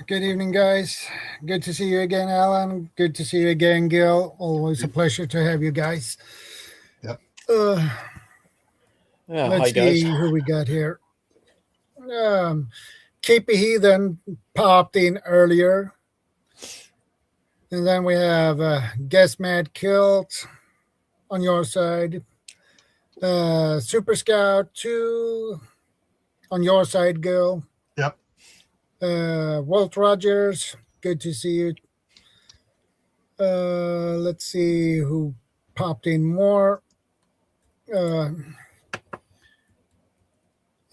Good evening, guys. Good to see you again, Alan. Good to see you again, Gil. Always a pleasure to have you guys. Yep. Let's see who we got here. KP Heathen popped in earlier. And then we have Guess Mad Kilt on your side. Super Scout 2 on your side, Gil. Yep. Walt Rogers, good to see you. Let's see who popped in more.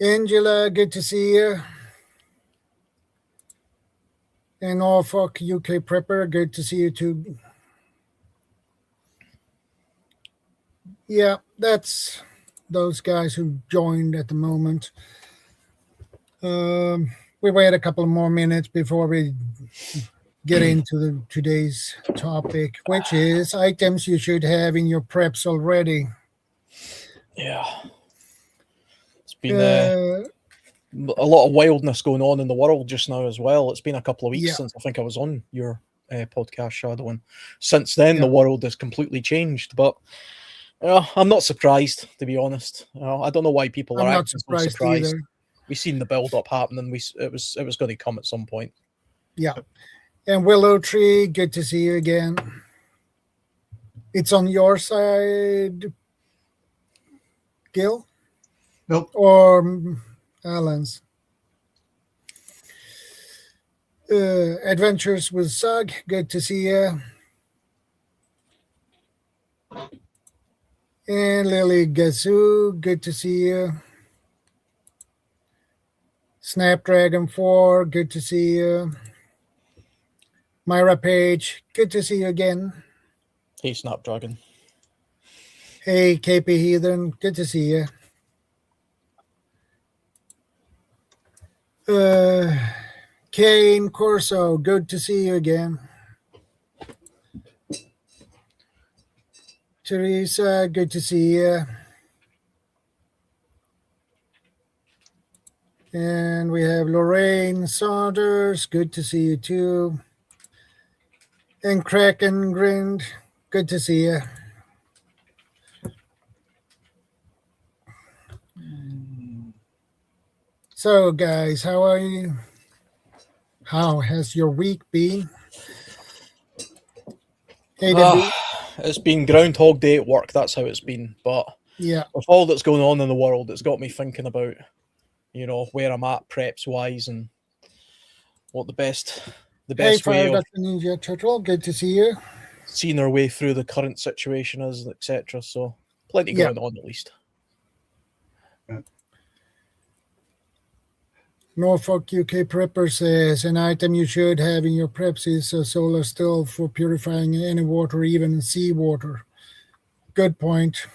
Angela, good to see you. And Norfolk UK Prepper, good to see you too. Yeah, that's those guys who joined at the moment. We wait a couple more minutes before we get into today's topic, which is items you should have in your preps already. Yeah. It's been a lot of wildness going on in the world just now as well. It's been a couple of weeks since I think I was on your podcast, Shadow, and since then the world has completely changed. But I'm not surprised, to be honest. I don't know why people are acting so surprised. Either. We seen the build-up happening. It was going to come at some point. Yeah. And Willow Tree, good to see you again. It's on your side, Gil? Nope. Or Alan's? Adventures with Sug, good to see you. And Lily Gazoo, good to see you. Snapdragon 4, good to see you. Myra Page, good to see you again. Hey, Snapdragon. Hey, KP Heathen, good to see you. Kane Corso, good to see you again. Teresa, good to see you. And we have Lorraine Saunders, good to see you too. And Kraken Grind, good to see you. So, guys, how are you? How has your week been? Hey, it's been Groundhog Day at work. That's how it's been. But with all that's going on in the world, it's got me thinking about, where I'm at preps wise and what the best way of Ninja Turtle, good to see you. Seeing our way through the current situation is, etc. So plenty going on at least. Norfolk UK Prepper says an item you should have in your preps is a solar stove for purifying any water, even seawater. Good point.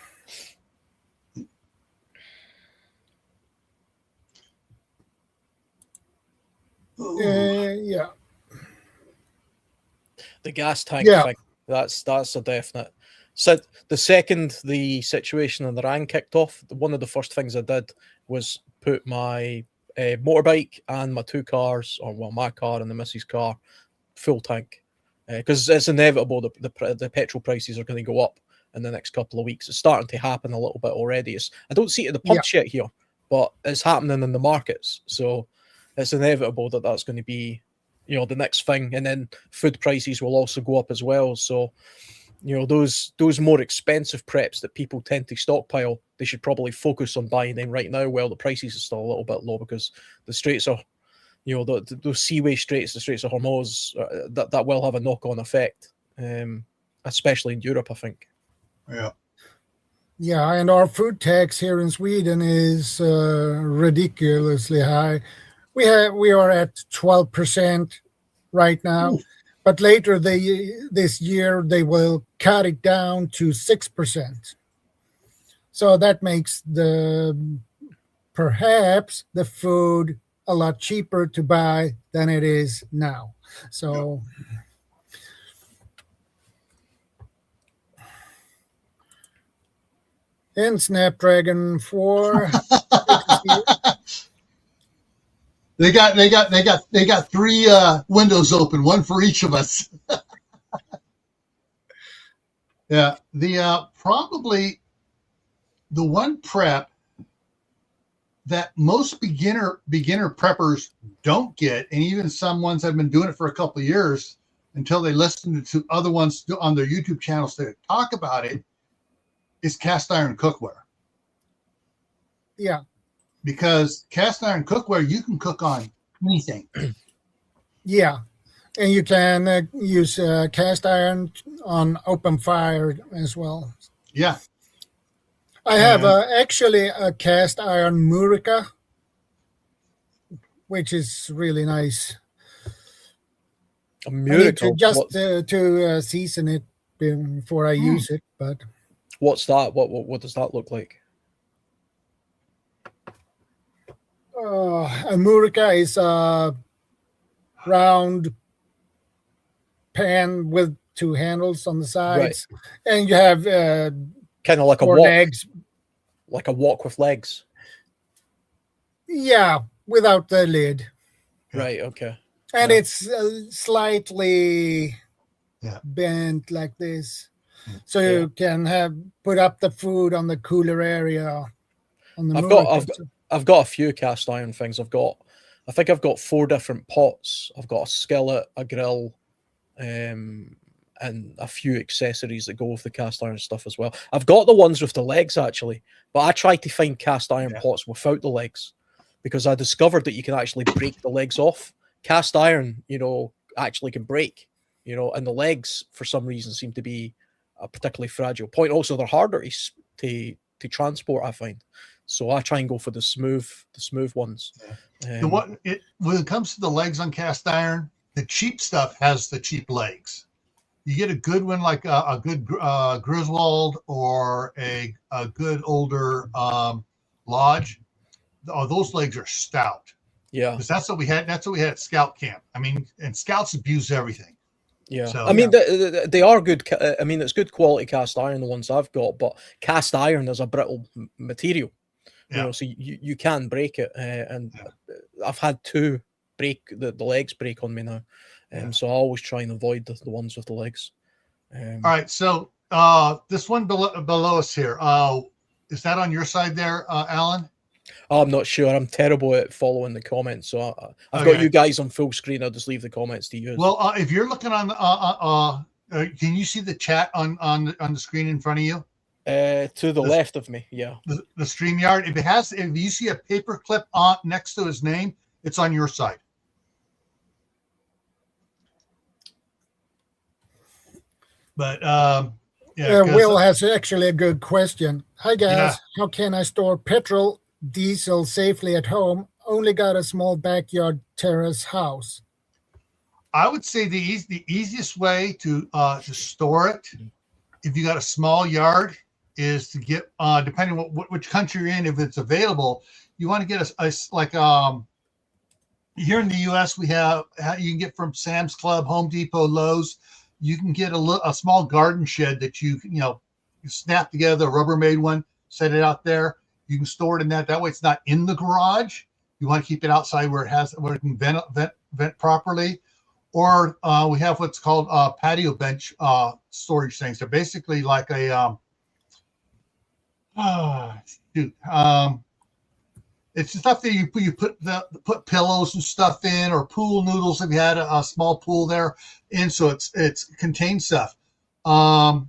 Yeah. The gas tank thing, that's a definite. So the second the situation in Iran kicked off, one of the first things I did was put my motorbike and my two cars, or my car and the missus' car, full tank, because it's inevitable the petrol prices are going to go up in the next couple of weeks. It's starting to happen a little bit already. I don't see it at the pumps yet here, but it's happening in the markets. So it's inevitable that that's going to be, the next thing. And then food prices will also go up as well. So, those more expensive preps that people tend to stockpile, they should probably focus on buying them right now while the prices are still a little bit low, because the straits are, those seaway straits, the Straits of Hormuz, that will have a knock-on effect, especially in Europe, I think. Yeah. Yeah, and our food tax here in Sweden is ridiculously high. We are at 12% right now. Ooh. But later this year, they will cut it down to 6%. So that makes perhaps the food a lot cheaper to buy than it is now. So and Snapdragon 4. They got three windows open, one for each of us. Yeah, the probably the one prep that most beginner preppers don't get, and even some ones have been doing it for a couple of years until they listen to other ones on their YouTube channels that talk about it, is cast iron cookware. Yeah. Because cast iron cookware, you can cook on anything. Yeah. And you can use cast iron on open fire as well. Yeah. I have actually a cast iron murica, which is really nice. A miracle. Just to season it before I use it. But what's that? What does that look like? A murica is a round pan with two handles on the sides, and you have kind of like a wok, legs, like a wok with legs. Yeah, without the lid. Right. Okay. And it's slightly bent like this, so you can put up the food on the cooler area. On the I've got a few cast iron things. I think I've got 4 different pots. I've got a skillet, a grill, and a few accessories that go with the cast iron stuff as well. I've got the ones with the legs actually, but I tried to find cast iron pots without the legs because I discovered that you can actually break the legs off. Cast iron, actually can break, and the legs for some reason seem to be a particularly fragile point. Also, they're harder to transport, I find. So I try and go for the smooth ones. When it comes to the legs on cast iron, the cheap stuff has the cheap legs. You get a good one like a good Griswold or a good older Lodge. Oh, those legs are stout. Yeah, because that's what we had. That's what we had at Scout Camp. I mean, and Scouts abuse everything. Yeah, so, I mean they are good. I mean, it's good quality cast iron, the ones I've got, but cast iron is a brittle material. So you can break it, and I've had 2 break the legs break on me now, so I always try and avoid the ones with the legs. All right, so this one below us here, is that on your side there, Alan? I'm not sure. I'm terrible at following the comments, so I've got you guys on full screen. I'll just leave the comments to you. Well, if you're looking on, can you see the chat on the screen in front of you? To the left of me, yeah. The StreamYard. If you see a paper clip on next to his name, it's on your side. But Will has actually a good question. Hi guys, how can I store petrol, diesel safely at home? Only got a small backyard terrace house. I would say the easiest way to store it, if you got a small yard, is to get depending on which country you're in, if it's available, you want to get a here in the U.S. we have, you can get from Sam's Club, Home Depot, Lowe's. You can get a small garden shed that you snap together, a Rubbermaid one, set it out there. You can store it in that. That way it's not in the garage. You want to keep it outside where it can vent properly. Or we have what's called patio bench storage things. They're basically like a it's stuff that you put pillows and stuff in, or pool noodles if you had a small pool there in. So it's contained stuff. So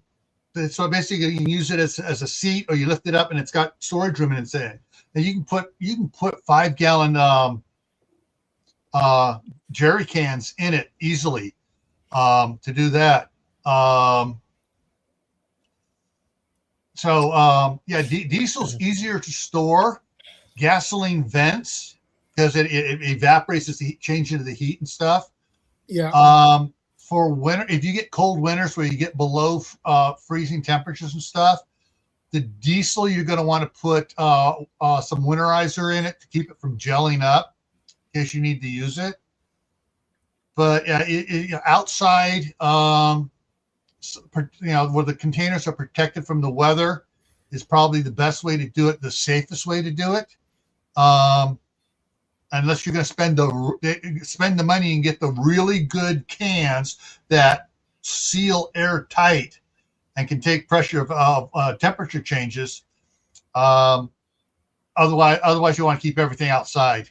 basically you can use it as a seat, or you lift it up and it's got storage room in it. And you can put 5-gallon jerry cans in it easily to do that. Diesel's easier to store. Gasoline vents because it evaporates as the heat changes into the heat and stuff. Yeah. For winter, if you get cold winters where you get below freezing temperatures and stuff, the diesel you're going to want to put some winterizer in it to keep it from gelling up in case you need to use it. But outside, where the containers are protected from the weather is probably the best way to do it, the safest way to do it. unless you're going to spend the money and get the really good cans that seal airtight and can take pressure of temperature changes. Otherwise, you want to keep everything outside.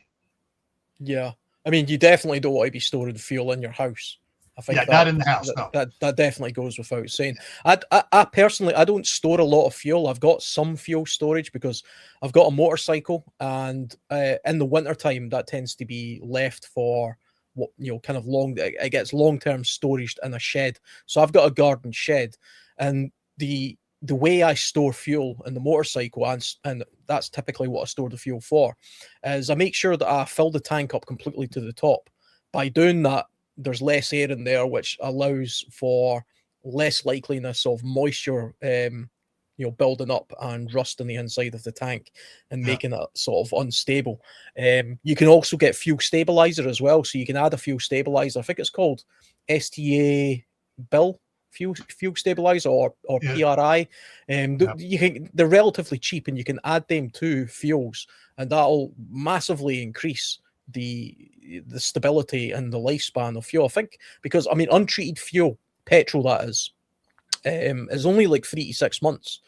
Yeah, I mean, you definitely don't want to be storing fuel in your house. I think not in the house. That definitely goes without saying. I personally, I don't store a lot of fuel. I've got some fuel storage because I've got a motorcycle, and in the wintertime, that tends to be left for what, kind of it gets long-term storage in a shed. So I've got a garden shed, and the way I store fuel in the motorcycle, and that's typically what I store the fuel for, is I make sure that I fill the tank up completely to the top. By doing that, there's less air in there, which allows for less likeliness of moisture, building up and rust on the inside of the tank and making it sort of unstable. You can also get fuel stabilizer as well. So you can add a fuel stabilizer. I think it's called STA Bill fuel stabilizer or PRI. They're relatively cheap, and you can add them to fuels, and that'll massively increase the stability and the lifespan of fuel. I think because untreated fuel, petrol that is only like 3 to 6 months,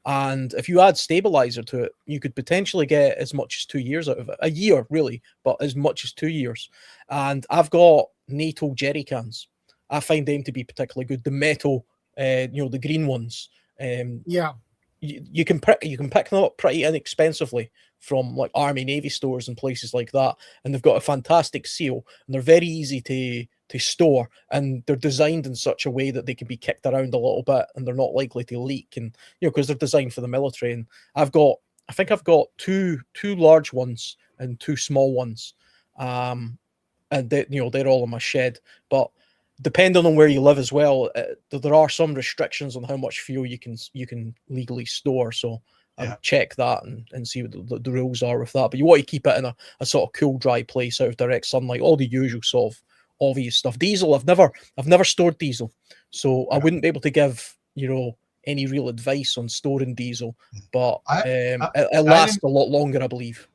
and if you add stabilizer to it, you could potentially get as much as 2 years out of it. A year really, but as much as 2 years. And I've got NATO jerry cans. I find them to be particularly good. The metal, the green ones. You can pick them up pretty inexpensively from like Army Navy stores and places like that, and they've got a fantastic seal, and they're very easy to store, and they're designed in such a way that they can be kicked around a little bit, and they're not likely to leak, and because they're designed for the military. And I think I've got two large ones and 2 small ones, and they're all in my shed. But depending on where you live as well, there are some restrictions on how much fuel you can legally store. So check that and see what the rules are with that. But you want to keep it in a sort of cool, dry place out of direct sunlight, all the usual sort of obvious stuff. Diesel, I've never stored diesel, so I wouldn't be able to give any real advice on storing diesel. But it lasts a lot longer, I believe.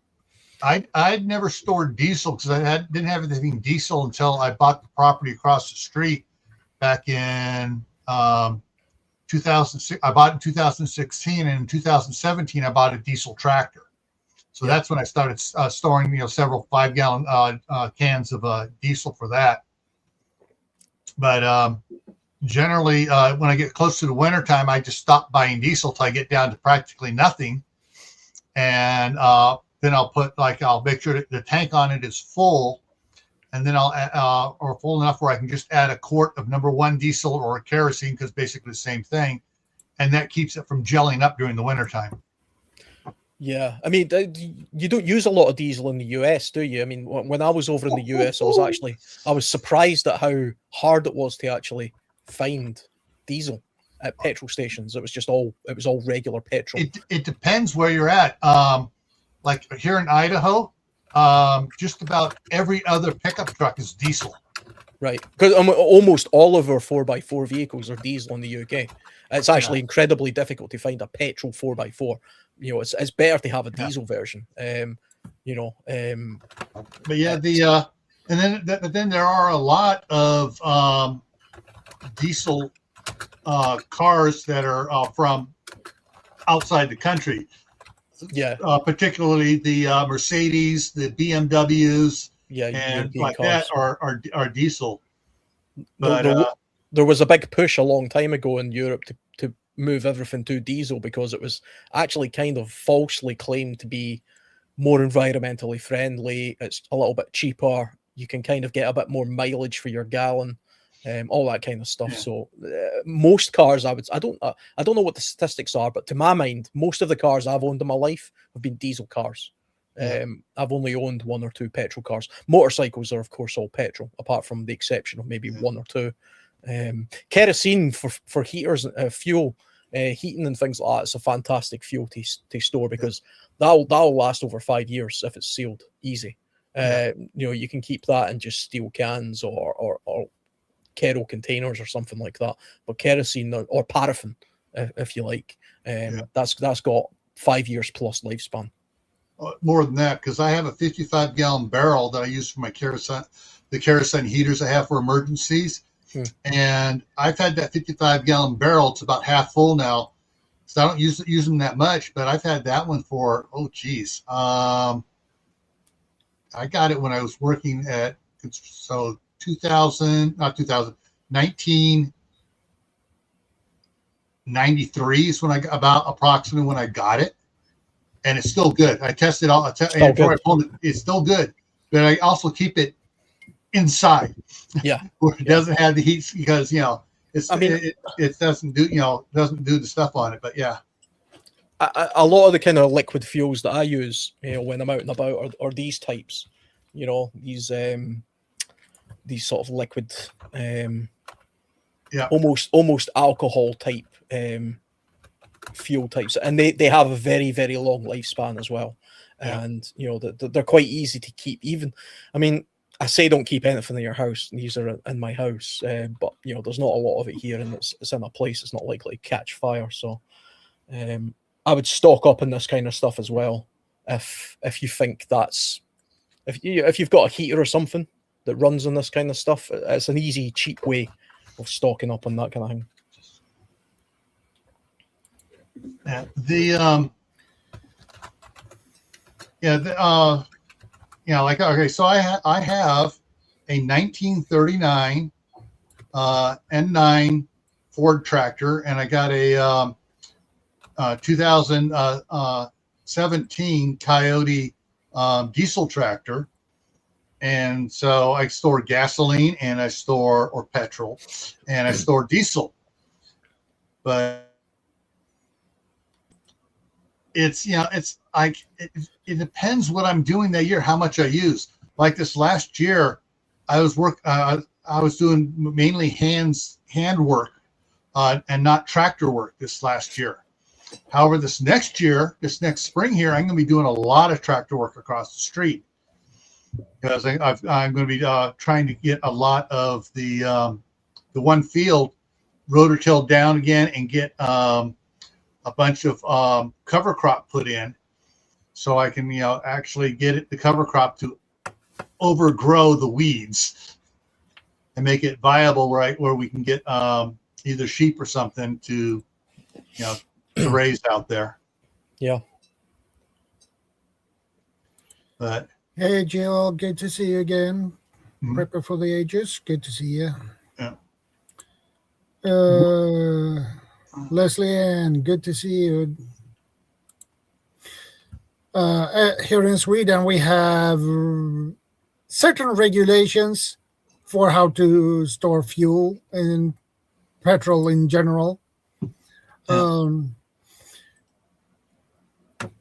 I'd never stored diesel because I didn't have anything diesel until I bought the property across the street back in 2006. I bought it in 2016, and in 2017 I bought a diesel tractor. So that's when I started storing several 5-gallon cans of diesel for that. But generally, when I get close to the wintertime, I just stop buying diesel till I get down to practically nothing, and then I'll make sure that the tank on it is full, and then or full enough where I can just add a quart of number 1 diesel or a kerosene, because basically the same thing, and that keeps it from gelling up during the wintertime. Yeah, I mean, you don't use a lot of diesel in the US, do you? I mean, when I was over in the US, I was surprised at how hard it was to actually find diesel at petrol stations. It was all regular petrol. It depends where you're at. Like here in Idaho, just about every other pickup truck is diesel. Right, because almost all of our 4x4 vehicles are diesel in the UK. It's actually incredibly difficult to find a petrol 4x4. It's better to have a diesel version. But yeah, and then there are a lot of diesel cars that are from outside the country. Yeah, particularly the Mercedes, the BMWs, and like cars. That are diesel. But there was a big push a long time ago in Europe to move everything to diesel, because it was actually kind of falsely claimed to be more environmentally friendly. It's a little bit cheaper. You can kind of get a bit more mileage for your gallon, all that kind of stuff. Yeah. So most cars, I don't know what the statistics are, but to my mind, most of the cars I've owned in my life have been diesel cars. I've only owned 1 or 2 petrol cars. Motorcycles are, of course, all petrol, apart from the exception of maybe 1 or 2. Kerosene for heaters, fuel, heating and things like that. It's a fantastic fuel to store, because that'll last over 5 years if it's sealed easy. You can keep that in just steel cans or Kero containers or something like that. But kerosene or paraffin, if you like, that's got 5 years plus lifespan. more than that, because I have a 55-gallon barrel that I use for my the kerosene heaters I have for emergencies. And I've had that 55-gallon barrel. It's about half full now. So I don't use them that much, but I've had that one for, I got it when I was working at, 1993 is when approximately when I got it. And it's still good. I tested all. Before I pulled it, it's still good. But I also keep it inside. Yeah, where it doesn't have the heat, because it doesn't do the stuff on it. But yeah, a lot of the kind of liquid fuels that I use, when I'm out and about, are these types. These sort of liquid, almost alcohol type fuel types, and they have a very, very long lifespan as well. And they're quite easy to keep. Even, I say don't keep anything in your house. These are in my house, but there's not a lot of it here, and it's in a place it's not likely to catch fire. So I would stock up on this kind of stuff as well. If you think if you've got a heater or something that runs on this kind of stuff, it's an easy, cheap way of stocking up on that kind of thing. So I have a 1939 N9 Ford tractor, and I got a 2017 Coyote diesel tractor. And so I store gasoline, and I store petrol, and I store diesel. But it depends what I'm doing that year, how much I use. Like this last year, I was doing mainly hand work and not tractor work this last year. However, this next spring here, I'm going to be doing a lot of tractor work across the street, because I'm going to be trying to get a lot of the one field rotor tilled down again, and get a bunch of cover crop put in, so I can actually get the cover crop to overgrow the weeds and make it viable, right, where we can get either sheep or something to raise out there. Yeah. But hey, Jill, good to see you again. Prepper for the Ages, good to see you. Yeah. Leslie Ann, good to see you. Here in Sweden, we have certain regulations for how to store fuel and petrol in general.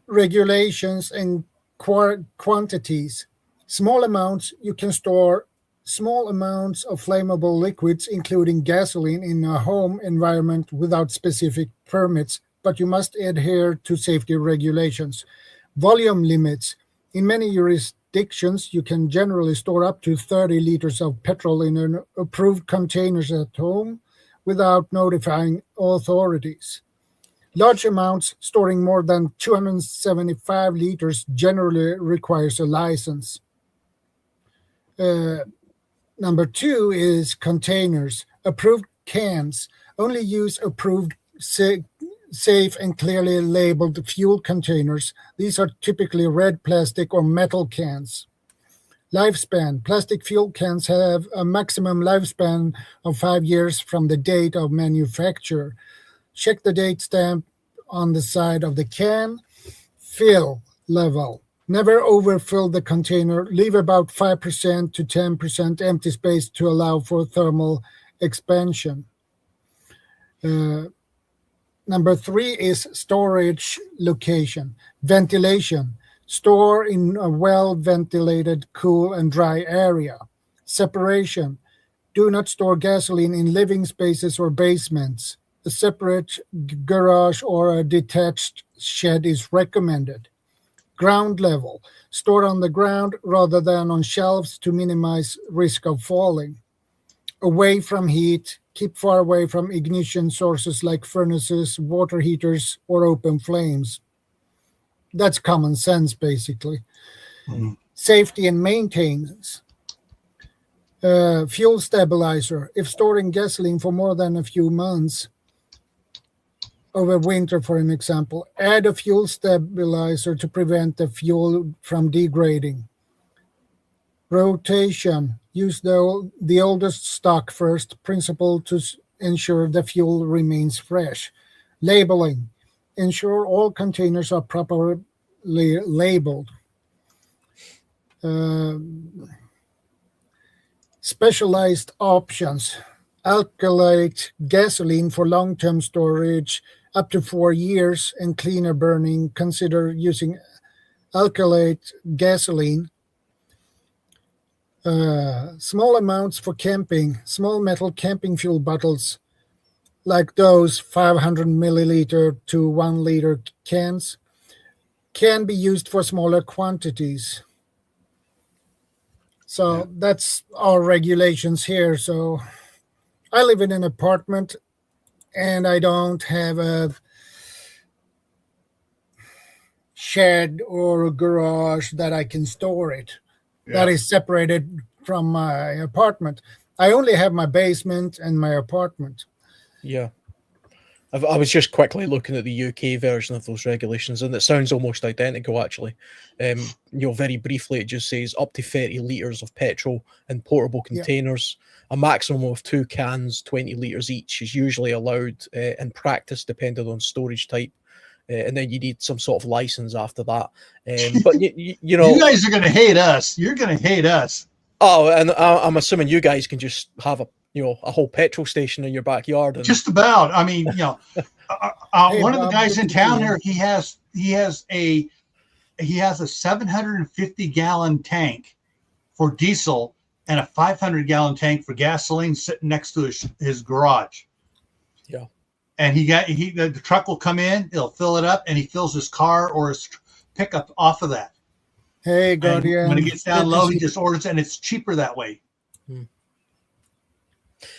Regulations and quantities. Small amounts, you can store small amounts of flammable liquids, including gasoline, in a home environment without specific permits, but you must adhere to safety regulations. Volume limits. In many jurisdictions, you can generally store up to 30 liters of petrol in an approved containers at home without notifying authorities. Large amounts, storing more than 275 liters, generally requires a license. Number 2 is containers. Approved cans. Only use approved safe and clearly labeled fuel containers. These are typically red plastic or metal cans. Lifespan. Plastic fuel cans have a maximum lifespan of 5 years from the date of manufacture. Check the date stamp on the side of the can. Fill level. Never overfill the container. Leave about 5% to 10% empty space to allow for thermal expansion. Number 3 is storage location. Ventilation. Store in a well-ventilated, cool, and dry area. Separation. Do not store gasoline in living spaces or basements. A separate garage or a detached shed is recommended. Ground level. Store on the ground rather than on shelves to minimize risk of falling. Away from heat. Keep far away from ignition sources like furnaces, water heaters, or open flames. that's common sense, basically. Mhm. Safety and maintenance. Fuel stabilizer. If storing gasoline for more than a few months over winter, for an example, add a fuel stabilizer to prevent the fuel from degrading. Rotation. Use the oldest stock first principle to ensure the fuel remains fresh. Labeling. Ensure all containers are properly labeled. Specialized options. Alkylate gasoline for long-term storage up to 4 years and cleaner burning. Consider using alkylate gasoline. Small amounts for camping. Small metal camping fuel bottles like those 500 milliliter to 1 liter cans can be used for smaller quantities. So that's our regulations here. So I live in an apartment and I don't have a shed or a garage that I can store it. That is separated from my apartment. I only have my basement and my apartment. Yeah. I was just quickly looking at the UK version of those regulations, and it sounds almost identical, actually. Very briefly, it just says up to 30 litres of petrol in portable containers. A maximum of 2 cans, 20 litres each, is usually allowed in practice, depending on storage type. And then you need some sort of license after that. But, you know... You guys are going to hate us. You're going to hate us. Oh, and I'm assuming you guys can just have a whole petrol station in your backyard. And... Just about. I mean, one of the guys in town here, he has a 750-gallon tank for diesel and a 500-gallon tank for gasoline sitting next to his garage. Yeah. And the truck will come in, he'll fill it up, and he fills his car or his pickup off of that. Hey, Guardian. When it gets down low, he just orders it, and it's cheaper that way.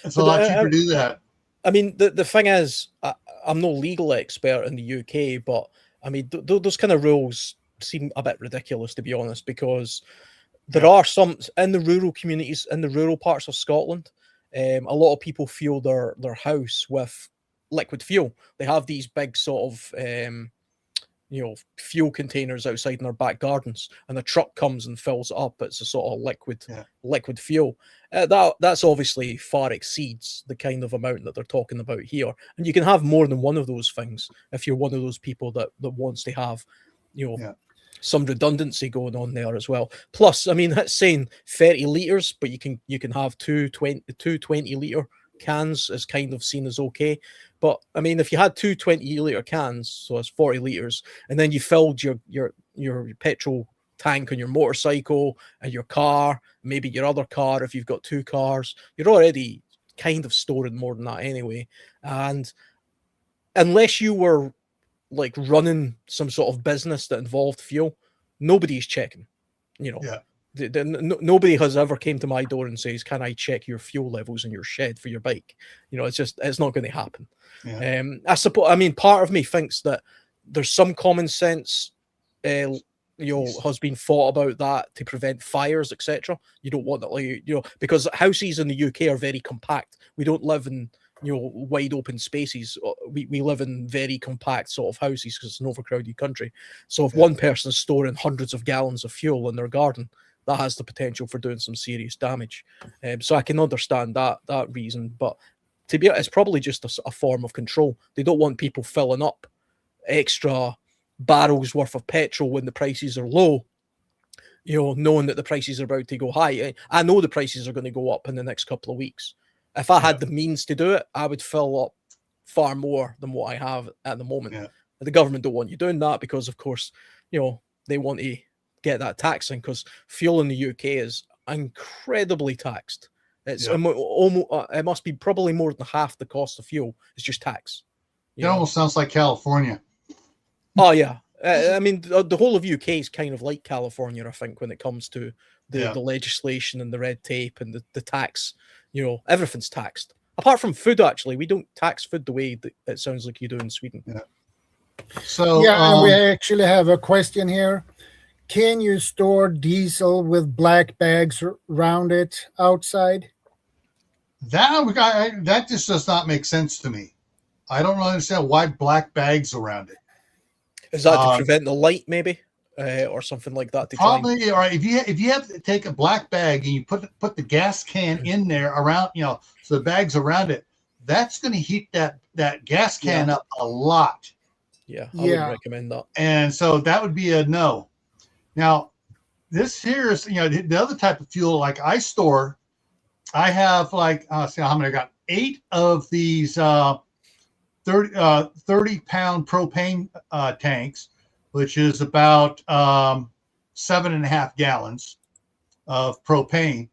It's a lot cheaper to do that. I mean, the thing is, I'm no legal expert in the UK, but I mean, those kind of rules seem a bit ridiculous, to be honest, because there are some in the rural communities, in the rural parts of Scotland, a lot of people fuel their house with liquid fuel. They have these big sort of fuel containers outside in their back gardens, and the truck comes and fills it up. It's a sort of liquid fuel. That's obviously far exceeds the kind of amount that they're talking about here. And you can have more than one of those things if you're one of those people that wants to have, some redundancy going on there as well. Plus, I mean, that's saying 30 litres, but you can have two 20-litre cans is kind of seen as okay. But I mean, if you had 2 20-litre cans, so it's 40 litres, and then you filled your petrol tank on your motorcycle and your car, maybe your other car, if you've got 2 cars, you're already kind of storing more than that anyway. And unless you were like running some sort of business that involved fuel, nobody's checking. Nobody has ever came to my door and says, "Can I check your fuel levels in your shed for your bike?" It's not going to happen. I suppose. I mean, part of me thinks that there's some common sense, has been thought about that to prevent fires, etc. You don't want that, because houses in the UK are very compact. We don't live in wide open spaces. We live in very compact sort of houses because it's an overcrowded country. So if one person's storing hundreds of gallons of fuel in their garden, that has the potential for doing some serious damage. So I can understand that reason, but to be honest, it's probably just a form of control. They don't want people filling up extra barrels worth of petrol when the prices are low, knowing that the prices are about to go high. I know the prices are going to go up in the next couple of weeks. If I had the means to do it, I would fill up far more than what I have at the moment. Yeah. The government don't want you doing that because, of course, they want to get that taxing, because fuel in the UK is incredibly taxed. It's almost, it must be probably more than half the cost of fuel. It's just tax. It almost sounds like California. Oh, yeah. I mean, the whole of UK is kind of like California, I think, when it comes to the legislation and the red tape and the tax. Everything's taxed. Apart from food, actually. We don't tax food the way that it sounds like you do in Sweden. Yeah. So Yeah, and we actually have a question here. Can you store diesel with black bags around it outside? that just does not make sense to me. I don't understand why black bags around it. Is that to prevent the light, maybe, or something like that? To probably, all right. If you have to take a black bag and you put the gas can in there around, so the bag's around it, that's going to heat that gas can up a lot. Yeah, I wouldn't recommend that. And so that would be a no. Now, this here is, the other type of fuel like I store. I have like, see how many I got? 8 of these 30-pound propane tanks, which is about 7.5 gallons of propane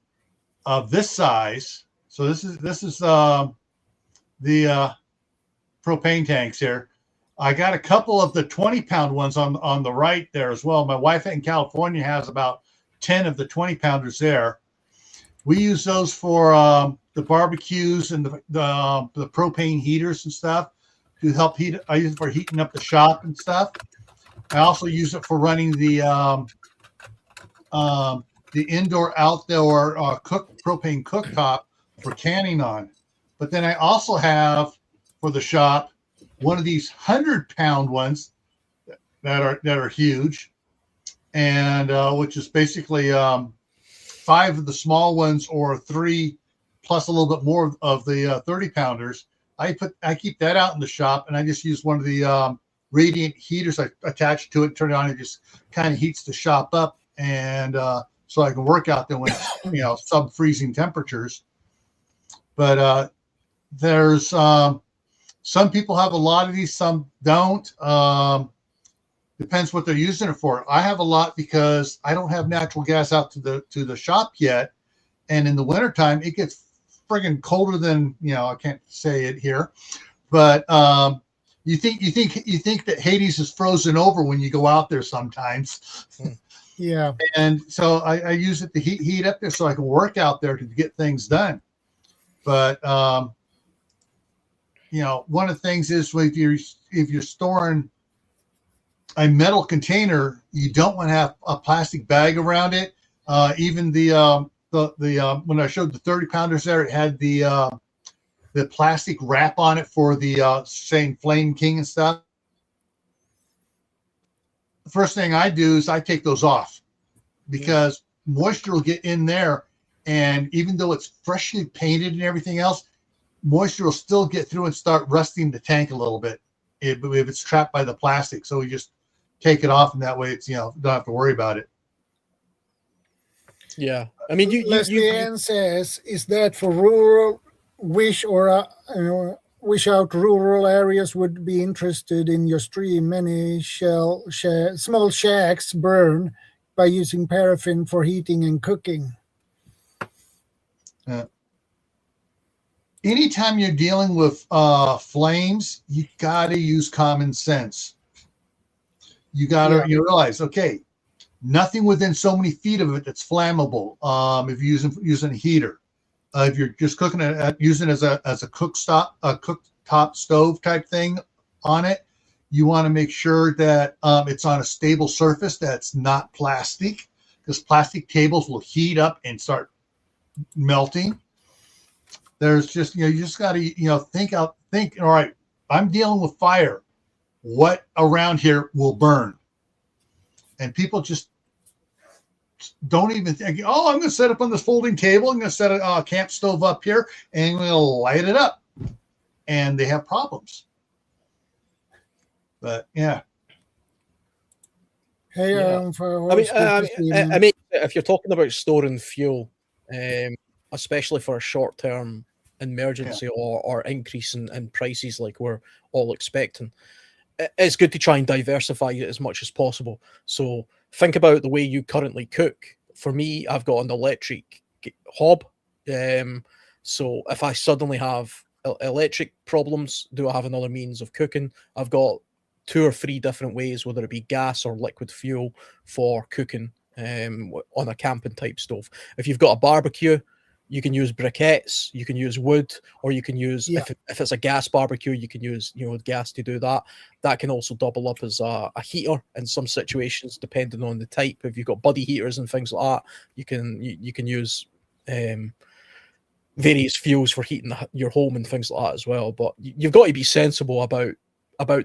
of this size. So this is the propane tanks here. I got a couple of the 20-pound ones on the right there as well. My wife in California has about 10 of the 20-pounders there. We use those for the barbecues and the propane heaters and stuff to help heat. I use it for heating up the shop and stuff. I also use it for running the indoor outdoor propane cooktop for canning on. But then I also have for the shop one of these 100-pound ones that are huge, and which is basically 5 of the small ones or 3 plus a little bit more of the 30-pounders. I keep that out in the shop, and I just use one of the radiant heaters I attach to it, turn it on, and just kind of heats the shop up, and so I can work out there when it's sub-freezing temperatures. But there's some people have a lot of these, some don't. Depends what they're using it for. I have a lot because I don't have natural gas out to the shop yet, and in the wintertime it gets friggin' colder than I can't say it here, but you think that Hades is frozen over when you go out there sometimes. Yeah. And so I use it to heat up there so I can work out there to get things done. But one of the things is if you're storing a metal container, you don't want to have a plastic bag around it. Even the when I showed the 30-pounders there, it had the plastic wrap on it for the saying Flame King and stuff. The first thing I do is I take those off because moisture will get in there, and even though it's freshly painted and everything else, moisture will still get through and start rusting the tank a little bit if it's trapped by the plastic. So we just take it off, and that way it's don't have to worry about it. Yeah, I mean, Leslie Ann says, is that for rural? Wish out rural areas would be interested in your stream. Many small shacks burn by using paraffin for heating and cooking. Anytime you're dealing with flames, you got to use common sense. You got to realize, okay, nothing within so many feet of it that's flammable. If you're using a heater, if you're just cooking it, using it as a cooktop stove type thing on it, you want to make sure that it's on a stable surface that's not plastic, because plastic tables will heat up and start melting. There's just you just got to think. All right, I'm dealing with fire. What around here will burn? And people just don't even think, oh, I'm going to set up on this folding table. I'm going to set a camp stove up here, and I'm going to light it up. And they have problems. But yeah. Hey, I mean, if you're talking about storing fuel, especially for a short-term emergency or increase in prices like we're all expecting, it's good to try and diversify it as much as possible. So think about the way you currently cook. For me, I've got an electric hob. So if I suddenly have electric problems, do I have another means of cooking? I've got 2 or 3 different ways, whether it be gas or liquid fuel, for cooking on a camping type stove. If you've got a barbecue, You can use briquettes, you can use wood, or you can use, if it's a gas barbecue, you can use, gas to do that. That can also double up as a heater in some situations, depending on the type. If you've got buddy heaters and things like that, you can use various fuels for heating your home and things like that as well. But you've got to be sensible about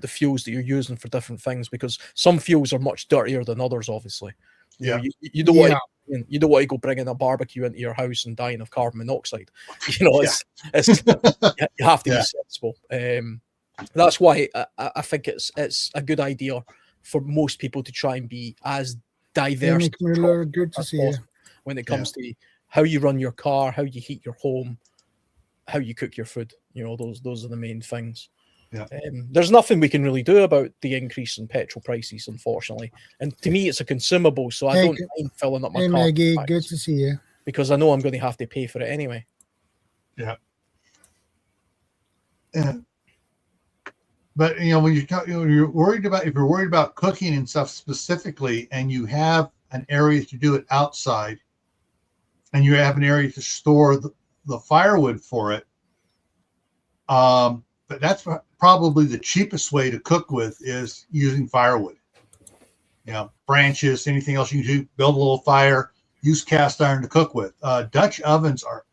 the fuels that you're using for different things, because some fuels are much dirtier than others, obviously. You don't want to, you don't want to go bringing a barbecue into your house and dying of carbon monoxide. It's you have to be sensible. That's why I think it's a good idea for most people to try and be as diverse good to see you. When it comes to how you run your car, how you heat your home, how you cook your food. Those are the main things. There's nothing we can really do about the increase in petrol prices, unfortunately. And to me, it's a consumable, so I don't mind filling up my car. Maggie, good to see you. Because I know I'm going to have to pay for it anyway. Yeah. But when you're worried about cooking and stuff specifically, and you have an area to do it outside, and you have an area to store the firewood for it, but that's probably the cheapest way to cook with, is using firewood. Branches, anything else you can do, build a little fire, use cast iron to cook with. Dutch ovens are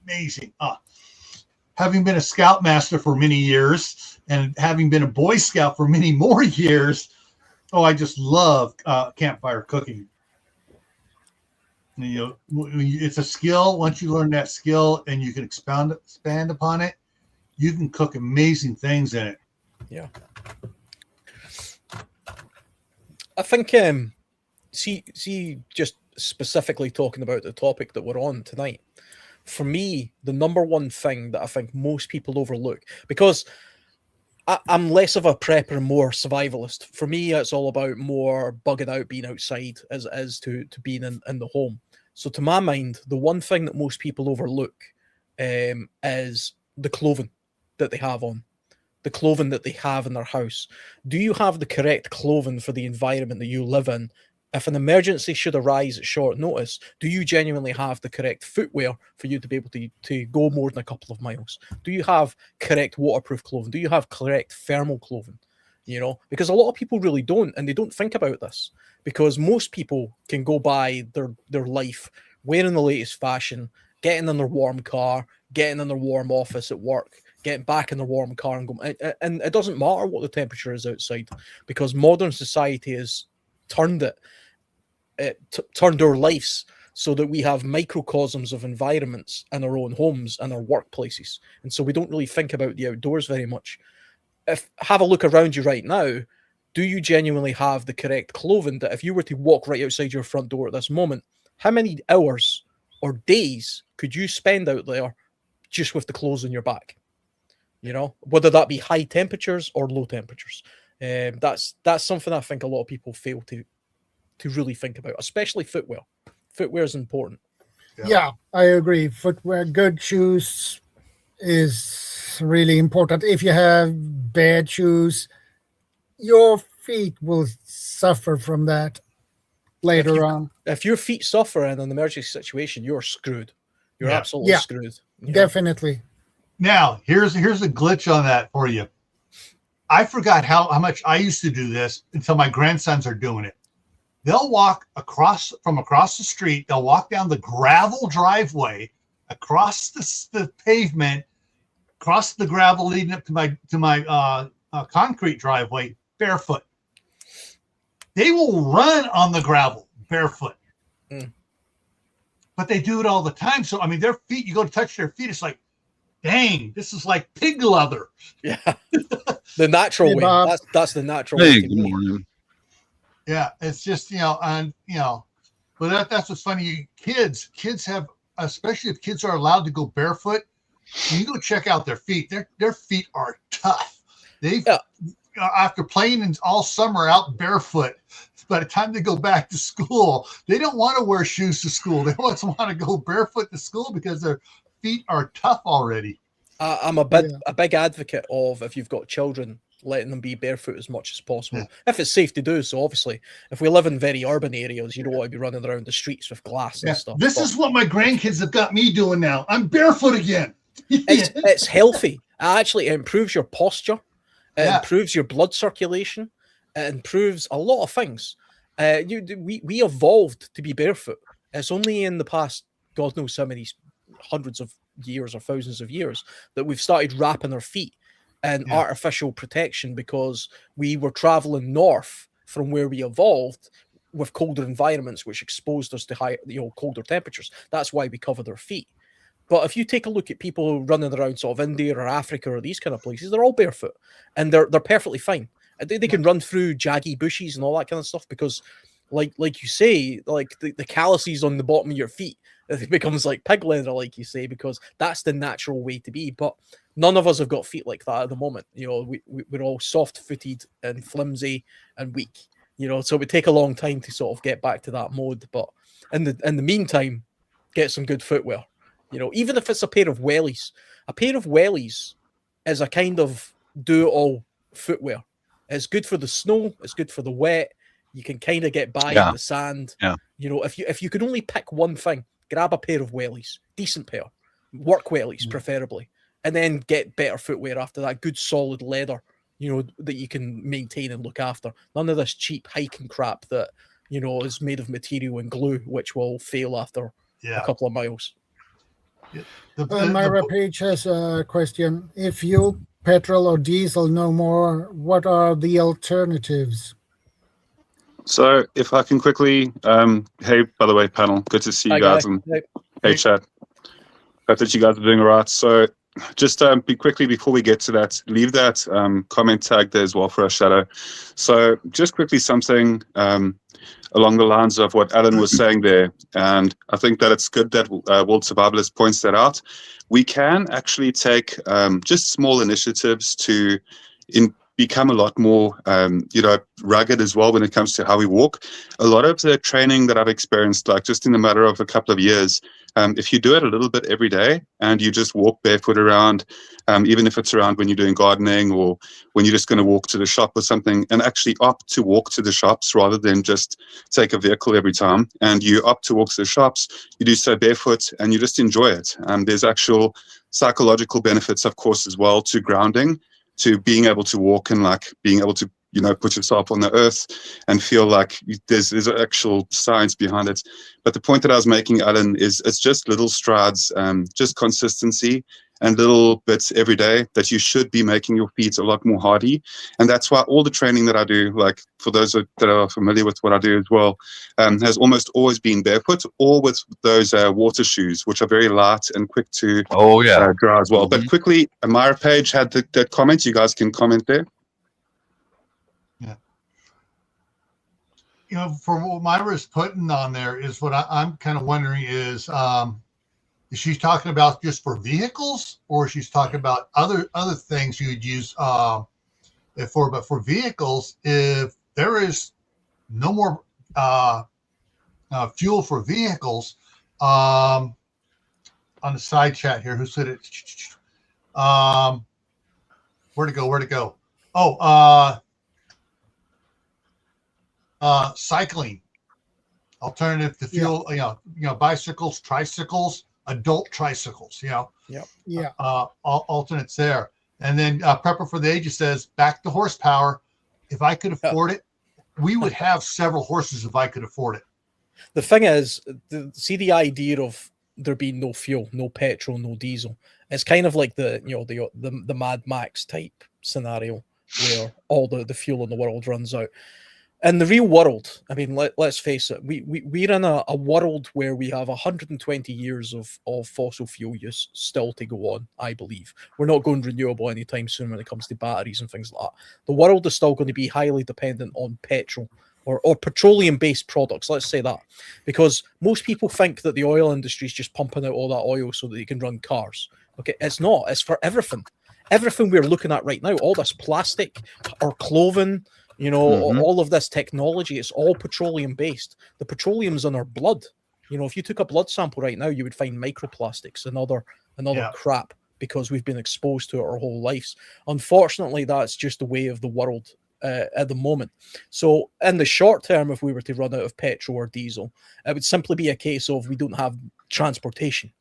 amazing. Having been a scoutmaster for many years and having been a Boy Scout for many more years, I just love campfire cooking. It's a skill. Once you learn that skill and you can expand upon it, you can cook amazing things in it. Yeah. I think, see, just specifically talking about the topic that we're on tonight, for me, the number one thing that I think most people overlook, because I'm less of a prepper and more survivalist. For me, it's all about more bugging out, being outside, as to being in the home. So to my mind, the one thing that most people overlook is the clothing that they have on, the clothing that they have in their house. Do you have the correct clothing for the environment that you live in? If an emergency should arise at short notice, do you genuinely have the correct footwear for you to be able to go more than a couple of miles? Do you have correct waterproof clothing? Do you have correct thermal clothing? Because a lot of people really don't, and they don't think about this, because most people can go by their life wearing the latest fashion, getting in their warm car, getting in their warm office at work, getting back in their warm car and go. And it doesn't matter what the temperature is outside, because modern society has turned our lives so that we have microcosms of environments in our own homes and our workplaces. And so we don't really think about the outdoors very much. Have a look around you right now. Do you genuinely have the correct clothing that if you were to walk right outside your front door at this moment, how many hours or days could you spend out there just with the clothes on your back? Whether that be high temperatures or low temperatures. That's something I think a lot of people fail to really think about, especially footwear. Footwear is important. Yeah, I agree. Footwear, good shoes is really important. If you have bad shoes, your feet will suffer from that later on. If your feet suffer in an emergency situation, you're screwed. You're absolutely screwed. Definitely. Now, here's a glitch on that for you. I forgot how much I used to do this until my grandsons are doing it. They'll walk across the street. They'll walk down the gravel driveway, across the pavement, across the gravel leading up to my concrete driveway, barefoot. They will run on the gravel barefoot. But they do it all the time. So, their feet, you go to touch their feet, it's like, dang, this is like pig leather. Yeah. The natural way. That's the natural way. Good morning. Yeah, it's just, but that's what's funny. Kids have, especially if kids are allowed to go barefoot, you go check out their feet. Their feet are tough. After playing all summer out barefoot, by the time they go back to school, they don't want to wear shoes to school. They always want to go barefoot to school because their feet are tough already. I'm a big advocate of, if you've got children, letting them be barefoot as much as possible, if it's safe to do so. Obviously, if we live in very urban areas, you don't want to be running around the streets with glass and stuff. This is what my grandkids have got me doing now. I'm barefoot again. It's healthy. Actually, it improves your posture. It improves your blood circulation. It improves a lot of things. We evolved to be barefoot. It's only in the past, God knows how many hundreds of years or thousands of years, that we've started wrapping our feet in artificial protection, because we were traveling north from where we evolved with colder environments, which exposed us to high, colder temperatures. That's why we covered our feet. But if you take a look at people running around sort of India or Africa or these kind of places, they're all barefoot and they're perfectly fine. They can run through jaggy bushes and all that kind of stuff, because like you say, like the calluses on the bottom of your feet, it becomes like pig leather, like you say, because that's the natural way to be. But none of us have got feet like that at the moment. We're all soft-footed and flimsy and weak. So it would take a long time to sort of get back to that mode. But in the meantime, get some good footwear. Even if it's a pair of wellies. A pair of wellies is a kind of do-it-all footwear. It's good for the snow. It's good for the wet. You can kind of get by in the sand. Yeah. If you could only pick one thing, grab a pair of wellies, decent pair, work wellies preferably, and then get better footwear after that. Good solid leather, that you can maintain and look after. None of this cheap hiking crap that is made of material and glue, which will fail after a couple of miles. Myra Page has a question. If fuel, petrol, or diesel no more, what are the alternatives? So if I can quickly, hey, by the way, panel, good to see you guys. And hey, chat. Hope that you guys are doing all right. So just be quickly before we get to that, leave that comment tag there as well for us, Shadow. So just quickly something along the lines of what Alan was saying there, and I think that it's good that World Survivalist points that out. We can actually take just small initiatives to become a lot more, rugged as well when it comes to how we walk. A lot of the training that I've experienced, like just in a matter of a couple of years, if you do it a little bit every day and you just walk barefoot around, even if it's around when you're doing gardening or when you're just going to walk to the shop or something, and actually opt to walk to the shops rather than just take a vehicle every time, and you opt to walk to the shops, you do so barefoot and you just enjoy it. There's actual psychological benefits, of course, as well, to grounding, to being able to walk and like being able to put yourself on the earth and feel like there's actual science behind it. But the point that I was making, Alan, is it's just little strides, just consistency and little bits every day that you should be making your feet a lot more hardy. And that's why all the training that I do, like for those that are familiar with what I do as well, has almost always been barefoot or with those water shoes, which are very light and quick to dry as well. But quickly, Myra Page had that comment. You guys can comment there. For what Myra's putting on there is what I'm kind of wondering is she's talking about just for vehicles, or she's talking about other things you would use but for vehicles, if there is no more fuel for vehicles, on the side chat here, who said it? Where to go? Cycling, alternative to fuel, bicycles, tricycles, adult tricycles, alternates there. And then Prepper for the Ages says, back to horsepower. If I could afford it, we would have several horses if I could afford it. The thing is, see the idea of there being no fuel, no petrol, no diesel. It's kind of like the Mad Max type scenario where all the fuel in the world runs out. In the real world, I mean, let's face it, we're in a world where we have 120 years of fossil fuel use still to go on, I believe. We're not going renewable anytime soon when it comes to batteries and things like that. The world is still going to be highly dependent on petrol or petroleum-based products, let's say that. Because most people think that the oil industry is just pumping out all that oil so that they can run cars. Okay, it's not. It's for everything. Everything we're looking at right now, all this plastic or clothing, all of this technology, it's all petroleum based. The petroleum's in our blood. If you took a blood sample right now, you would find microplastics and other crap because we've been exposed to it our whole lives. Unfortunately, that's just the way of the world at the moment. So in the short term, if we were to run out of petrol or diesel, it would simply be a case of we don't have transportation.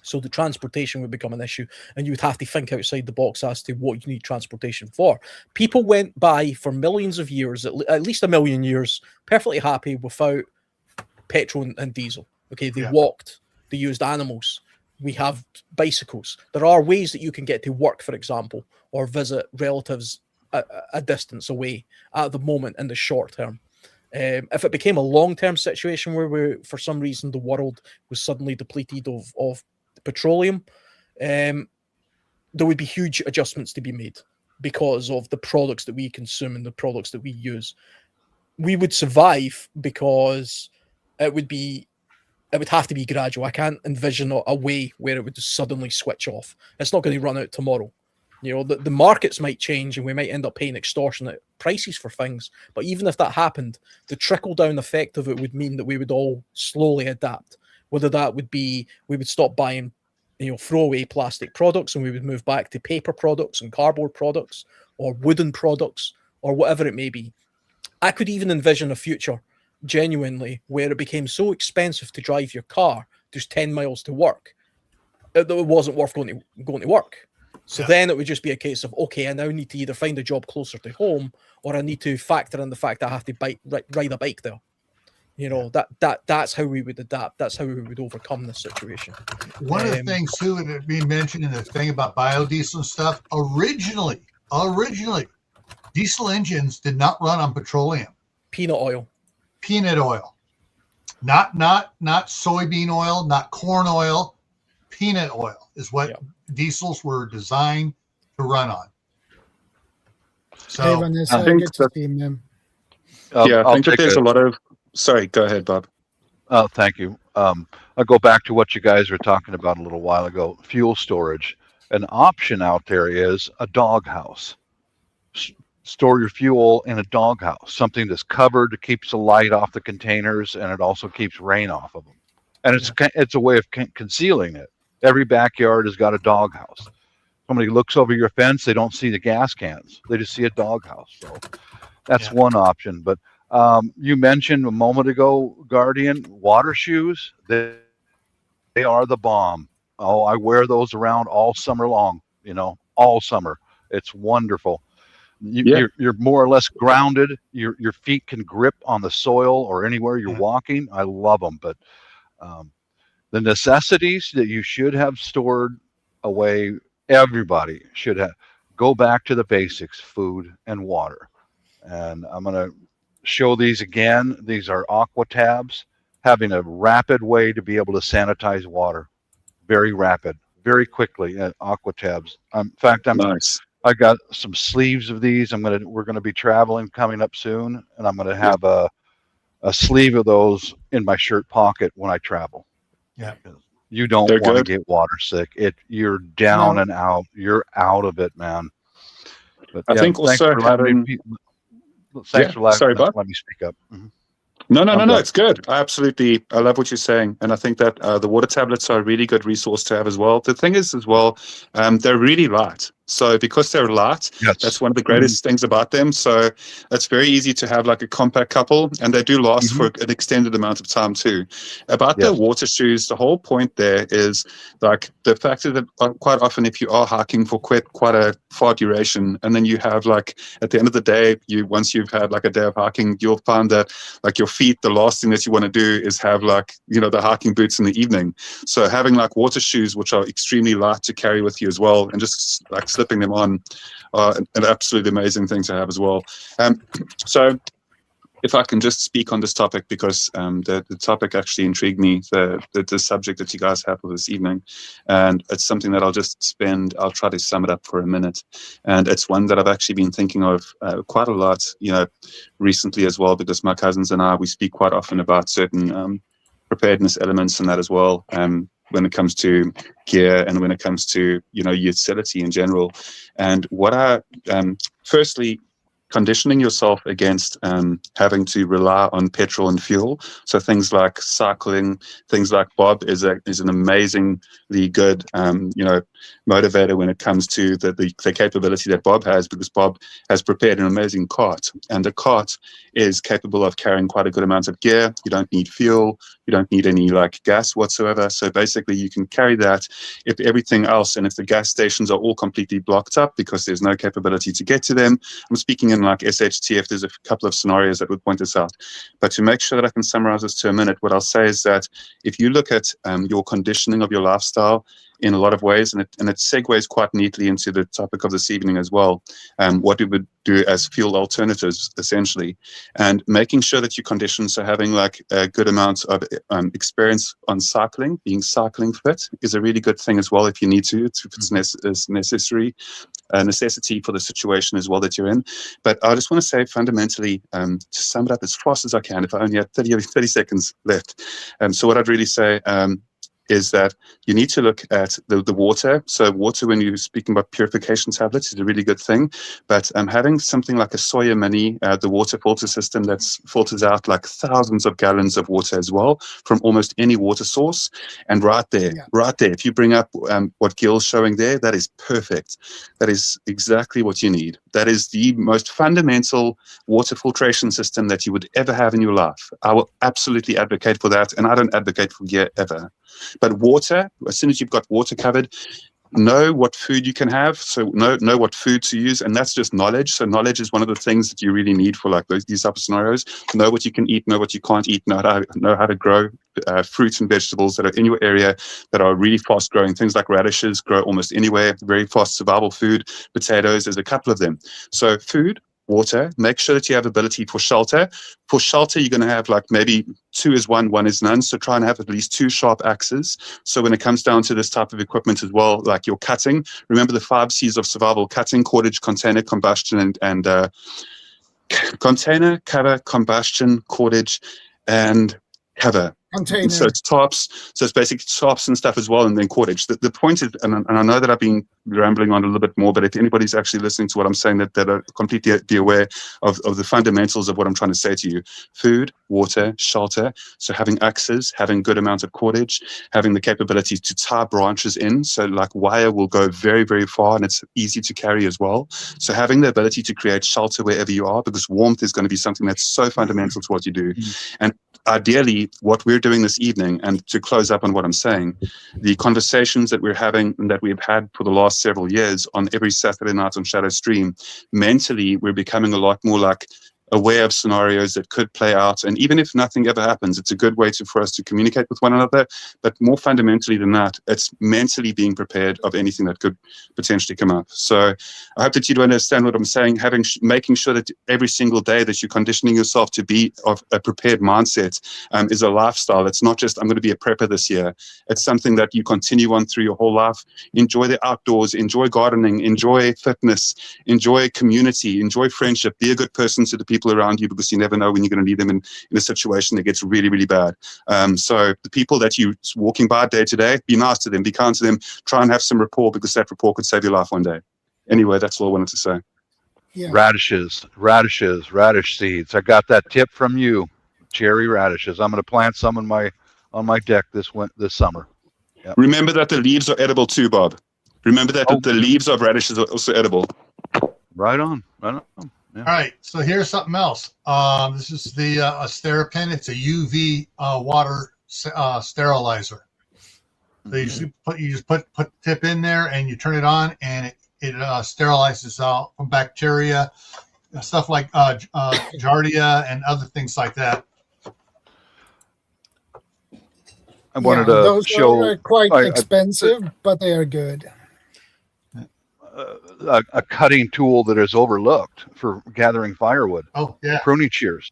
So the transportation would become an issue, and you would have to think outside the box as to what you need transportation for. People went by for millions of years, at least a million years, perfectly happy without petrol and diesel. Okay, they walked, they used animals. We have bicycles. There are ways that you can get to work, for example, or visit relatives a distance away at the moment in the short term. If it became a long-term situation where for some reason the world was suddenly depleted of petroleum, there would be huge adjustments to be made because of the products that we consume and the products that we use. We would survive because it would have to be gradual. I can't envision a way where it would just suddenly switch off. It's not going to run out tomorrow. You know, the markets might change and we might end up paying extortionate prices for things. But even if that happened, the trickle-down effect of it would mean that we would all slowly adapt. Whether that would be we would stop buying, throwaway plastic products and we would move back to paper products and cardboard products or wooden products or whatever it may be. I could even envision a future, genuinely, where it became so expensive to drive your car just 10 miles to work that it wasn't worth going to work. So then it would just be a case of, okay, I now need to either find a job closer to home or I need to factor in the fact that I have to ride a bike there. That's how we would adapt. That's how we would overcome this situation. One of the things too that we mentioned in the thing about biodiesel and stuff, originally, diesel engines did not run on petroleum. Peanut oil. Not soybean oil, not corn oil. Peanut oil is what diesels were designed to run on. So hey, Vanessa, I think good to see him. I think that there's a lot of. Sorry, go ahead, Bob. Thank you. I'll go back to what you guys were talking about a little while ago, fuel storage. An option out there is a doghouse. Store your fuel in a doghouse, something that's covered, it keeps the light off the containers, and it also keeps rain off of them. And it's a way of concealing it. Every backyard has got a doghouse. Somebody looks over your fence, they don't see the gas cans. They just see a doghouse. So that's one option. But you mentioned a moment ago, Guardian, water shoes. They are the bomb. Oh, I wear those around all summer long, all summer. It's wonderful. You're more or less grounded. Your feet can grip on the soil or anywhere you're walking. I love them. But the necessities that you should have stored away, everybody should have. Go back to the basics, food and water. And I'm going to show these again. These are aqua tabs, having a rapid way to be able to sanitize water. Very rapid, very quickly. Aqua tabs. In fact, Nice. I got some sleeves of these. We're gonna be traveling coming up soon, and I'm gonna have a sleeve of those in my shirt pocket when I travel. Yeah. You don't want to get water sick. You're down and out. You're out of it, man. But I think also having. Thanks for letting Bob. Let me speak up. Mm-hmm. No, it's good. I love what you're saying. And I think that the water tablets are a really good resource to have as well. The thing is as well, they're really light. So because they're light, that's one of the greatest things about them. So it's very easy to have like a compact couple, and they do last for an extended amount of time too. About the water shoes, the whole point there is like the fact that quite often if you are hiking for quite a far duration, and then you have like at the end of the day, once you've had like a day of hiking, you'll find that like your feet, the last thing that you want to do is have like, the hiking boots in the evening. So having like water shoes, which are extremely light to carry with you as well, and just like slipping them on an absolutely amazing thing to have as well. So if I can just speak on this topic, because the topic actually intrigued me, the subject that you guys have for this evening, and it's something that I'll try to sum it up for a minute. And it's one that I've actually been thinking of quite a lot, recently as well, because my cousins and I, we speak quite often about certain preparedness elements and that as well. When it comes to gear and when it comes to utility in general. And what I firstly conditioning yourself against having to rely on petrol and fuel. So things like cycling, things like Bob is an amazingly good motivator when it comes to the capability that Bob has, because Bob has prepared an amazing cart, and the cart is capable of carrying quite a good amount of gear. You don't need fuel, you don't need any like gas whatsoever. So basically you can carry that if everything else, and if the gas stations are all completely blocked up because there's no capability to get to them. I'm speaking in like SHTF, there's a couple of scenarios that would point this out. But to make sure that I can summarize this to a minute, what I'll say is that if you look at your conditioning of your lifestyle in a lot of ways, and it segues quite neatly into the topic of this evening as well, what we would do as fuel alternatives, essentially, and making sure that you condition, so having like a good amount of experience on cycling, being cycling fit is a really good thing as well if you need to, if it's necessary, necessity for the situation as well that you're in. But I just want to say fundamentally, to sum it up as fast as I can, if I only have 30 seconds left. So what I'd really say is that you need to look at the water. So water, when you're speaking about purification tablets, is a really good thing. But having something like a Sawyer Mini, the water filter system that filters out like thousands of gallons of water as well from almost any water source. And right there, if you bring up what Gil's showing there, that is perfect. That is exactly what you need. That is the most fundamental water filtration system that you would ever have in your life. I will absolutely advocate for that, and I don't advocate for gear ever. But water, as soon as you've got water covered, know what food you can have. So know what food to use, and that's just knowledge. So knowledge is one of the things that you really need for like these type of scenarios. Know what you can eat, know what you can't eat, know how to grow fruits and vegetables that are in your area that are really fast growing. Things like radishes grow almost anywhere, very fast survival food. Potatoes, there's a couple of them. So food, water, make sure that you have ability for shelter. For shelter, you're going to have like maybe 2 is 1, 1 is none. So try and have at least 2 sharp axes. So when it comes down to this type of equipment as well, like your cutting, remember the 5 C's of survival: cutting, cordage, container, combustion, and container, cover, combustion, cordage, and cover. Container. So it's tops. So it's basically tops and stuff as well, and then cordage. The point is, and I know that I've been rambling on a little bit more, but if anybody's actually listening to what I'm saying, that are completely be aware of the fundamentals of what I'm trying to say to you: food, water, shelter. So having axes, having good amount of cordage, having the capability to tie branches in. So like wire will go very, very far, and it's easy to carry as well. So having the ability to create shelter wherever you are, because warmth is going to be something that's so fundamental to what you do. And ideally, what we're doing this evening, and to close up on what I'm saying, the conversations that we're having and that we've had for the last several years on every Saturday night on Shadow Stream, mentally, we're becoming a lot more like aware of scenarios that could play out. And even if nothing ever happens, it's a good way for us to communicate with one another. But more fundamentally than that, it's mentally being prepared of anything that could potentially come up. So I hope that you do understand what I'm saying. Making sure that every single day that you're conditioning yourself to be of a prepared mindset is a lifestyle. It's not just, I'm going to be a prepper this year. It's something that you continue on through your whole life. Enjoy the outdoors, enjoy gardening, enjoy fitness, enjoy community, enjoy friendship. Be a good person to the people around you, because you never know when you're going to need them in a situation that gets really, really bad. So the people that you're walking by day to day, be nice to them, be kind to them, try and have some rapport, because that rapport could save your life one day. Anyway, that's all I wanted to say. Yeah. Radishes, radish seeds. I got that tip from you. Cherry radishes. I'm going to plant some on my deck this summer. Yep. Remember that the leaves are edible too, Bob. Remember that the leaves of radishes are also edible. Right on. Yeah. All right, so here's something else. This is the Asterapin. It's a UV water sterilizer. So you just put the tip in there and you turn it on, and it sterilizes out from bacteria, stuff like Giardia and other things like that. I wanted to those show. are quite expensive, but they are good. A cutting tool that is overlooked for gathering firewood. Oh, yeah. Pruning shears.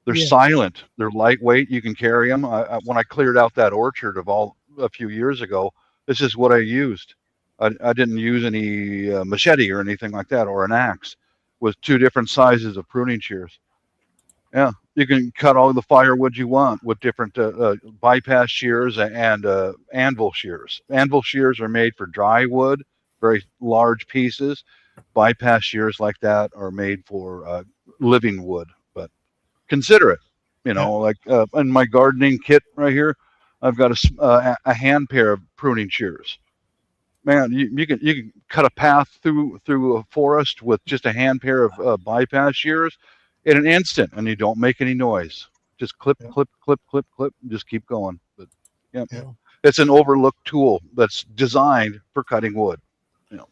They're silent. They're lightweight. You can carry them. When I cleared out that orchard a few years ago, this is what I used. I didn't use any machete or anything like that, or an axe, with 2 different sizes of pruning shears. Yeah, you can cut all the firewood you want with different bypass shears and anvil shears. Anvil shears are made for dry wood, very large pieces. bypass shears like that are made for living wood, but consider it. You know, like in my gardening kit right here, I've got a hand pair of pruning shears. Man, you can cut a path through a forest with just a hand pair of bypass shears in an instant, and you don't make any noise. Just clip, clip, clip, clip, clip, and just keep going. But yeah, it's an overlooked tool that's designed for cutting wood. You know.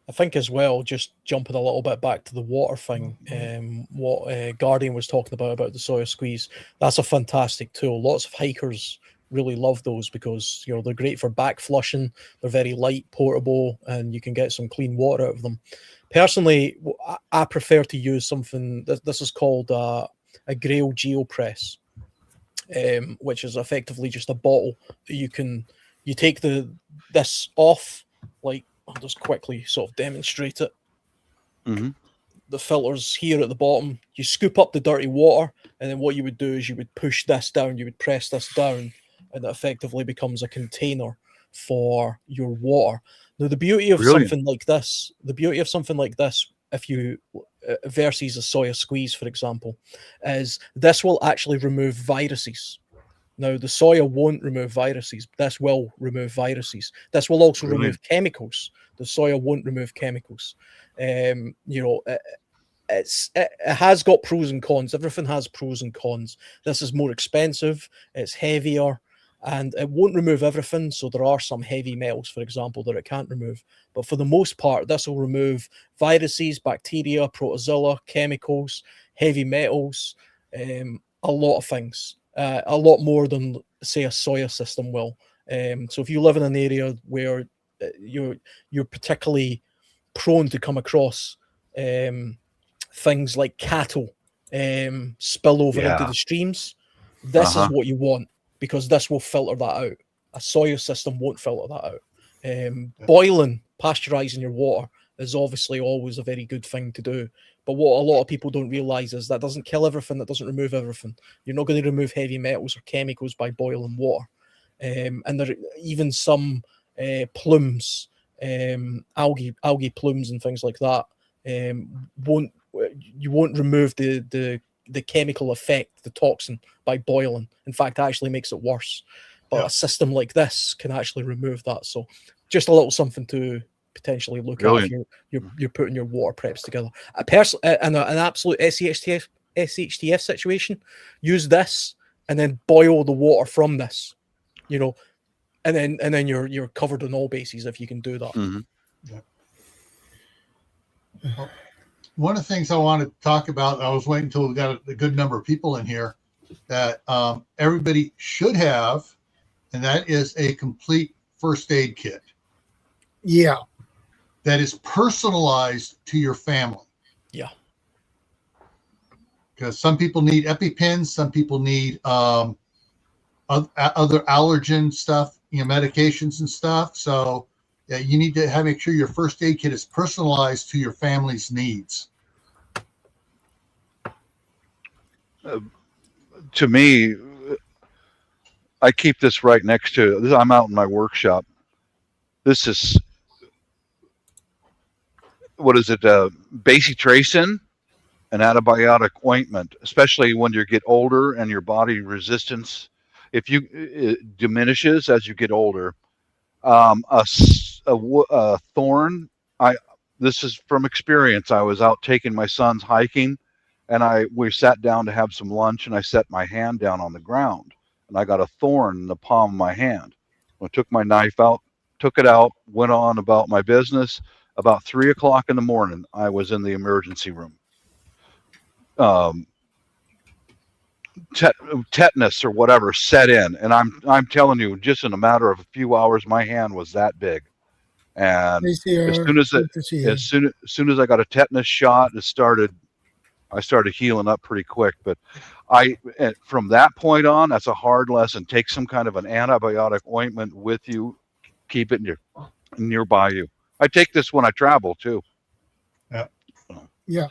I think as well, just jumping a little bit back to the water thing, what Guardian was talking about the Sawyer Squeeze, that's a fantastic tool. Lots of hikers really love those because, you know, they're great for back flushing, they're very light, portable, and you can get some clean water out of them. Personally, I prefer to use something, this is called a Grail GeoPress, which is effectively just a bottle that you take this off, like, I'll just quickly sort of demonstrate it. Mm-hmm. The filter's here at the bottom. You scoop up the dirty water, and then what you would do is you would push this down, you would press this down, and it effectively becomes a container for your water. Now, the beauty of something like this, if you versus a Sawyer Squeeze, for example, is this will actually remove viruses. Now, the Sawyer won't remove viruses. This will remove viruses. This will also remove chemicals. The Sawyer won't remove chemicals. You know, it has got pros and cons. Everything has pros and cons. This is more expensive. It's heavier, and it won't remove everything. So there are some heavy metals, for example, that it can't remove. But for the most part, this will remove viruses, bacteria, protozoa, chemicals, heavy metals, a lot of things. A lot more than, say, a Sawyer system will. So if you live in an area where you're particularly prone to come across things like cattle spill over into the streams, this is what you want, because this will filter that out. A Sawyer system won't filter that out. Boiling, pasteurizing your water is obviously always a very good thing to do. But what a lot of people don't realize is that doesn't kill everything, that doesn't remove everything. You're not going to remove heavy metals or chemicals by boiling water. And there are even some plumes, algae plumes and things like that, you won't remove the chemical effect, the toxin, by boiling. In fact, it actually makes it worse. But a system like this can actually remove that. So just a little something to potentially look at if you're putting your water preps together. An absolute SHTF situation, use this and then boil the water from this, you know, and then you're covered on all bases if you can do that. Mm-hmm. Well, one of the things I want to talk about, I was waiting until we got a good number of people in here, that everybody should have, and that is a complete first aid kit. Yeah. That is personalized to your family. Yeah. Because some people need EpiPens, some people need other allergen stuff, you know, medications and stuff. So yeah, you need to make sure your first aid kit is personalized to your family's needs. To me, I keep this right next to. I'm out in my workshop. This is. What is it? Bacitracin, an antibiotic ointment, especially when you get older and your body resistance, it diminishes as you get older. A thorn. This is from experience. I was out taking my sons hiking, and we sat down to have some lunch, and I set my hand down on the ground, and I got a thorn in the palm of my hand. I took my knife out, took it out, went on about my business. About 3 o'clock in the morning, I was in the emergency room. Tetanus or whatever set in, and I'm telling you, just in a matter of a few hours, my hand was that big. And as soon as I got a tetanus shot, I started healing up pretty quick. But from that point on, that's a hard lesson. Take some kind of an antibiotic ointment with you. Keep it nearby you. I take this when I travel too. Yeah. Yeah.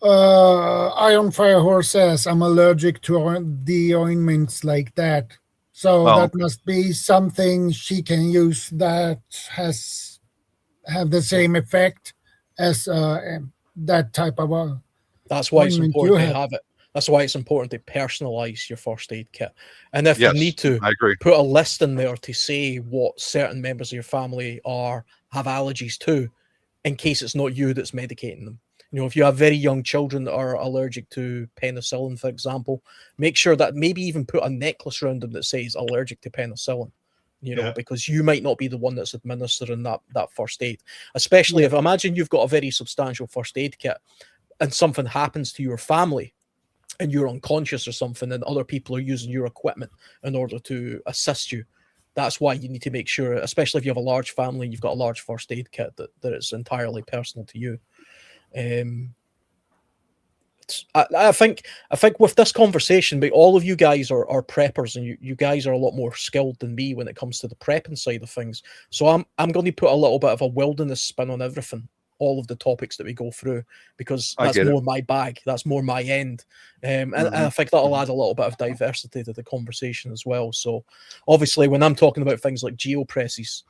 Iron Fire Horse says I'm allergic to the ointments like that. So that must be something she can use that has have the same effect as that type of That's why it's ointment important you to have. have it. That's why it's important to personalize your first aid kit. And if Yes, you need to, I agree. put a list in there to say what certain members of your family have allergies to, in case it's not you that's medicating them. You know, if you have very young children that are allergic to penicillin, for example, make sure that maybe even put a necklace around them that says allergic to penicillin. You know, because you might not be the one that's administering that first aid. Especially if, imagine you've got a very substantial first aid kit and something happens to your family and you're unconscious or something, and other people are using your equipment in order to assist you. That's why you need to make sure, especially if you have a large family, you've got a large first aid kit, that it's entirely personal to you. I think with this conversation, but all of you guys are preppers, and you guys are a lot more skilled than me when it comes to the prepping side of things. So I'm going to put a little bit of a wilderness spin on everything, all of the topics that we go through, because that's more my bag, that's more my end, and I think that'll add a little bit of diversity to the conversation as well. So obviously when I'm talking about things like geopresses,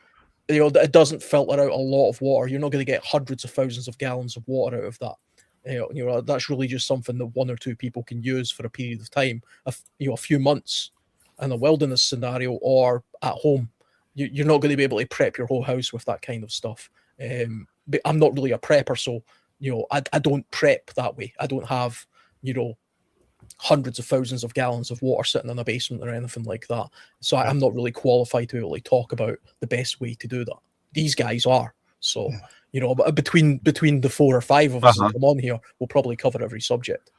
you know, it doesn't filter out a lot of water. You're not going to get hundreds of thousands of gallons of water out of that. You know, that's really just something that one or two people can use for a period of time, a few months in a wilderness scenario or at home. You're not going to be able to prep your whole house with that kind of stuff. But I'm not really a prepper, so, you know, I don't prep that way. I don't have, you know, hundreds of thousands of gallons of water sitting in a basement or anything like that. So I'm not really qualified to be able to talk about the best way to do that. These guys are. So, you know, but between the 4 or 5 of us that come on here, we'll probably cover every subject.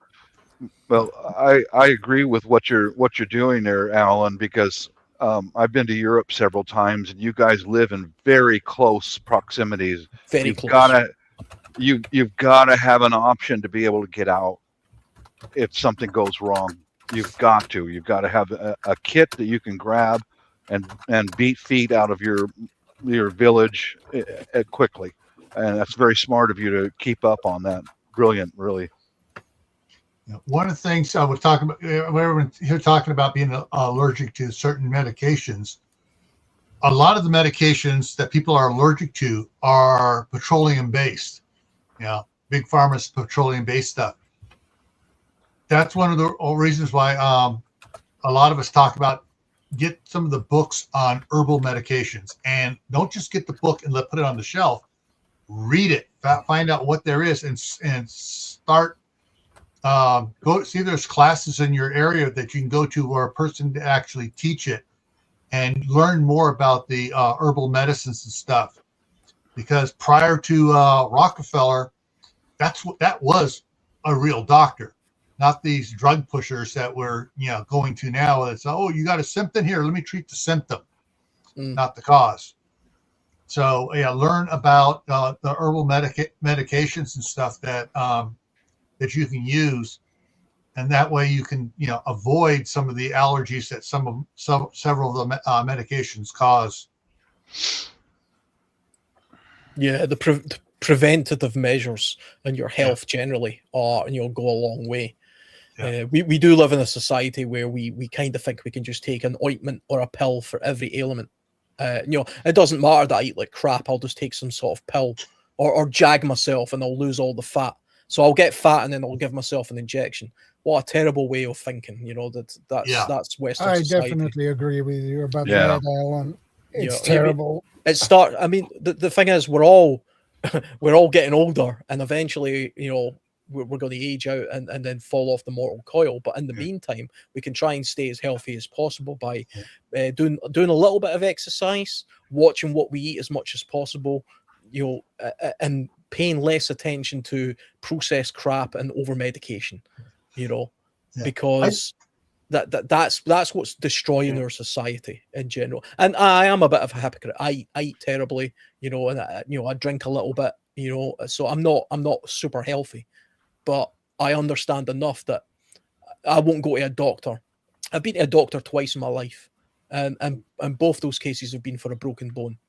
Well, I agree with what you're doing there, Alan, because I've been to Europe several times, and you guys live in very close proximities. Very close. You've gotta have an option to be able to get out if something goes wrong. You've got to have a kit that you can grab and beat feet out of your village quickly, and that's very smart of you to keep up on that. Brilliant, really. One of the things I was talking about, everyone here talking about being allergic to certain medications. A lot of the medications that people are allergic to are petroleum based. You know, big pharma's petroleum based stuff. That's one of the reasons why a lot of us talk about get some of the books on herbal medications, and don't just get the book and put it on the shelf. Read it, find out what there is, and start. Go see there's classes in your area that you can go to where a person to actually teach it and learn more about the herbal medicines and stuff. Because prior to Rockefeller, that was a real doctor, not these drug pushers that we're going to now. It's, oh, you got a symptom here, let me treat the symptom, not the cause. So learn about the herbal medications and stuff that that you can use, and that way you can avoid some of the allergies that several of the medications cause. Yeah, the preventative measures in your health generally are go a long way. We do live in a society where we kind of think we can just take an ointment or a pill for every ailment. It doesn't matter that I eat like crap, I'll just take some sort of pill or jag myself and I'll lose all the fat. So I'll get fat and then I'll give myself an injection. What a terrible way of thinking, that's Western society. I definitely agree with you about that, Alan. It's terrible. I mean, the thing is, we're all getting older, and eventually, we're going to age out and then fall off the mortal coil. But in the meantime, we can try and stay as healthy as possible by doing a little bit of exercise, watching what we eat as much as possible, and paying less attention to processed crap and over medication, because that's what's destroying our society in general. And I am a bit of a hypocrite. I eat terribly, and I drink a little bit, so I'm not super healthy, but I understand enough that I won't go to a doctor. I've been to a doctor twice in my life, and both those cases have been for a broken bone.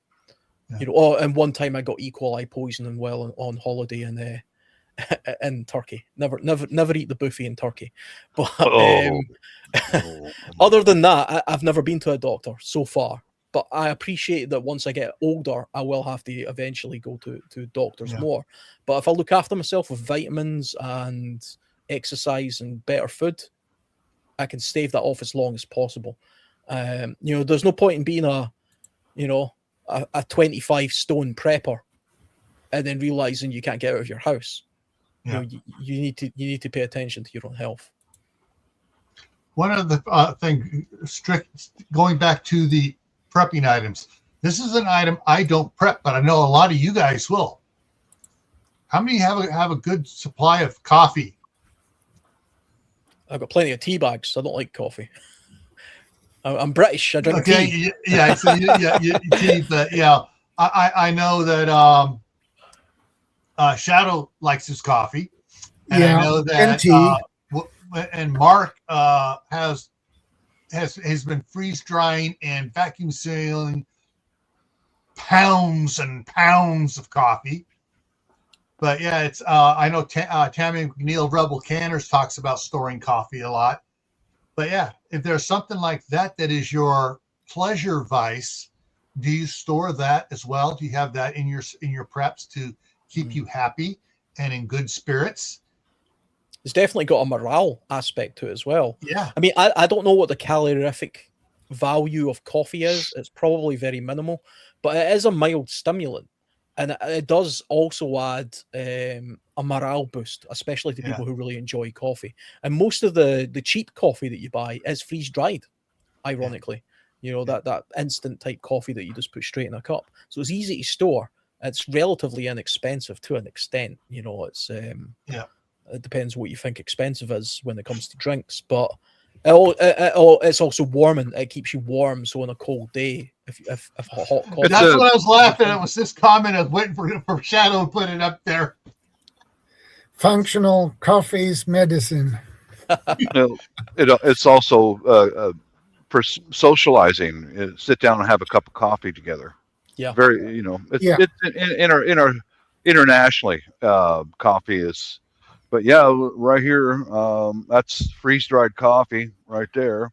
And one time I got E. coli poisoning while on holiday in Turkey. Never eat the buffet in Turkey. But other than that, I've never been to a doctor so far. But I appreciate that once I get older, I will have to eventually go to doctors more. But if I look after myself with vitamins and exercise and better food, I can stave that off as long as possible. There's no point in being a 25 stone prepper and then realizing you can't get out of your house. You need to pay attention to your own health. One of the going back to the prepping items. This is an item I don't prep, but I know a lot of you guys will. How many have a good supply of coffee? I've got plenty of tea bags. I don't like coffee. I'm British. I drink tea. Yeah, so tea, but I know that Shadow likes his coffee, and I know that tea. And Mark has been freeze drying and vacuum sealing pounds and pounds of coffee. But yeah, it's I know Tammy McNeil Rebel Canners talks about storing coffee a lot. But yeah, if there's something like that is your pleasure vice, do you store that as well? Do you have that in your preps to keep you happy and in good spirits? It's definitely got a morale aspect to it as well. Yeah. I mean, I don't know what the calorific value of coffee is. It's probably very minimal, but it is a mild stimulant. And it does also add a morale boost, especially to people who really enjoy coffee. And most of the cheap coffee that you buy is freeze-dried, ironically. That instant type coffee that you just put straight in a cup. So it's easy to store. It's relatively inexpensive to an extent. It's it depends what you think expensive is when it comes to drinks, but it's also warming. It keeps you warm. So on a cold day, if a hot coffee. That's what I was laughing at. Was this comment? I was waiting for Shadow to put it up there. Functional coffee's medicine. It's also for socializing. Sit down and have a cup of coffee together. Yeah, very. It's internationally, coffee is. But yeah, right here, that's freeze-dried coffee right there.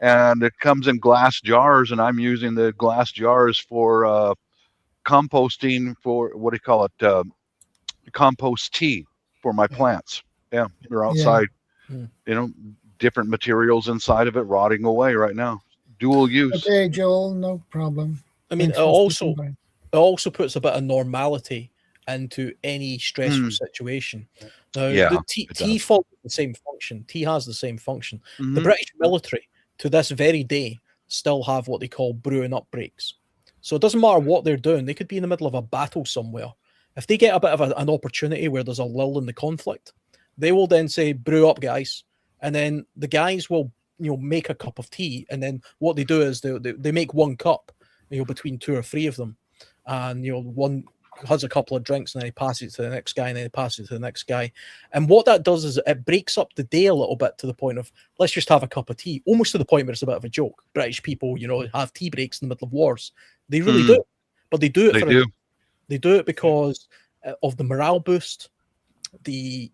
And it comes in glass jars, and I'm using the glass jars for composting for, what do you call it, compost tea for my plants. Yeah, they're outside, different materials inside of it rotting away right now. Dual use. Okay, Joel, no problem. I mean, it also puts a bit of normality into any stressful situation. Now, the tea follows the same function. Tea has the same function. The British military, to this very day, still have what they call brewing up breaks. So it doesn't matter what they're doing. They could be in the middle of a battle somewhere. If they get a bit of an opportunity where there's a lull in the conflict, they will then say, brew up, guys. And then the guys will, make a cup of tea. And then what they do is they make one cup, between two or three of them. And, one has a couple of drinks and then he passes it to the next guy and then he passes it to the next guy. And what that does is it breaks up the day a little bit to the point of, let's just have a cup of tea, almost to the point where it's a bit of a joke. British people, have tea breaks in the middle of wars. They really do. But they do it they do it because of the morale boost. It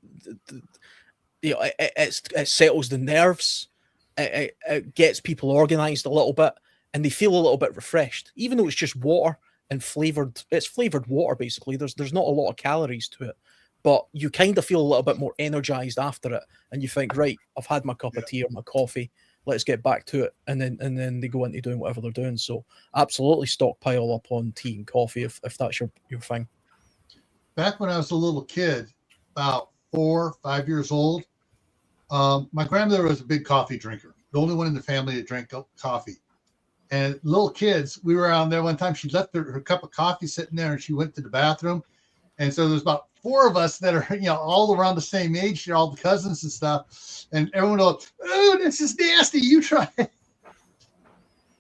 settles the nerves. It gets people organized a little bit and they feel a little bit refreshed, even though it's just water. And it's flavored water, basically. There's not a lot of calories to it, but you kind of feel a little bit more energized after it, and you think, right, I've had my cup of tea or my coffee, let's get back to it, and then they go into doing whatever they're doing. So absolutely stockpile up on tea and coffee if that's your thing. Back when I was a little kid, about 4 or 5 years old, my grandmother was a big coffee drinker, the only one in the family that drank coffee. And little kids, we were around there one time. She left her cup of coffee sitting there, and she went to the bathroom. And so there's about 4 of us that are, all around the same age, all the cousins and stuff. And everyone goes, "Oh, this is nasty. You try it."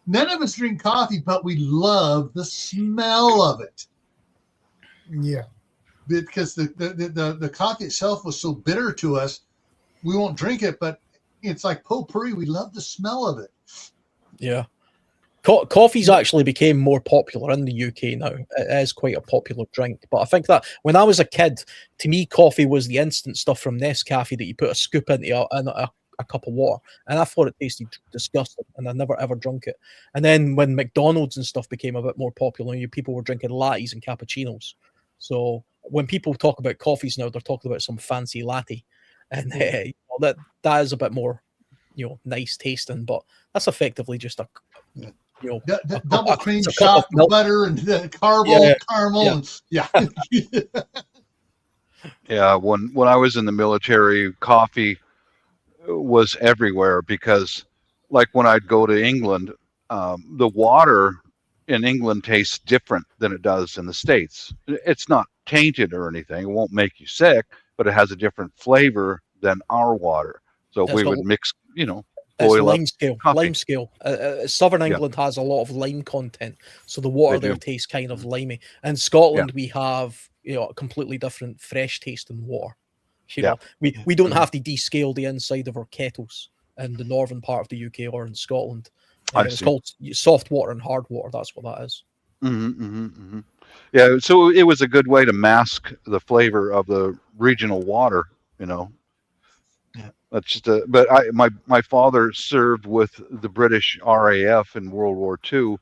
None of us drink coffee, but we love the smell of it. Yeah, because the coffee itself was so bitter to us, we won't drink it. But it's like potpourri. We love the smell of it. Yeah. Coffee's actually became more popular in the UK now. It is quite a popular drink. But I think that when I was a kid, to me, coffee was the instant stuff from Nescafe that you put a scoop into a a cup of water, and I thought it tasted disgusting, and I never ever drunk it. And then when McDonald's and stuff became a bit more popular, people were drinking lattes and cappuccinos. So when people talk about coffees now, they're talking about some fancy latte, and that is a bit more, nice tasting. But that's effectively just a double cream shot with butter and caramel. Yeah, when I was in the military, coffee was everywhere because, like, when I'd go to England, the water in England tastes different than it does in the States. It's not tainted or anything. It won't make you sick, but it has a different flavor than our water. So we would mix, boil lime up scale. coffee. Lime scale. Southern England has a lot of lime content, so the water there tastes kind of limey. In Scotland, we have a completely different fresh tasting water. We don't have to descale the inside of our kettles in the northern part of the UK or in Scotland. It's called soft water and hard water. That's what that is. Yeah, so it was a good way to mask the flavor of the regional water. That's just but my father served with the British RAF in World War II,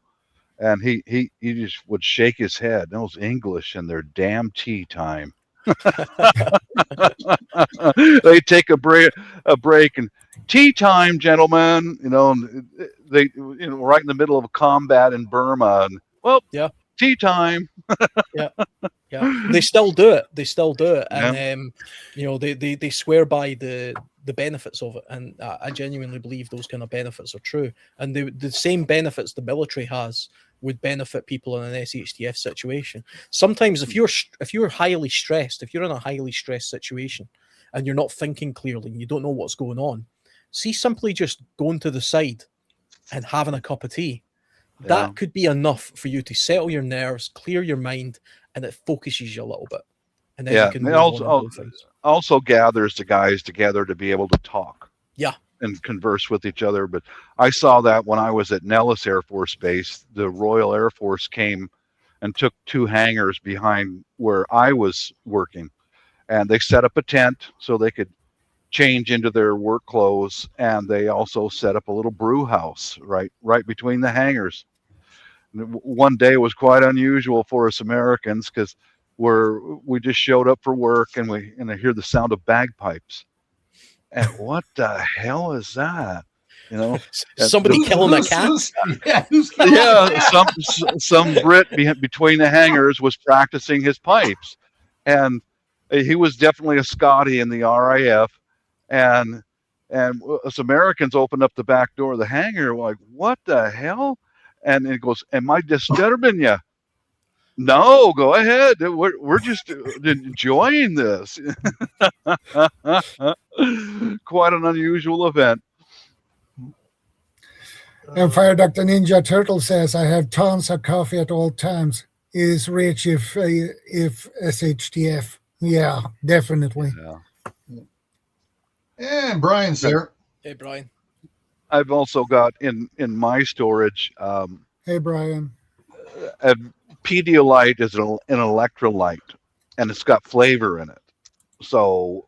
and he just would shake his head. Those English and their damn tea time. They take a break and tea time, gentlemen. They right in the middle of a combat in Burma, and tea time. They still do it, and they swear by the benefits of it, and I genuinely believe those kind of benefits are true, and the same benefits the military has would benefit people in an SHTF situation. Sometimes if you're highly stressed, if you're in a highly stressed situation and you're not thinking clearly and you don't know what's going on, simply just going to the side and having a cup of tea, that could be enough for you to settle your nerves, clear your mind, and it focuses you a little bit. And then you can also gathers the guys together to be able to talk. Yeah. And converse with each other. But I saw that when I was at Nellis Air Force Base. The Royal Air Force came and took 2 hangars behind where I was working, and they set up a tent so they could change into their work clothes, and they also set up a little brew house right between the hangars. One day was quite unusual for us Americans because we just showed up for work, and I hear the sound of bagpipes. And what the hell is that? Somebody killing a cat. Some Brit between the hangars was practicing his pipes, and he was definitely a Scotty in the RAF. And us Americans opened up the back door of the hangar, like, what the hell? And it goes, am I disturbing you? No, go ahead. We're just enjoying this. Quite an unusual event. And Fire Dr. Ninja Turtle says, I have tons of coffee at all times. Is rich if SHTF. Yeah, definitely. Yeah. And Brian's there. Hey, Brian. I've also got in my storage. Hey, Brian. Pedialyte is an electrolyte, and it's got flavor in it. So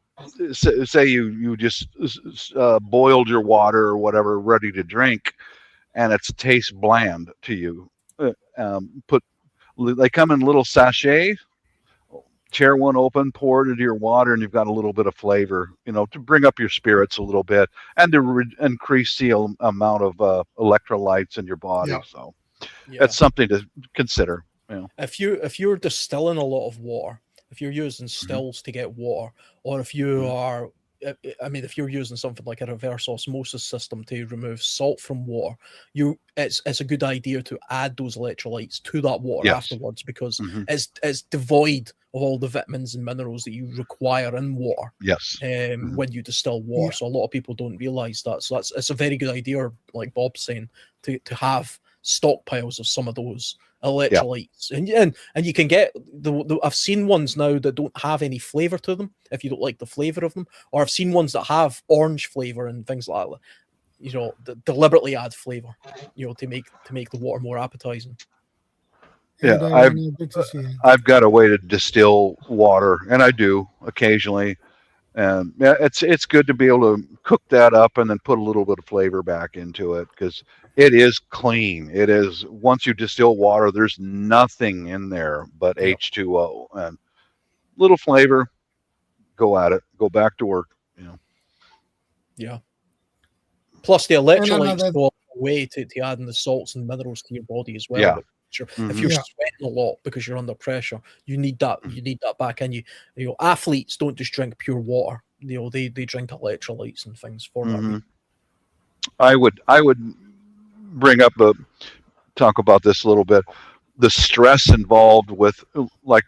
say you just boiled your water or whatever ready to drink, and it tastes bland to you. They come in little sachets. Tear one open, pour it into your water, and you've got a little bit of flavor, to bring up your spirits a little bit and to increase the amount of electrolytes in your body. So that's something to consider. If you're distilling a lot of water, if you're using stills to get water, or if you are, if you're using something like a reverse osmosis system to remove salt from water, it's a good idea to add those electrolytes to that water afterwards, because it's devoid of all the vitamins and minerals that you require in water. When you distill water. So a lot of people don't realize that. So it's a very good idea, like Bob's saying, to have stockpiles of some of those electrolytes, and you can get I've seen ones now that don't have any flavor to them if you don't like the flavor of them, or I've seen ones that have orange flavor and things like that, that deliberately add flavor, to make the water more appetizing. I've got a way to distill water, and I do occasionally, And yeah, it's good to be able to cook that up and then put a little bit of flavor back into it, because it is clean. It is, once you distill water, there's nothing in there but H2O and little flavor. Go at it. Go back to work. Yeah. Plus the electrolytes another- go a way to adding the salts and minerals to your body as well. Yeah. If you're sweating a lot because you're under pressure, you need that. You need that back in you. You know, athletes don't just drink pure water. You know, they drink electrolytes and things for that reason. I would talk about this a little bit. The stress involved with like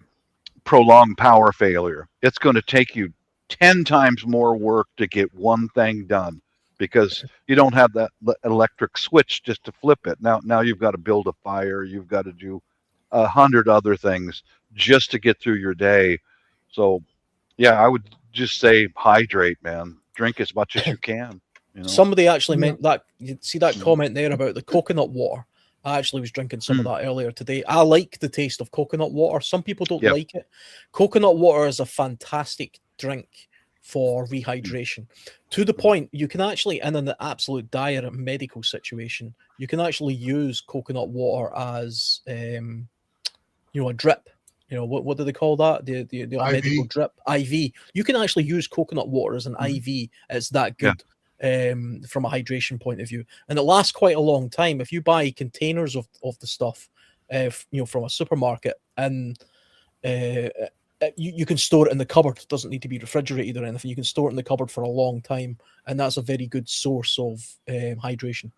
prolonged power failure. It's going to take you 10 times more work to get one thing done, because you don't have that electric switch just to flip it. Now you've got to build a fire. You've got to do 100 other things just to get through your day. So yeah, I would just say hydrate, man. Drink as much as you can. Somebody actually meant that. You see that comment there about the coconut water. I actually was drinking some of that earlier today. I like the taste of coconut water. Some people don't like it. Coconut water is a fantastic drink for rehydration, to the point you can actually, in an absolute dire medical situation, you can actually use coconut water as a drip. What do they call that? The medical drip, IV. You can actually use coconut water as an IV. It's that good. From a hydration point of view, and it lasts quite a long time. If you buy containers of the stuff from a supermarket, and you can store it in the cupboard. It doesn't need to be refrigerated or anything. You can store it in the cupboard for a long time, and that's a very good source of hydration.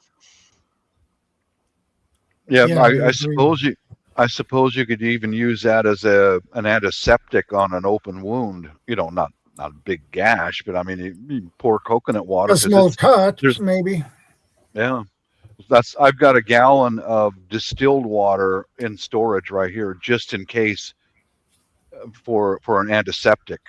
I suppose you could even use that as an antiseptic on an open wound. Not a big gash, but I mean, you pour coconut water. A small cut, maybe. Yeah. I've got a gallon of distilled water in storage right here, just in case, for an antiseptic,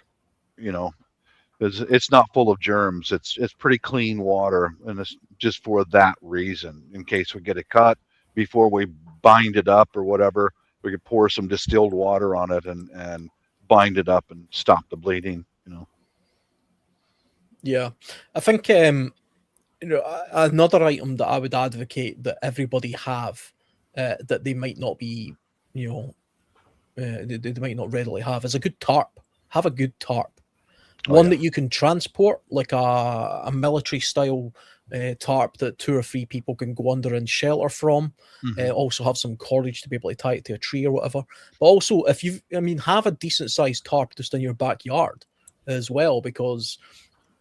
because it's not full of germs. It's pretty clean water, and it's just for that reason. In case we get a cut, before we bind it up or whatever, we could pour some distilled water on it and bind it up and stop the bleeding. Yeah, I think another item that I would advocate that everybody have that they might not be, they might not readily have, is a good tarp. Have a good tarp, one that you can transport, like a military style tarp that 2 or 3 people can go under and shelter from. Also have some cordage to be able to tie it to a tree or whatever. But also, have a decent sized tarp just in your backyard as well, because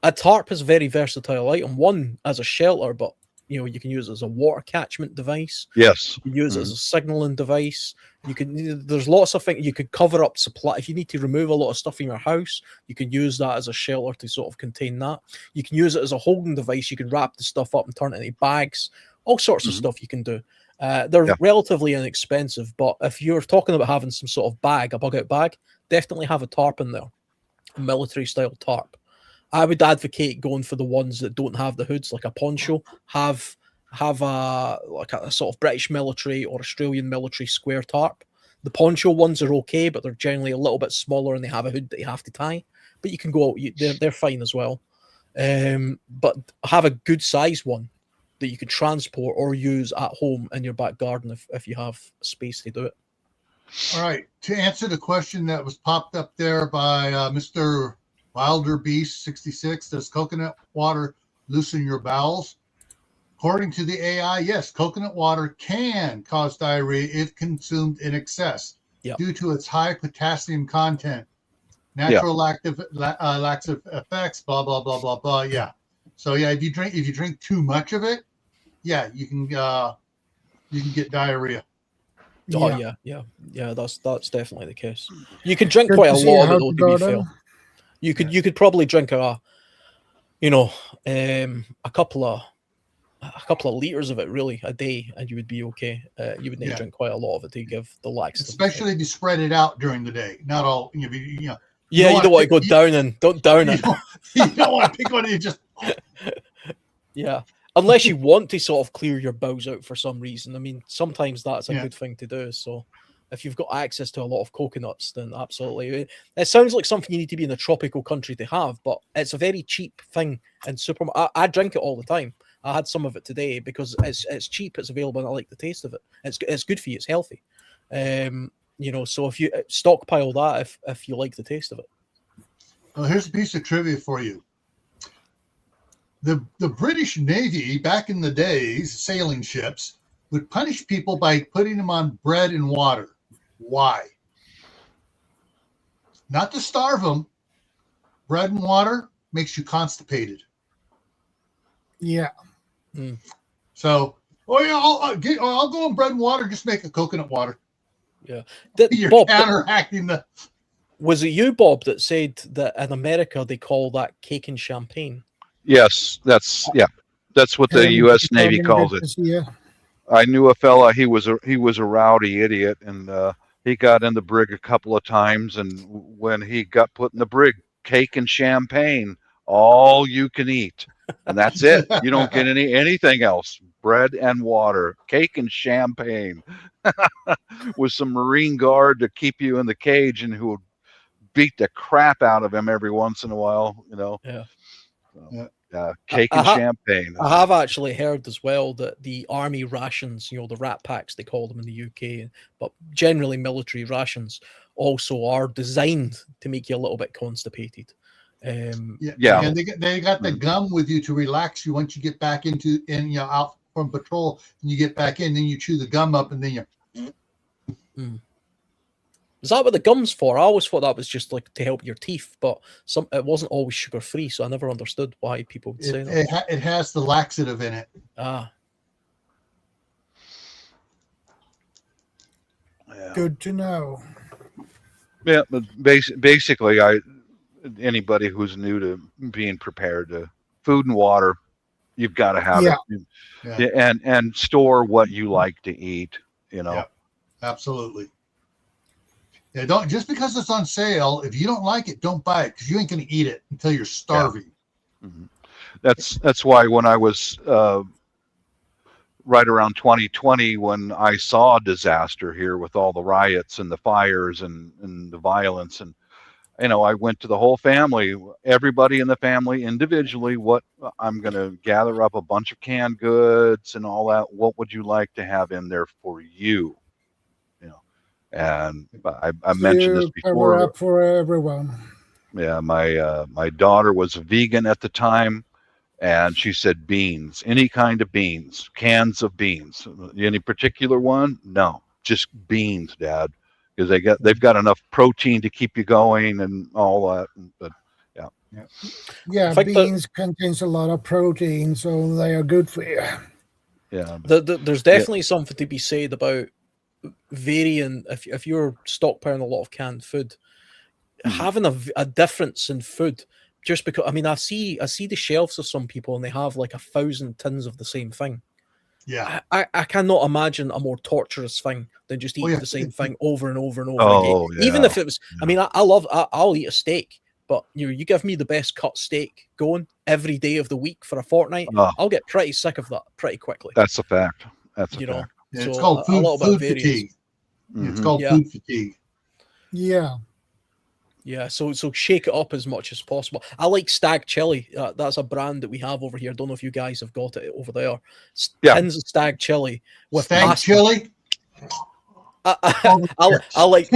a tarp is a very versatile item. One, as a shelter, but you can use it as a water catchment device. Yes. You can use it as a signaling device. There's lots of things. You could cover up supply. If you need to remove a lot of stuff in your house, you can use that as a shelter to sort of contain that. You can use it as a holding device. You can wrap the stuff up and turn it into bags. All sorts of stuff you can do. They're relatively inexpensive, but if you're talking about having some sort of bag, a bug out bag, definitely have a tarp in there, a military style tarp. I would advocate going for the ones that don't have the hoods, like a poncho. Have a sort of British military or Australian military square tarp. The poncho ones are okay, but they're generally a little bit smaller and they have a hood that you have to tie. But you can go out; they're fine as well. But have a good size one that you can transport or use at home in your back garden if you have space to do it. All right. To answer the question that was popped up there by Mr. Wilder Beast 66, does coconut water loosen your bowels? According to the AI, yes, coconut water can cause diarrhea if consumed in excess due to its high potassium content, natural laxative effects, blah blah blah blah blah. Yeah. So if you drink too much of it, you can get diarrhea. Oh yeah. That's definitely the case. You can drink quite a lot of it, though, to be fair. You could probably drink a couple of liters of it really a day, and you would be okay. You would need to drink quite a lot of it to give the laxative. Especially if you spread it out during the day, not all. You don't want to go down and don't down it. You don't want to pick one and you just. Yeah, unless you want to sort of clear your bowels out for some reason. I mean, sometimes that's a good thing to do. So, If you've got access to a lot of coconuts, then absolutely. It sounds like something you need to be in a tropical country to have, but it's a very cheap thing in supermarket. I drink it all the time. I had some of it today because it's cheap, it's available, and I like the taste of it. It's good for you, it's healthy. So if you stockpile that, if you like the taste of it. Well, here's a piece of trivia for you. The British Navy back in the days, sailing ships, would punish people by putting them on bread and water. Why? Not to starve them. Bread and water makes you constipated. Yeah. Mm. So, I'll go on bread and water. Just make a coconut water. Yeah. You're Bob, counteracting the. Was it you, Bob, that said that in America they call that cake and champagne? Yes, that's what the U.S. Navy calls it. Yeah. I knew a fella. He was a rowdy idiot, and he got in the brig a couple of times. And when he got put in the brig, cake and champagne, all you can eat, and that's it. You don't get anything else. Bread and water, cake and champagne, with some Marine guard to keep you in the cage, and who would beat the crap out of him every once in a while. Yeah. So, cake and champagne. I have actually heard as well that the army rations, the rat packs they call them in the UK, but generally military rations also are designed to make you a little bit constipated. And they got the gum with you to relax you once you get back out from patrol, and you get back in, then you chew the gum up, and then you. Is that what the gum's for? I always thought that was just like to help your teeth, but it wasn't always sugar free, so I never understood why people would say that. It has the laxative in it. Ah. Yeah. Good to know. Yeah, but basically, anybody who's new to being prepared, to food and water, you've got to have it. Yeah. And store what you like to eat. Yeah, absolutely. Yeah, don't just because it's on sale. If you don't like it, don't buy it, because you ain't going to eat it until you're starving. Yeah. Mm-hmm. That's why when I was right around 2020, when I saw a disaster here with all the riots and the fires and the violence, and I went to the whole family, everybody in the family individually. What I'm going to gather up a bunch of canned goods and all that. What would you like to have in there for you? And I mentioned this before. Cover up for everyone. Yeah, my daughter was a vegan at the time, and she said beans, any kind of beans, cans of beans. Any particular one? No, just beans, Dad, because they've got enough protein to keep you going and all that. But yeah, beans contains a lot of protein, so they are good for you. Yeah, there's definitely something to be said about varying. If you're stockpiling a lot of canned food, having a difference in food, just because I see the shelves of some people and they have like 1,000 tins of the same thing. Yeah, I cannot imagine a more torturous thing than just eating the same thing over and over and over again. Even if it was, I'll eat a steak, but you give me the best cut steak going every day of the week for a fortnight, I'll get pretty sick of that pretty quickly. That's a fact. That's a fact. Yeah, it's called food fatigue. Mm-hmm. It's called food fatigue. Yeah. Yeah, so shake it up as much as possible. I like Stag Chili. That's a brand that we have over here. I don't know if you guys have got it over there. Tins of Stag Chili with pasta. Chili. I like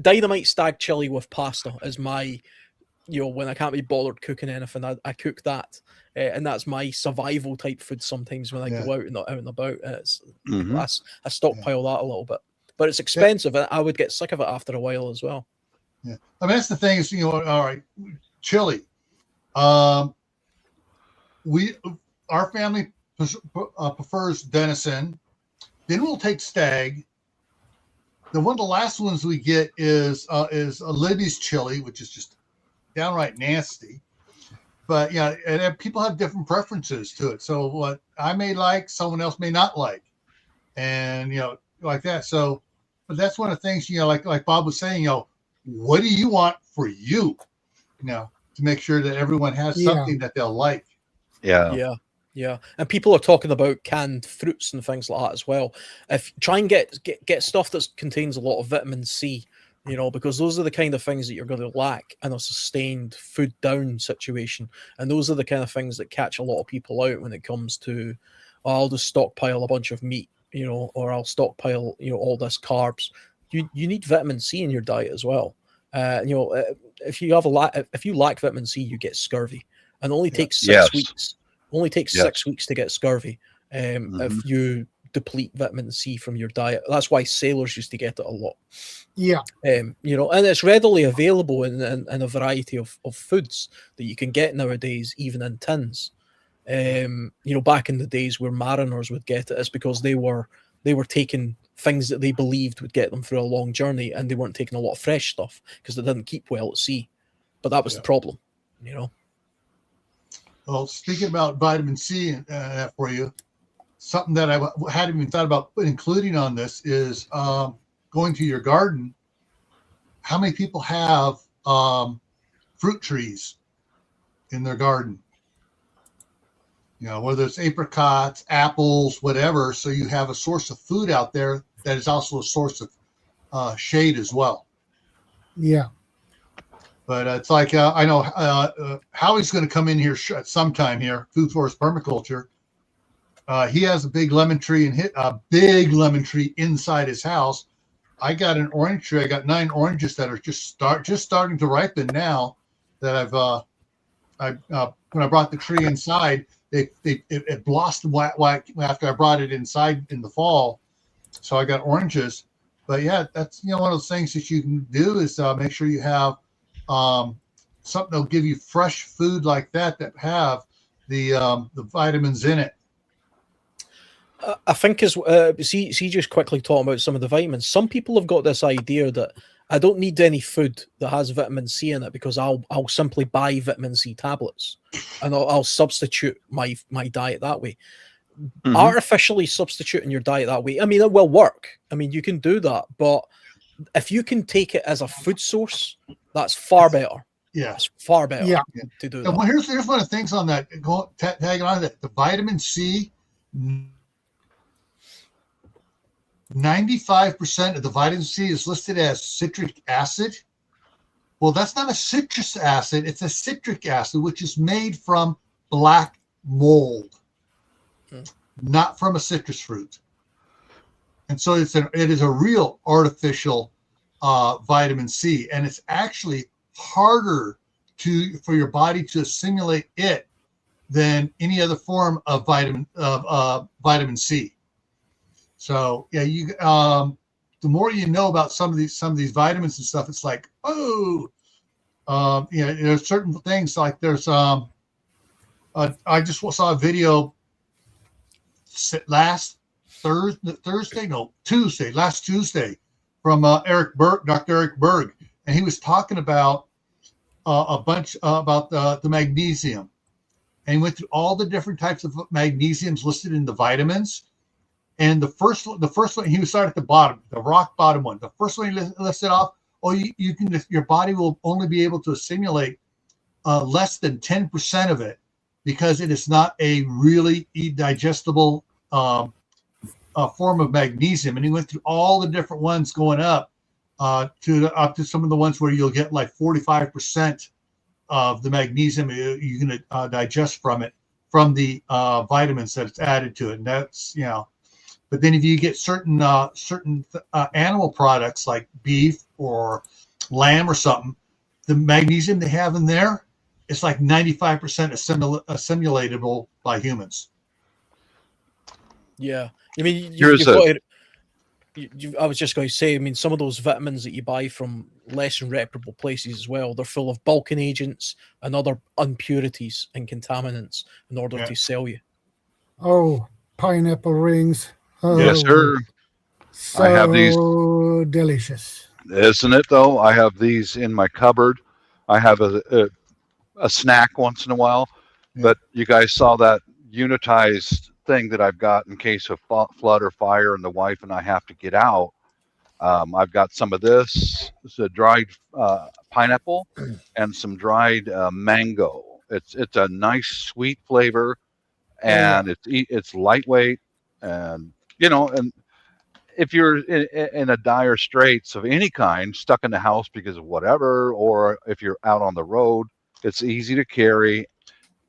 Dynamite Stag Chili with pasta is my, when I can't be bothered cooking anything, I cook that, and that's my survival type food. Sometimes when I go out and about, I stockpile that a little bit, but it's expensive, and I would get sick of it after a while as well. Yeah, that's the thing is, all right, chili. Our family prefers venison. Then we'll take stag. Then one of the last ones we get is Libby's chili, which is just downright nasty. But and people have different preferences to it. So what I may like, someone else may not like, and like that. So, but that's one of the things like Bob was saying. What do you want for you? To make sure that everyone has something that they'll like. Yeah. Yeah, and people are talking about canned fruits and things like that as well. If try and get stuff that contains a lot of vitamin C, because those are the kind of things that you're going to lack in a sustained food down situation, and those are the kind of things that catch a lot of people out when it comes to, I'll just stockpile a bunch of meat, or I'll stockpile all this carbs. You need vitamin C in your diet as well. If you lack vitamin C, you get scurvy, and it only takes 6 weeks. Only takes 6 weeks to get scurvy if you deplete vitamin C from your diet. That's why sailors used to get it a lot. Yeah. And it's readily available in a variety of foods that you can get nowadays, even in tins. Back in the days where mariners would get it, it's because they were taking things that they believed would get them through a long journey, and they weren't taking a lot of fresh stuff because they didn't keep well at sea. But that was the problem, Well, speaking about vitamin C for you, something that I hadn't even thought about including on this is going to your garden. How many people have fruit trees in their garden? Whether it's apricots, apples, whatever. So you have a source of food out there that is also a source of shade as well. Yeah. But it's like, I know Howie's going to come in here at some time here, Food Forest Permaculture. He has a big lemon tree inside his house. I got an orange tree. I got 9 oranges that are just starting to ripen now. That when I brought the tree inside, it blossomed after I brought it inside in the fall. So I got oranges. But yeah, that's one of those things that you can do is make sure you have something that'll give you fresh food like that have the vitamins in it. I think as just quickly talking about some of the vitamins. Some people have got this idea that I don't need any food that has vitamin C in it because I'll simply buy vitamin C tablets and I'll substitute my diet that way. Mm-hmm. Artificially substituting your diet that way, I mean, it will work. I mean, you can do that, but if you can take it as a food source, that's far better. Yeah, it's far better to do that. Well, here's one of the things on that. Tagging on that, the vitamin C. 95% of the vitamin C is listed as citric acid. Well, that's not a citrus acid. It's a citric acid, which is made from black mold, not from a citrus fruit. And so it is a real artificial vitamin C, and it's actually harder for your body to assimilate it than any other form of vitamin C. So yeah, the more you know about some of these vitamins and stuff, it's like, there's certain things like there's I just saw a video last Tuesday from Dr. Eric Berg, and he was talking about a bunch about the magnesium, and he went through all the different types of magnesiums listed in the vitamins. And the first one, he would start at the bottom, the rock bottom one. The first one he listed off, your body will only be able to assimilate less than 10% of it because it is not a really digestible form of magnesium. And he went through all the different ones going up to some of the ones where you'll get like 45% of the magnesium you can digest from the vitamins that it's added to it. And that's, But then if you get certain animal products like beef or lamb or something, the magnesium they have in there is like 95% assimilatable by humans. Yeah. I mean, I was just going to say, I mean, some of those vitamins that you buy from less than reputable places as well, they're full of bulking agents and other impurities and contaminants in order to sell you. Oh, pineapple rings. Oh, yes, sir. So I have these. Delicious. Isn't it, though? I have these in my cupboard. I have a snack once in a while. Yeah. But you guys saw that unitized thing that I've got in case of flood or fire and the wife and I have to get out. I've got some of this. It's a dried pineapple and some dried mango. It's a nice sweet flavor. and it's lightweight, and and if you're in a dire straits of any kind, stuck in the house because of whatever, or if you're out on the road, it's easy to carry,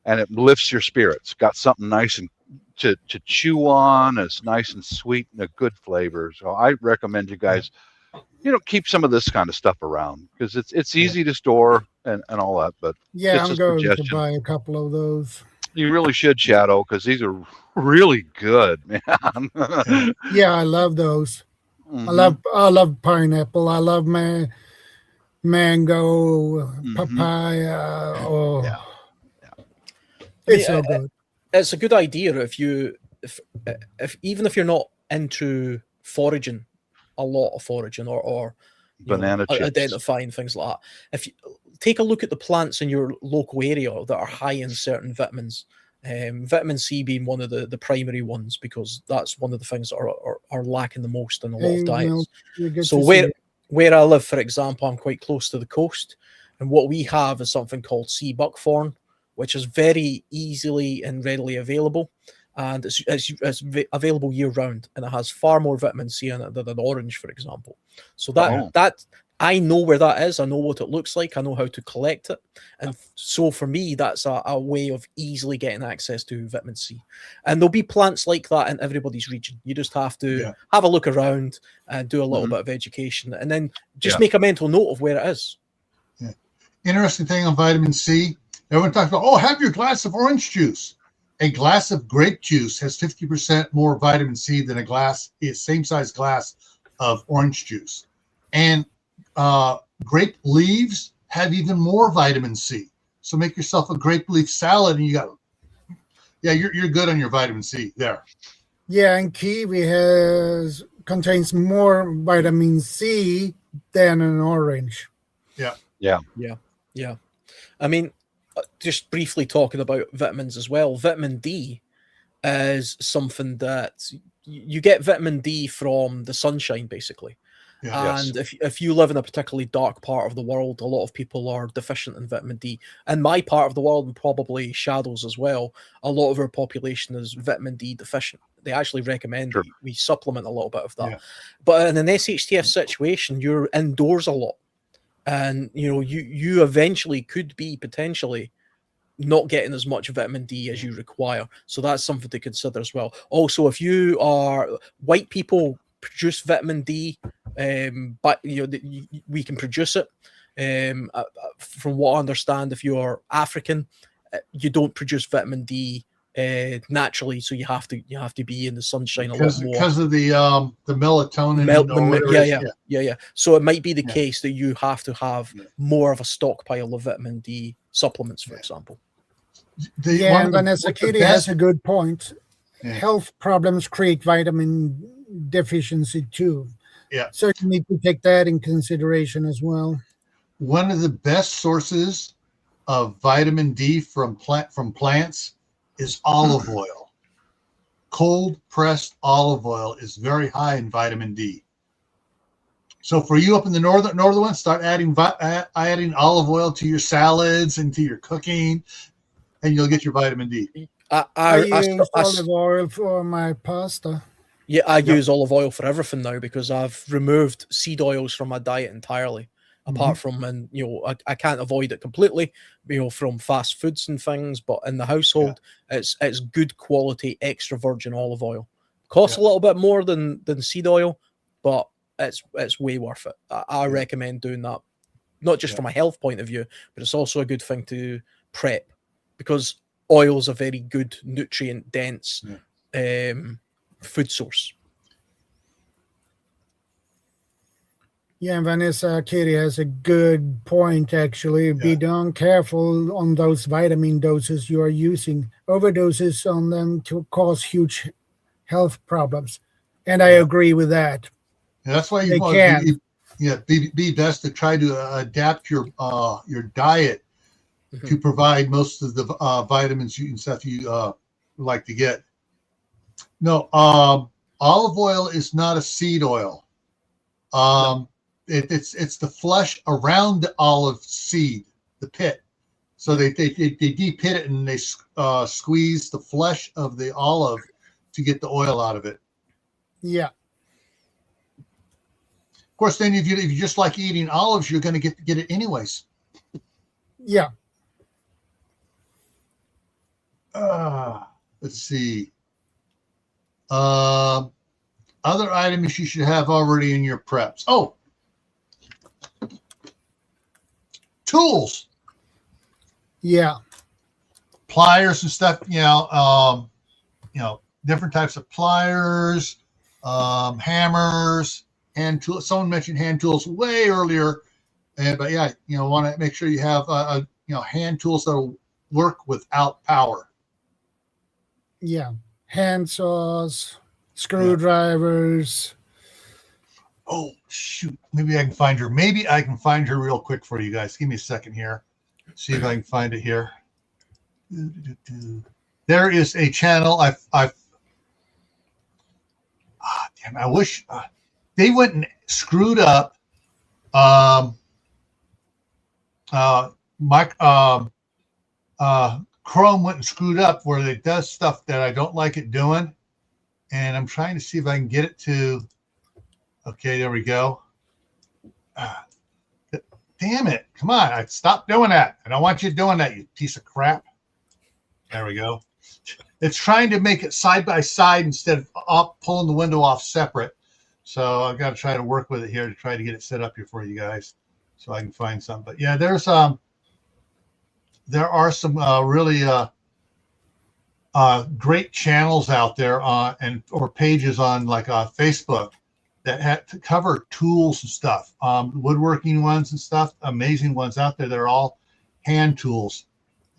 and it lifts your spirits. Got something nice and to chew on. It's nice and sweet and a good flavor. So I recommend you guys, keep some of this kind of stuff around, because it's easy to store and all that. But yeah, just I'm a going to suggestion. buy a couple of those. You really should, Shadow, because these are really good, man. Yeah, I love those. Mhm. I love pineapple. I love mango, Mhm. papaya. Oh, Yeah. it's so good. It's a good idea if even if you're not into foraging, a lot of foraging or Banana chips. identifying things like that. If you take a look at the plants in your local area that are high in certain vitamins, vitamin C being one of the primary ones, because that's one of the things that are lacking the most in a lot of diets. So where I live, for example, I'm quite close to the coast, and what we have is something called sea buckthorn, which is very easily and readily available, and it's available year round, and it has far more vitamin C in it than an orange, for example. So that I know where that is. I know what it looks like. I know how to collect it, and so for me, that's a way of easily getting access to vitamin C. And there'll be plants like that in everybody's region. You just have to have a look around and do a little bit of education, and then just make a mental note of where it is. Yeah. Interesting thing on vitamin C. Everyone talks about, have your glass of orange juice. A glass of grape juice has 50% more vitamin C than a same size glass of orange juice. And grape leaves have even more vitamin C. So make yourself a grape leaf salad, and you're good on your vitamin C there. Yeah, and kiwi contains more vitamin C than an orange. Yeah. I mean, just briefly talking about vitamins as well. Vitamin D is something that you get vitamin D from the sunshine, basically. And if you live in a particularly dark part of the world, a lot of people are deficient in vitamin D. In my part of the world, and probably Shadow's as well, a lot of our population is vitamin D deficient. They actually recommend that we supplement a little bit of that. Yeah. But in an SHTF situation, you're indoors a lot. And you eventually could be potentially not getting as much vitamin D as you require. So that's something to consider as well. Also, if you are white people produce vitamin D, but we can produce it. From what I understand, if you are African, you don't produce vitamin D naturally, so you have to be in the sunshine a lot more because of the melatonin. Yeah. So it might be the case that you have to have more of a stockpile of vitamin D supplements, for example. And Vanessa Kitty has a good point. Health problems create vitamin deficiency too. Yeah. So you need to take that in consideration as well. One of the best sources of vitamin D from plants is olive oil. Cold pressed olive oil is very high in vitamin D. So for you up in the northern one, start adding olive oil to your salads and to your cooking, and you'll get your vitamin D. I use olive oil for my pasta. Yeah, I use olive oil for everything now, because I've removed seed oils from my diet entirely. Apart from, and I can't avoid it completely, from fast foods and things. But in the household, it's good quality extra virgin olive oil. Costs a little bit more than seed oil, but it's way worth it. I recommend doing that, not just from a health point of view, but it's also a good thing to prep, because oil is a very good nutrient dense food source. Yeah, Vanessa Kitty has a good point, actually. Be darn careful on those vitamin doses you are using. Overdoses on them to cause huge health problems. And I agree with that. Yeah, that's why you be best to try to adapt your diet to provide most of the vitamins and stuff you like to get. No, olive oil is not a seed oil. It's the flesh around the olive seed, the pit. So they deep hit it and they squeeze the flesh of the olive to get the oil out of it. Yeah. Of course, then if you just like eating olives, you're going to get it anyways. Yeah. Let's see. Other items you should have already in your preps. Oh, tools. Yeah. Pliers and stuff. Different types of pliers, hammers, hand tools. Someone mentioned hand tools way earlier, but yeah, want to make sure you have hand tools that'll work without power. Yeah. Hand saws, screwdrivers. Oh shoot! Maybe I can find her. Maybe I can find her real quick for you guys. Give me a second here. See if I can find it here. There is a channel. Damn! I wish they went and screwed up. Chrome went and screwed up where it does stuff that I don't like it doing, and I'm trying to see if I can get it to. Okay, there we go. Damn it. Come on. Stop doing that. I don't want you doing that, you piece of crap. There we go. It's trying to make it side by side instead of pulling the window off separate. So I've got to try to work with it here to try to get it set up here for you guys so I can find some. But yeah, there are some really great channels out there or pages on like Facebook that had to cover tools and stuff, woodworking ones and stuff, amazing ones out there. They're all hand tools.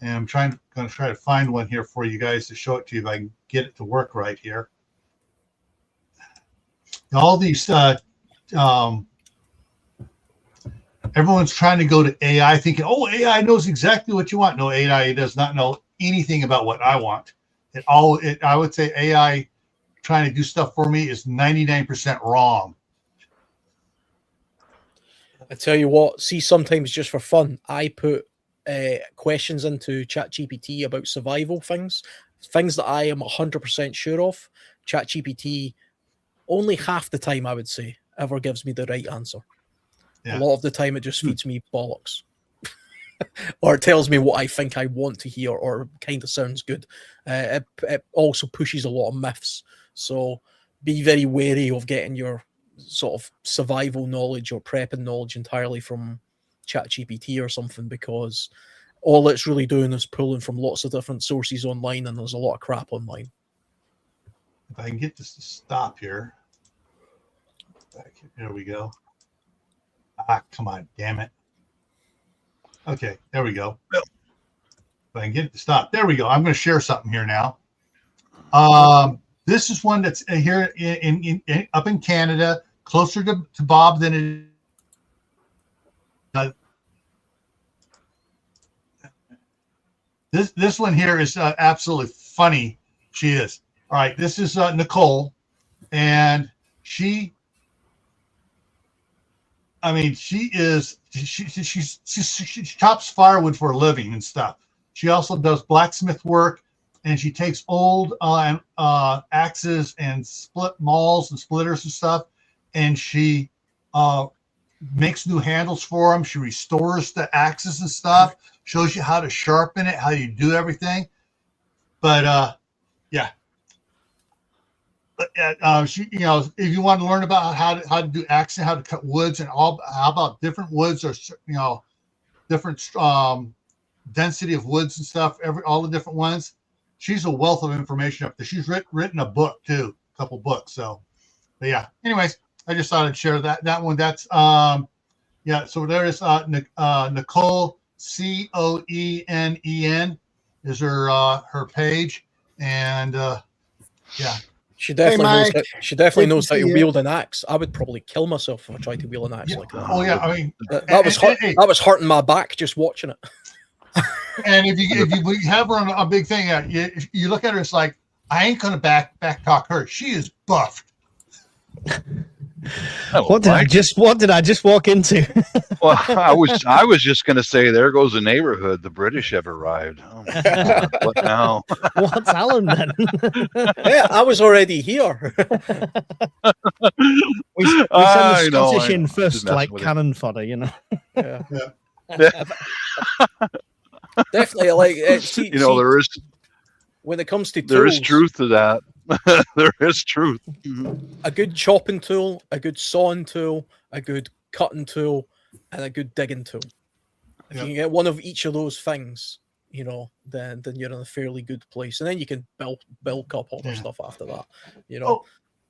And I'm going to try to find one here for you guys to show it to you if I can get it to work right here. All these, everyone's trying to go to AI thinking, oh, AI knows exactly what you want. No, AI does not know anything about what I want. I would say AI trying to do stuff for me is 99% wrong. I tell you what, see, sometimes just for fun, I put questions into ChatGPT about survival things that I am 100% sure of. ChatGPT, only half the time, I would say, ever gives me the right answer. Yeah. A lot of the time, it just feeds me bollocks. Or it tells me what I think I want to hear or kind of sounds good. It also pushes a lot of myths. So be very wary of getting your sort of survival knowledge or prepping knowledge entirely from ChatGPT or something, because all it's really doing is pulling from lots of different sources online, and there's a lot of crap online. If I can get this to stop here. There we go. Come on, damn it. Okay, there we go. If I can get it to stop. There we go. I'm going to share something here now. This is one that's here up in Canada, closer to Bob than it. This one here is absolutely funny. She is. All right, this is Nicole, and she chops firewood for a living and stuff. She also does blacksmith work, and she takes old axes and split mauls and splitters and stuff, and she makes new handles for them. She restores the axes and stuff, shows you how to sharpen it, how you do everything. But yeah. She, if you want to learn about how to do axing, how to cut woods, and how about different woods, or different density of woods and stuff, all the different ones. She's a wealth of information up there. She's written a book too, a couple books. So, but yeah. Anyways, I just thought I'd share that one. That's yeah. So there is Nicole, Coenen is her page, and yeah. She definitely knows how to wield an axe. I would probably kill myself if I tried to wield an axe like that. Oh yeah, I mean that was hurting my back just watching it. And if you have her on a big thing, you look at her, it's like, I ain't gonna back talk her. She is buffed. Hello, What did Mike. I just walk into? Well, I was just going to say, there goes the neighborhood. The British have arrived. Oh my God, what now? What's Alan then? Yeah, I was already here. we send the Scottish I in know. first, Just messing like with you. cannon fodder, you know. Yeah. Yeah. Definitely, like There is when it comes to tools, there is truth to that. There is truth. a good chopping tool, a good sawing tool, a good cutting tool, and a good digging tool. If you can get one of each of those things, then you're in a fairly good place, and then you can build up other stuff after that. Oh,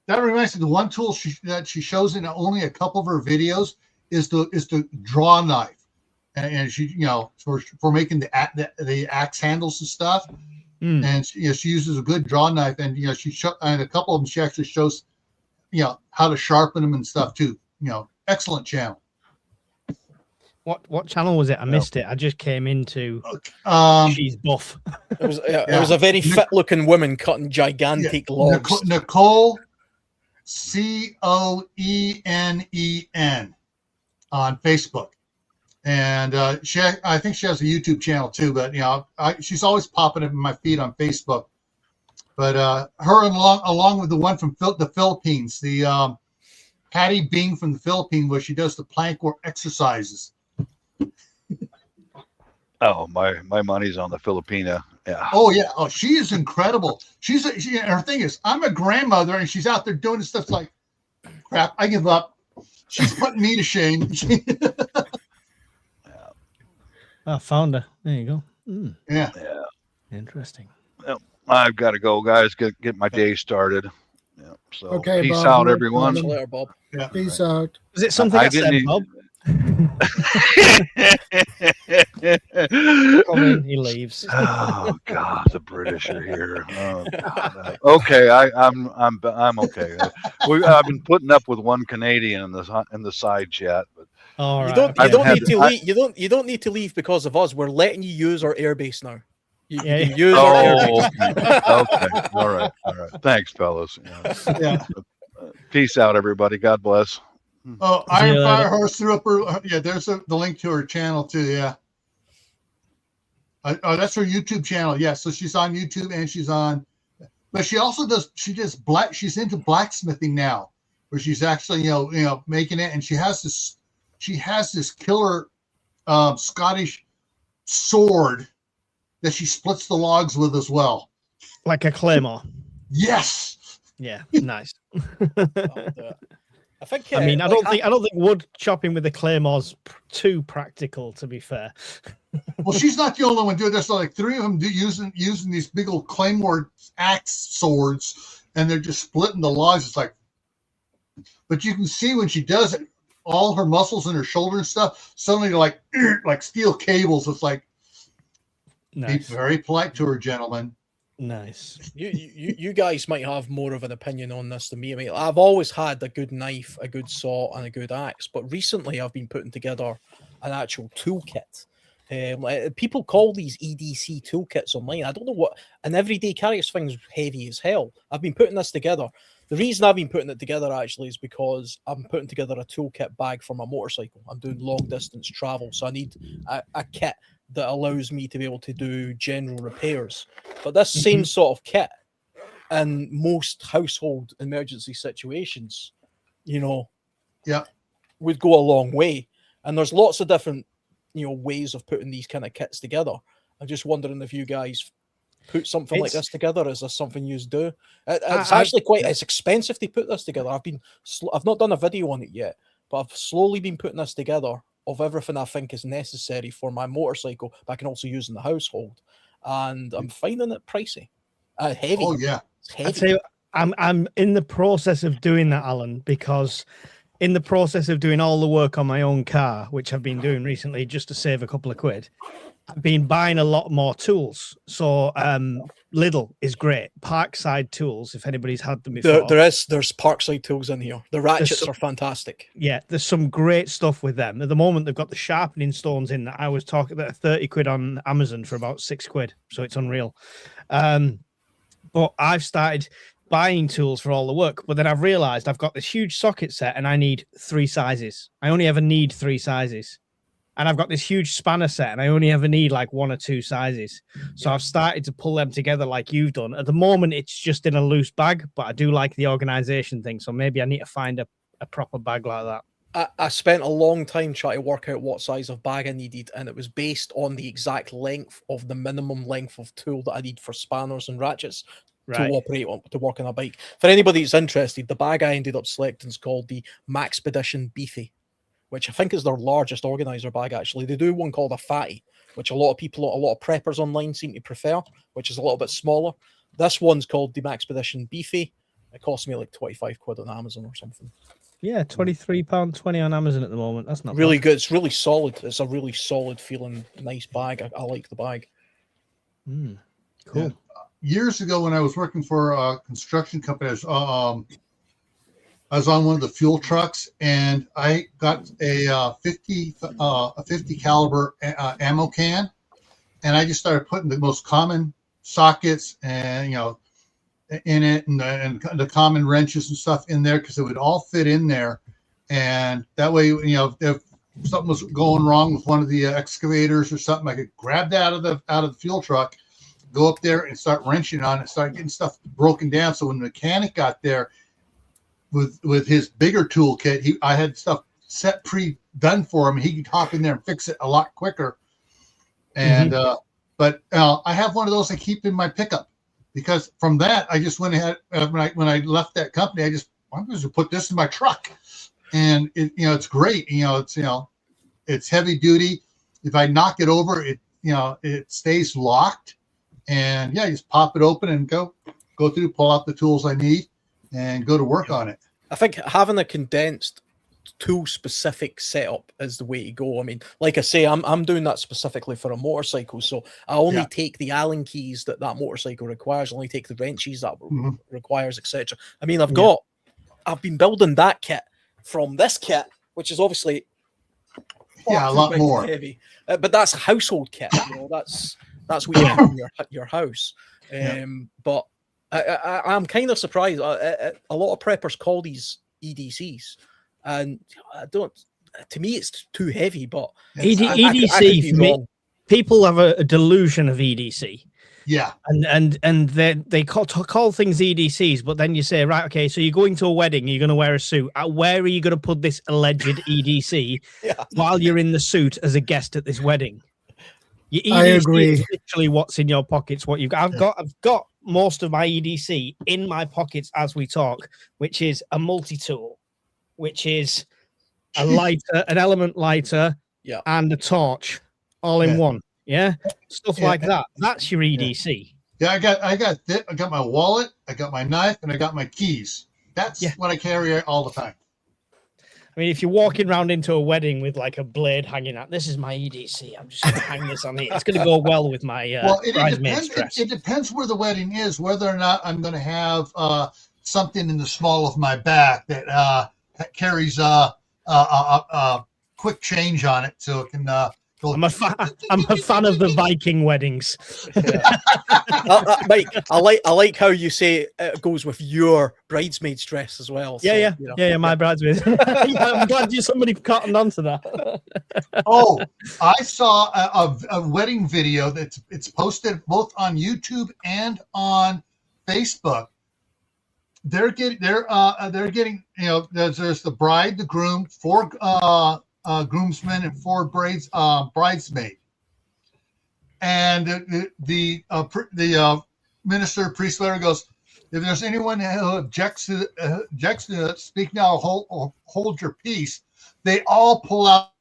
that reminds me. The one tool that she shows in only a couple of her videos is the draw knife, and she for making the axe handles and stuff. And she uses a good draw knife, and and a couple of them she actually shows how to sharpen them and stuff too. Excellent channel. What channel was it? I missed it. I just came into she's buff. It was a very fit looking woman cutting gigantic logs. Nicole Coenen on Facebook. And I think she has a YouTube channel too, but she's always popping up in my feed on Facebook. But her along with the one from the Philippines, the Patty Bing from the Philippines, where she does the plank work exercises. Oh, my money's on the Filipina. Yeah. Oh yeah. Oh, she is incredible. Her thing is, I'm a grandmother, and she's out there doing stuff like, crap. I give up. She's putting me to shame. I found her. There you go. Yeah. Interesting. Well, I've got to go, guys. Get my day started. Yeah. So Okay, peace Bob, out, no everyone. problem. Later, Bob. Yeah. Peace out. Was it something I said, Bob? Come in, he leaves. Oh God, the British are here. Oh, God. Okay, I'm okay. I've been putting up with one Canadian in the side chat, but All right. You don't I've need had to to- leave. You don't need to leave because of us. We're letting you use our airbase now. You Yeah. can use our airbase. okay. All right. Thanks, fellas. Yeah. Peace out, everybody. God bless. Oh, See you Iron Fire later. Horse threw up her. Yeah, there's the link to her channel too. Yeah. Oh, that's her YouTube channel. Yeah, so she's on YouTube and she's on, but she also does. She's into blacksmithing now, where she's actually making it, and she has this killer Scottish sword that she splits the logs with as well. Like a claymore. Yes. Yeah, nice. I think. I mean, I don't think wood chopping with a claymore's too practical, to be fair. Well, she's not the only one doing this. Like 3 of them using these big old claymore axe swords, and they're just splitting the logs. It's like, but you can see when she does it, all her muscles in her shoulder and stuff suddenly like steel cables. It's like, Nice. be very polite to her, gentlemen. Nice. You guys might have more of an opinion on this than me. I mean, I've always had a good knife, a good saw, and a good axe, but recently I've been putting together an actual toolkit. People call these EDC toolkits online. I don't know what an everyday carries thing's heavy as hell. I've been putting this together. The reason I've been putting it together actually is because I'm putting together a toolkit bag for my motorcycle. I'm doing long distance travel, so I need a kit that allows me to be able to do general repairs. But this same sort of kit in most household emergency situations, would go a long way. And there's lots of different, ways of putting these kind of kits together. I'm just wondering if you guys put something like this together. Is this something you do? It's actually it's expensive to put this together. I've not done a video on it yet, but I've slowly been putting this together of everything I think is necessary for my motorcycle, but I can also use in the household. And I'm finding it pricey. Heavy. Oh yeah. It's heavy. I tell you, I'm in the process of doing that, Alan, because in the process of doing all the work on my own car, which I've been doing recently just to save a couple of quid, I've been buying a lot more tools. So Lidl is great. Parkside tools, if anybody's had them before. There's Parkside tools in here. The ratchets are fantastic. Yeah, there's some great stuff with them. At the moment, they've got the sharpening stones in that I was talking about 30 quid on Amazon for about 6 quid. So it's unreal. But I've started buying tools for all the work, but then I've realized I've got this huge socket set and I need 3 sizes. I only ever need 3 sizes. And I've got this huge spanner set and I only ever need like 1 or 2 sizes. So I've started to pull them together like you've done. At the moment, it's just in a loose bag, but I do like the organization thing. So maybe I need to find a proper bag like that. I spent a long time trying to work out what size of bag I needed, and it was based on the exact length of the minimum length of tool that I need for spanners and ratchets to operate on, to work on a bike. For anybody that's interested, the bag I ended up selecting is called the Maxpedition Beefy, which I think is their largest organizer bag, actually. They do one called a Fatty, which a lot of preppers online seem to prefer, which is a little bit smaller. This one's called the Maxpedition Beefy. It cost me like 25 quid on Amazon or something. Yeah, £23.20 on Amazon at the moment. That's not really bad. good. It's really solid. It's a really solid feeling, nice bag. I like the bag. Cool. Yeah. Years ago, when I was working for a construction company, I was on one of the fuel trucks, and I got a 50 caliber ammo can, and I just started putting the most common sockets and in it, and the common wrenches and stuff in there, because it would all fit in there, and that way, if something was going wrong with one of the excavators or something, I could grab that out of the fuel truck, go up there and start wrenching on it, start getting stuff broken down. So when the mechanic got there with his bigger toolkit, I had stuff set pre-done for him. He could hop in there and fix it a lot quicker. And but I have one of those I keep in my pickup, because from that I just went ahead when I left that company, I'm going to put this in my truck, and it's great. It's heavy duty. If I knock it over, it stays locked, and you just pop it open and go through, pull out the tools I need, and go to work on it. I think having a condensed tool specific setup is the way to go. I mean, like I say, I'm doing that specifically for a motorcycle, so I only take the Allen keys that motorcycle requires, only take the wrenches that requires, etc. I mean, I've been building that kit from this kit, which is obviously a lot more heavy, but that's a household kit. That's what you have in your house. But I'm kind of surprised. A lot of preppers call these EDCs, and I don't. To me, it's too heavy. But EDC for me, people have a delusion of EDC. Yeah, and they call things EDCs, but then you say, right, okay, so you're going to a wedding, you're going to wear a suit. Where are you going to put this alleged EDC while you're in the suit as a guest at this wedding? Your EDC I agree. is literally what's in your pockets. What you've got. I've got most of my EDC in my pockets as we talk, which is a multi-tool, which is a lighter, an element lighter, and a torch, all in one. Yeah, stuff like that. That's your EDC. Yeah, I got my wallet, I got my knife, and I got my keys. That's what I carry all the time. I mean, if you're walking around into a wedding with like a blade hanging out, this is my EDC. I'm just going to hang this on here. It's going to go well with my bridesmaid's dress. It depends where the wedding is, whether or not I'm going to have something in the small of my back that carries a quick change on it, so it can. I'm a fan of the Viking weddings. Mike, I like how you say it goes with your bridesmaid's dress as well. Yeah, my bridesmaid. I'm glad somebody cottoned onto that. Oh, I saw a wedding video it's posted both on YouTube and on Facebook. They're getting there's the bride, the groom, 4 groomsmen and 4 bridesmaid, and the minister, priest, whatever, goes, if there's anyone who objects to it, speak now or hold your peace. They all pull out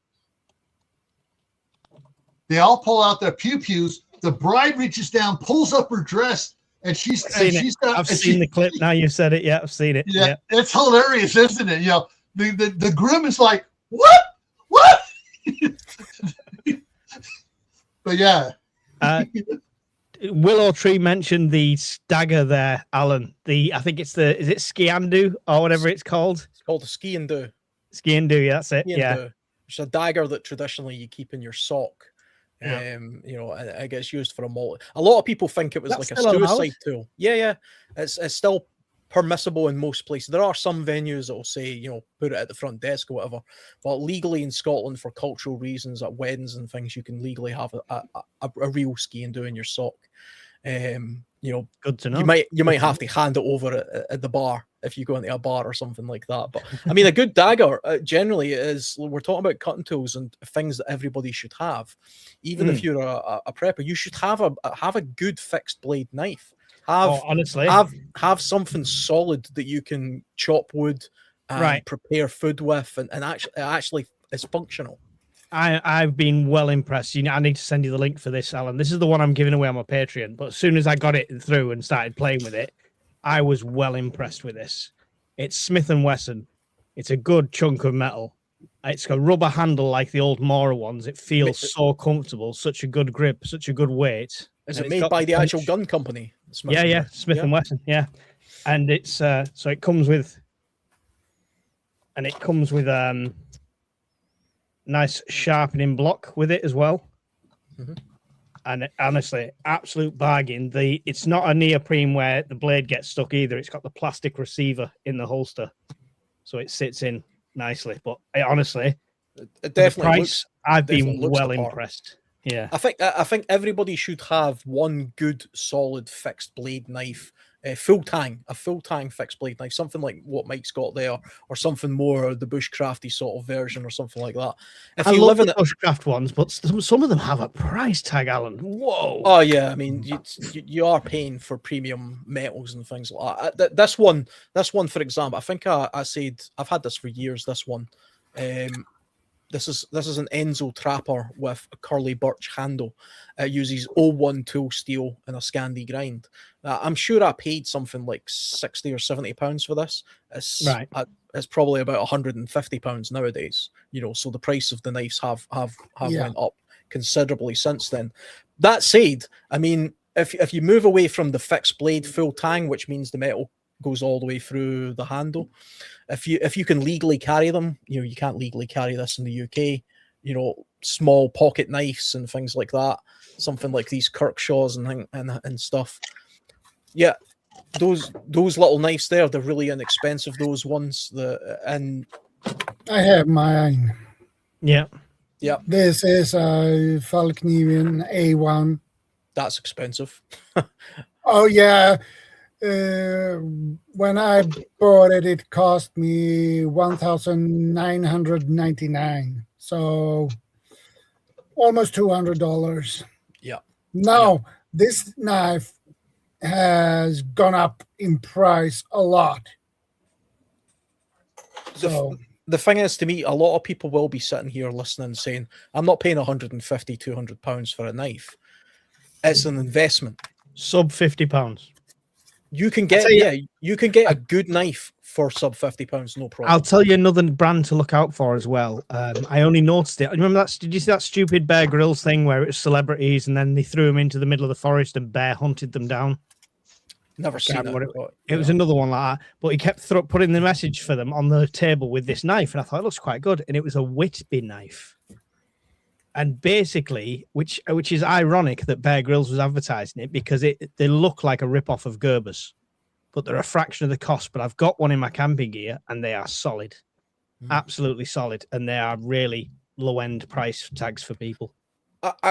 their pew-pews. The bride reaches down, pulls up her dress, and I've seen the clip now. You said it. Yeah, I've seen it. Yeah, it's hilarious, isn't it? The groom is like, what? But yeah. Willow Tree mentioned the stagger there, Alan. I think is it Skiandu or whatever it's called? It's called a Skiandu. Skiandu, that's it. Skiandu. It's a dagger that traditionally you keep in your sock. It gets used for a lot of people think it was like a suicide tool. It's still permissible in most places. There are some venues that will say, you know, put it at the front desk or whatever. But legally in Scotland, for cultural reasons, at weddings and things, you can legally have a real ski and do in your sock. You know, good to know. You might have to hand it over at the bar if you go into a bar or something like that. But I mean, a good dagger generally is, we're talking about cutting tools and things that everybody should have. Even if you're a prepper, you should have a good fixed blade knife. Honestly, have something solid that you can chop wood and prepare food with, and actually is functional. I've been well impressed. You know, I need to send you the link for this, Alan. This is the one I'm giving away on my Patreon. But as soon as I got it through and started playing with it, I was well impressed with this. It's Smith & Wesson. It's a good chunk of metal. It's got a rubber handle like the old Mora ones. It feels so comfortable, such a good grip, such a good weight. Is it made by the actual gun company? Smith & Wesson, yeah. And it's so it comes with nice sharpening block with it as well. And honestly, absolute bargain. It's not a neoprene where the blade gets stuck either. It's got the plastic receiver in the holster, so it sits in nicely. But honestly, it definitely price, I've been well impressed. Yeah, I think everybody should have one good solid fixed blade knife, a full tang fixed blade knife, something like what Mike's got there, or something more the bushcrafty sort of version, or something like that. If you love the bushcraft ones, but some of them have a price tag, Alan. Whoa! Oh yeah, I mean you are paying for premium metals and things like that. This one, for example, I think I said I've had this for years. This one. This is an Enzo Trapper with a curly birch handle. It uses 01 tool steel and a Scandi grind. I'm sure I paid something like £60 or £70 for this. It's probably about £150 nowadays. You know, so the price of the knives have went up considerably since then. That said, I mean, if you move away from the fixed blade full tang, which means the metal goes all the way through the handle, if you can legally carry them, you know, you can't legally carry this in the UK, you know, small pocket knives and things like that, something like these Kirkshaws and stuff. Yeah, those little knives there, they're really inexpensive, those ones. And I have mine. Yeah. This is a Falkniven A1. That's expensive. Oh yeah. When I bought it, it cost me $1,999, so almost $200. Yeah. Now this knife has gone up in price a lot. So the thing is, to me, a lot of people will be sitting here listening, saying, "I'm not paying £150, £200 for a knife. It's an investment." Sub £50. You can get you can get a good knife for sub £50, no problem. I'll tell you another brand to look out for as well. I only noticed it. Remember that? Did you see that stupid Bear Grylls thing where it was celebrities and then they threw them into the middle of the forest and Bear hunted them down? Never seen it. It was another one like that, but he kept putting the message for them on the table with this knife, and I thought it looks quite good, and it was a Whitby knife. And basically, which is ironic that Bear Grylls was advertising it, because they look like a rip-off of Gerber's, but they're a fraction of the cost. But I've got one in my camping gear, and they are solid, absolutely solid, and they are really low-end price tags for people.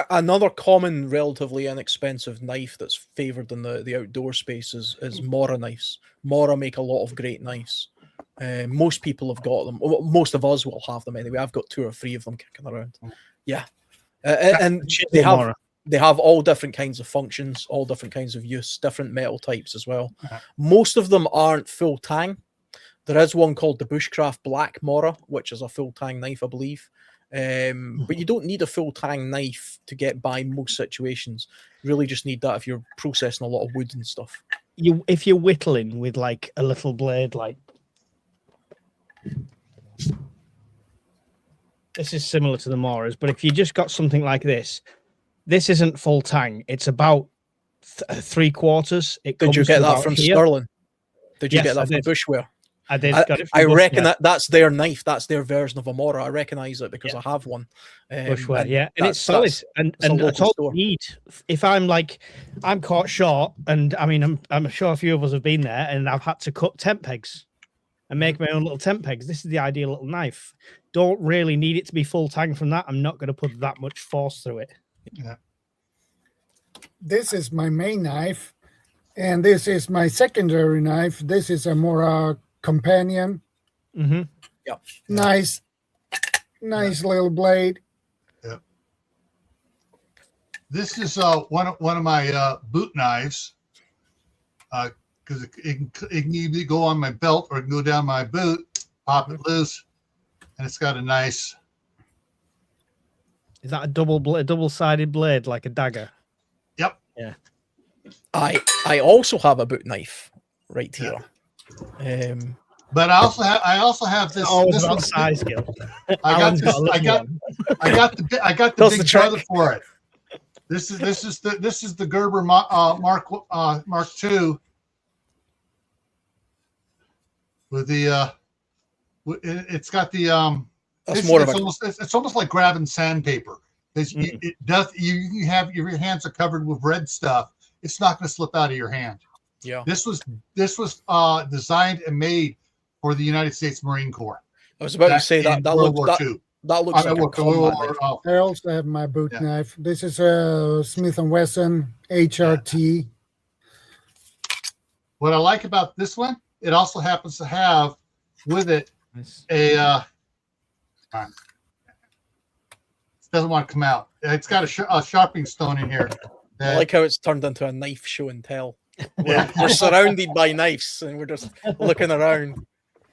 Another common, relatively inexpensive knife that's favoured in the outdoor space is Mora knives. Mora make a lot of great knives. Most people have got them. Most of us will have them anyway. I've got 2 or 3 of them kicking around. Yeah, and they have all different kinds of functions, all different kinds of use, different metal types as well. Most of them aren't full tang. There is one called the Bushcraft Black Mora, which is a full tang knife, I believe. But you don't need a full tang knife to get by most situations. You really just need that if you're processing a lot of wood and stuff. If you're whittling with like a little blade, like this is similar to the Moras, but if you just got something like this isn't full tang. It's about 3/4. Did you get that from Sterling? Did you get that from Bushware? I did. Got it from I reckon Bushware. that's their knife. That's their version of a Mora. I recognise it because I have one. Bushware, yeah, and it's solid. And that's all you need. If I'm caught short, and I mean, I'm sure a few of us have been there, and I've had to cut tent pegs and make my own little tent pegs. This is the ideal little knife. Don't really need it to be full tang from that. I'm not going to put that much force through it. Yeah. This is my main knife, and this is my secondary knife. This is a Mora companion. Mm-hmm. Yeah. Nice little blade. Yeah. This is one of my boot knives, because it can either go on my belt or it can go down my boot, pop it loose, and it's got a nice. Is that a double-sided blade like a dagger? Yep. Yeah. I also have a boot knife right here. Yeah. But I also have this. Always about size, Gil. I got the big brother for it. This is the Gerber Mark II with the it's got the it's almost like grabbing sandpaper. It does. You have your hands are covered with red stuff. It's not going to slip out of your hand. Yeah. This was designed and made for the United States Marine Corps. I was about to say that World War II. That looks like a combat knife. I also have my boot knife. This is a Smith & Wesson HRT. What I like about this one, it also happens to have with it a. It doesn't want to come out. It's got a sharpening stone in here. I like how it's turned into a knife show and tell. We're surrounded by knives and we're just looking around.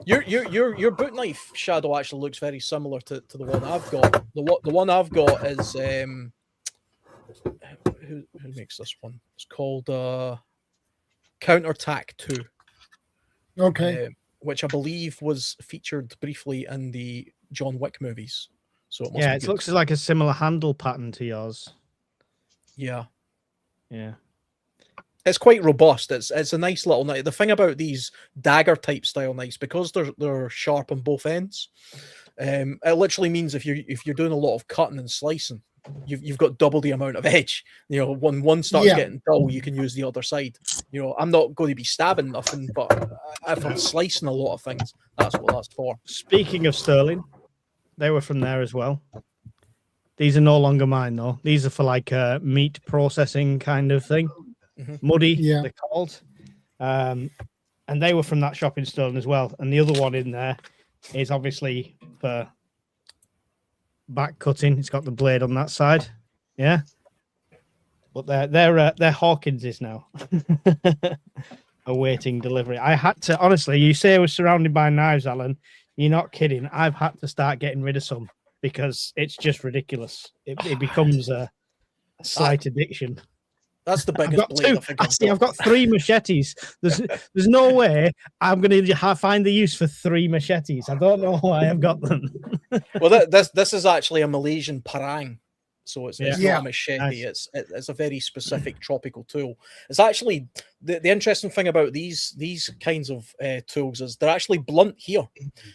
Your boot knife, Shadow, actually looks very similar to the one I've got. The one I've got is who makes this one? It's called Counterattack 2. Okay. Which I believe was featured briefly in the John Wick movies. So it must be it looks like a similar handle pattern to yours. Yeah. Yeah. It's quite robust. It's a nice little knife. The thing about these dagger type style knives, because they're sharp on both ends, it literally means if you're doing a lot of cutting and slicing, you've got double the amount of edge. You know, when one starts getting dull, you can use the other side. You know, I'm not going to be stabbing nothing, but if I'm slicing a lot of things, that's what that's for. Speaking of sterling, they were from there as well. These are no longer mine though. These are for like a meat processing kind of thing. Muddy, they're called. And they were from that shop in Stirling as well. And the other one in there is obviously for back cutting. It's got the blade on that side. Yeah. But they're Hawkinses now. Awaiting delivery. I had to, honestly, you say I was surrounded by knives, Alan. You're not kidding. I've had to start getting rid of some because it's just ridiculous. It becomes a slight addiction. That's the biggest blade. I've got 3 machetes. There's no way I'm going to find the use for 3 machetes. I don't know why I've got them. Well, this is actually a Malaysian parang. So it's not a machete. Nice. It's a very specific tropical tool. It's actually the interesting thing about these kinds of tools is they're actually blunt here,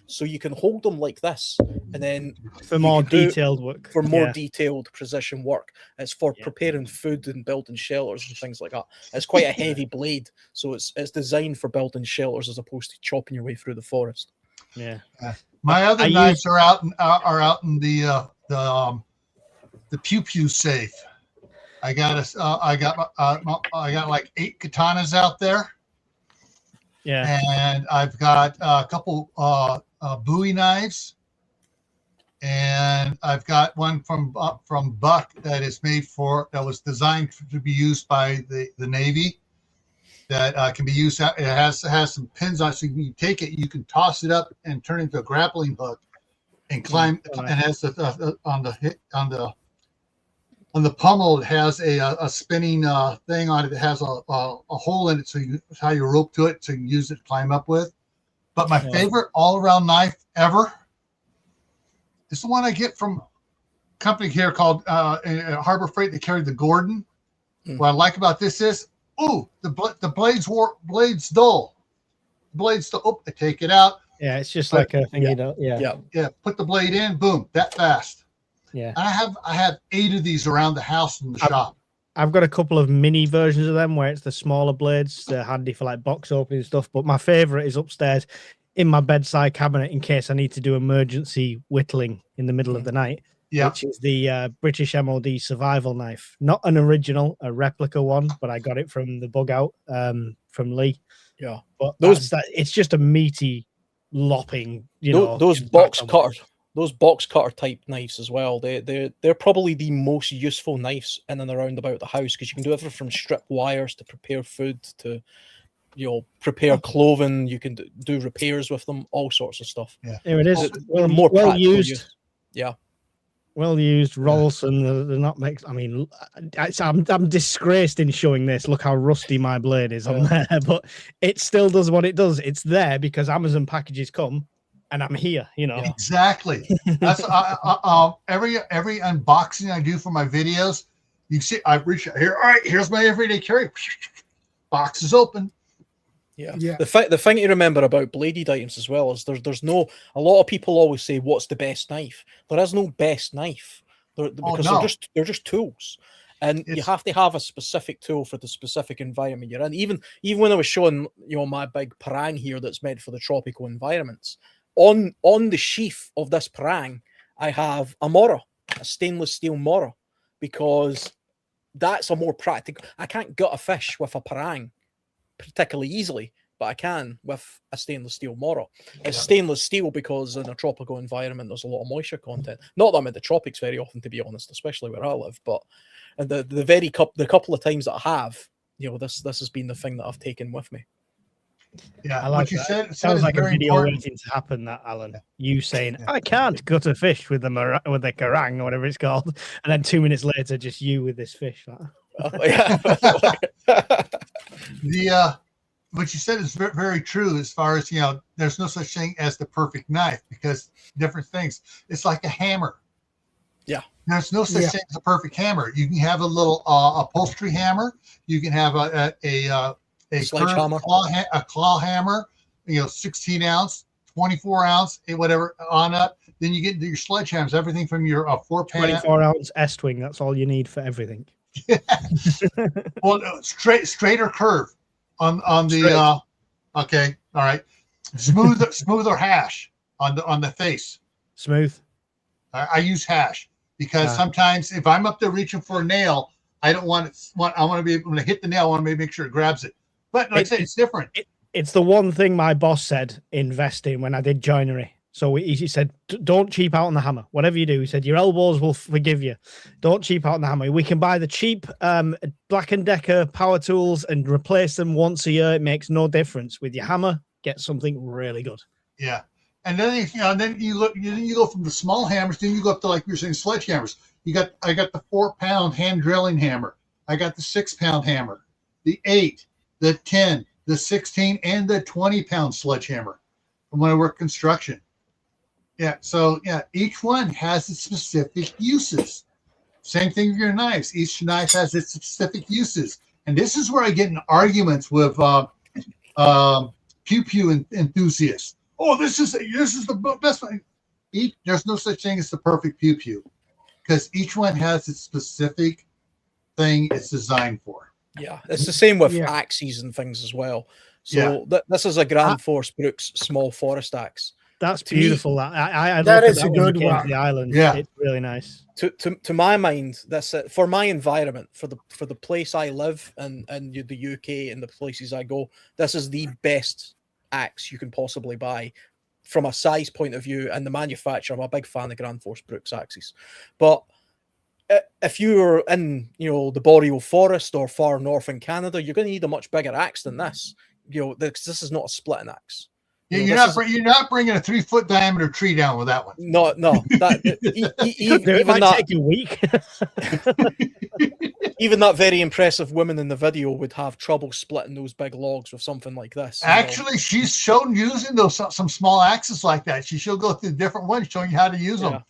so you can hold them like this, and then for more detailed work, for more detailed precision work. It's for preparing food and building shelters and things like that. It's quite a heavy blade, so it's designed for building shelters as opposed to chopping your way through the forest. Yeah. My other knives are out in the pew pew safe. I got like 8 katanas out there. Yeah. And I've got a couple Bowie knives, and I've got one from Buck that was designed to be used by the Navy. That can be used. It has some pins on it, so you take it, you can toss it up and turn it into a grappling hook, and climb. And has on the pommel, it has a spinning thing on it that has a hole in it, so you tie your rope to it so you can use it to climb up with. But my favorite all-around knife ever is the one I get from a company here called Harbor Freight. They carry the Gordon. What I like about this is, the blade's dull. blades to I take it out. Yeah, it's just like a thing yeah. you don't. Yeah. Put the blade in, boom, that fast. Yeah. I have 8 of these around the house in the shop. I've got a couple of mini versions of them where it's the smaller blades. They're handy for like box opening stuff. But my favorite is upstairs in my bedside cabinet in case I need to do emergency whittling in the middle of the night. Yeah. Which is the British MOD survival knife. Not an original, a replica one, but I got it from the bug out from Lee. Yeah. But it's just a meaty lopping, those box cutter type knives as well. They're probably the most useful knives in and around about the house, because you can do everything from strip wires to prepare food to prepare clothing. You can do repairs with them, all sorts of stuff. Yeah, here it is. Well used. Yeah. Well used, Rolson. They're not mixed. I mean, I'm disgraced in showing this. Look how rusty my blade is on there, but it still does what it does. It's there because Amazon packages come, and I'm here. Exactly. That's every unboxing I do for my videos. You see, I reach out here. All right, here's my everyday carry. Box is open. Yeah. The thing to remember about bladed items as well is there's no. A lot of people always say, "What's the best knife?" There is no best knife, because they're just tools, and you have to have a specific tool for the specific environment you're in. Even when I was showing my big parang here that's meant for the tropical environments, on the sheath of this parang, I have a Mora, a stainless steel Mora, because that's a more practical. I can't gut a fish with a parang particularly easily, but I can with a stainless steel Mora. It's stainless steel because in a tropical environment there's a lot of moisture content. Not that I'm in the tropics very often, to be honest, especially where I live, but the couple of times that I have, this has been the thing that I've taken with me. Yeah, I like what you said sounds like a video important. waiting to happen. That Alan, you saying I can't gut a fish with the karang or whatever it's called, and then 2 minutes later, just you with this fish. What you said is very, very true. As far as there's no such thing as the perfect knife, because different things. It's like a hammer. Yeah, there's no such thing as a perfect hammer. You can have a little upholstery hammer. You can have a sledgehammer, a claw hammer. 16 ounce, 24 ounce, whatever on up. Then you get your sledgehammers. Everything from your 4-pan 24-ounce S-twing. That's all you need for everything. Well, straighter curve on the okay, all right, smoother hash on the face. Smooth. I use hash because sometimes if I'm up there reaching for a nail, I don't want it. I want to be able to hit the nail. I want to make sure it grabs it. But like I said, it's different. It's the one thing my boss said invest in when I did joinery. So he said, don't cheap out on the hammer. Whatever you do, he said, your elbows will forgive you. Don't cheap out on the hammer. We can buy the cheap Black & Decker power tools and replace them once a year. It makes no difference. With your hammer, get something really good. Yeah. And then then you go from the small hammers, then you go up to, like you were saying, sledgehammers. I got the 4-pound hand drilling hammer. I got the 6-pound hammer, the 8, the 10, the 16, and the 20-pound sledgehammer from when I work construction. Yeah, so each one has its specific uses. Same thing with your knives. Each knife has its specific uses, and this is where I get in arguments with pew enthusiasts. Oh, this is the best one. There's no such thing as the perfect pew, because each one has its specific thing it's designed for. Yeah, it's the same with axes and things as well. So this is a Grand Force Brooks small forest axe. That's beautiful. I that is a good one. The island. Yeah, it's really nice. To my mind, that's for my environment, for the place I live and the UK and the places I go. This is the best axe you can possibly buy from a size point of view, and the manufacturer. I'm a big fan of Grand Force Brooks axes, but if you're in the boreal forest or far north in Canada, you're going to need a much bigger axe than this. This is not a splitting axe. Yeah, you're not bringing a 3-foot diameter tree down with that one. No. It might take a week. Even that very impressive woman in the video would have trouble splitting those big logs with something like this. Actually, she's shown using some small axes like that. She'll go through different ones, showing you how to use them.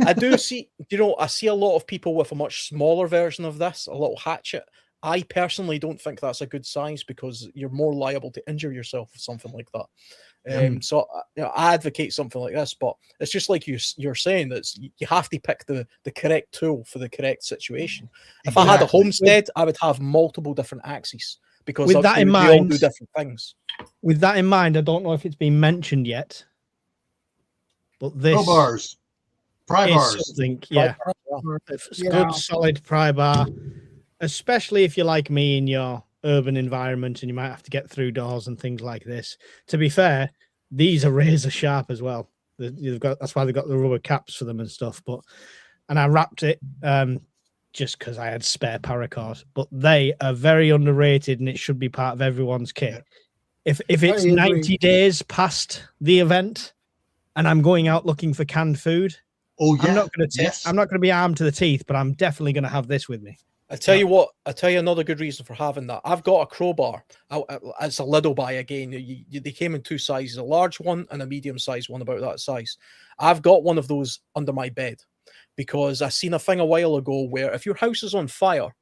I do see, I see a lot of people with a much smaller version of this, a little hatchet, I personally don't think that's a good size because you're more liable to injure yourself with something like that. So I advocate something like this, but it's just like you're saying that you have to pick the correct tool for the correct situation. If I had a homestead, I would have multiple different axes because with that in they all mind, do different things. With that in mind, I don't know if it's been mentioned yet, but this crowbars, pry bars, something, good solid pry bar, especially if you're like me in your urban environment and you might have to get through doors and things like this. To be fair, these are razor sharp as well. That's why they've got the rubber caps for them and stuff. And I wrapped it just because I had spare paracord. But they are very underrated and it should be part of everyone's kit. If it's 90 days past the event and I'm going out looking for canned food, I'm not going to be armed to the teeth, but I'm definitely going to have this with me. I tell you what, another good reason for having that. I've got a crowbar. It's a little buy again. They came in 2 sizes, a large one and a medium-sized one about that size. I've got one of those under my bed because I seen a thing a while ago where if your house is on fire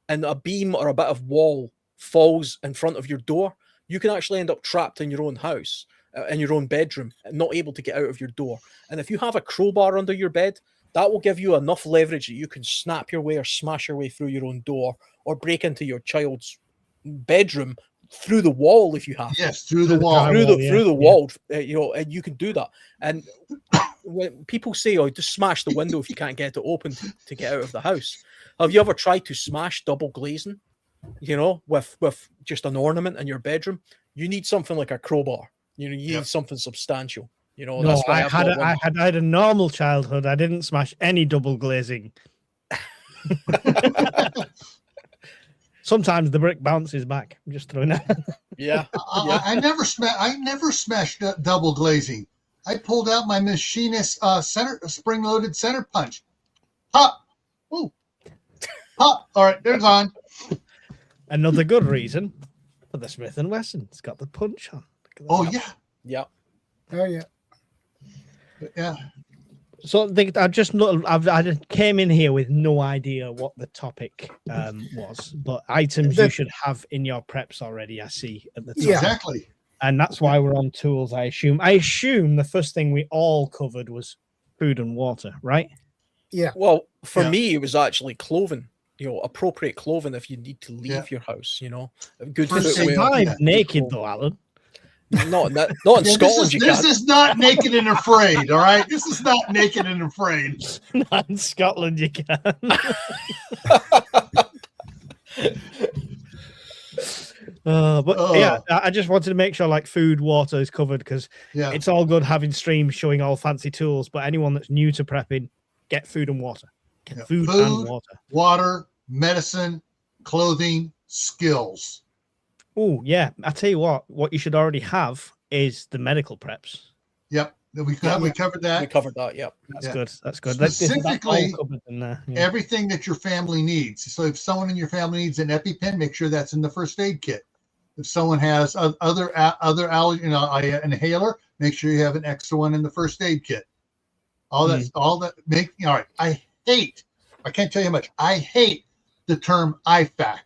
and a beam or a bit of wall falls in front of your door, you can actually end up trapped in your own house, in your own bedroom, and not able to get out of your door. And if you have a crowbar under your bed, that will give you enough leverage that you can snap your way or smash your way through your own door or break into your child's bedroom through the wall if you have. Yes, through the wall. Through the wall, and you can do that. And when people say, "Oh, just smash the window if you can't get it open to get out of the house," have you ever tried to smash double glazing? With just an ornament in your bedroom, you need something like a crowbar. You need something substantial. That's why I had a normal childhood. I didn't smash any double glazing. Sometimes the brick bounces back. I'm just throwing that. Yeah. I never smashed double glazing. I pulled out my machinist spring-loaded center punch. Pop. Ooh. Pop. All right, they're gone. Another good reason for the Smith & Wesson. It's got the punch on. Oh, yeah. Yeah. Oh, yeah. Yeah. So I came in here with no idea what the topic was, but items you should have in your preps already, I see at the top. Yeah. Exactly. And that's why we're on tools, I assume. I assume the first thing we all covered was food and water, right? Yeah. Well, for me, it was actually clothing. Appropriate clothing if you need to leave your house. Good footwear. Naked though, Alan. Not in Scotland. This is not naked and afraid. All right, this is not naked and afraid. Not in Scotland, you can. I just wanted to make sure like food, water is covered because it's all good having streams showing all fancy tools, but anyone that's new to prepping, get food and water. Get food and water, medicine, clothing, skills. Oh, yeah. I tell you what you should already have is the medical preps. Yep. We covered that. We covered that, yep. That's good. That's good. Specifically, everything that your family needs. So if someone in your family needs an EpiPen, make sure that's in the first aid kit. If someone has other allergy, an inhaler, make sure you have an extra one in the first aid kit. All right. I can't tell you how much. I hate the term IFAC.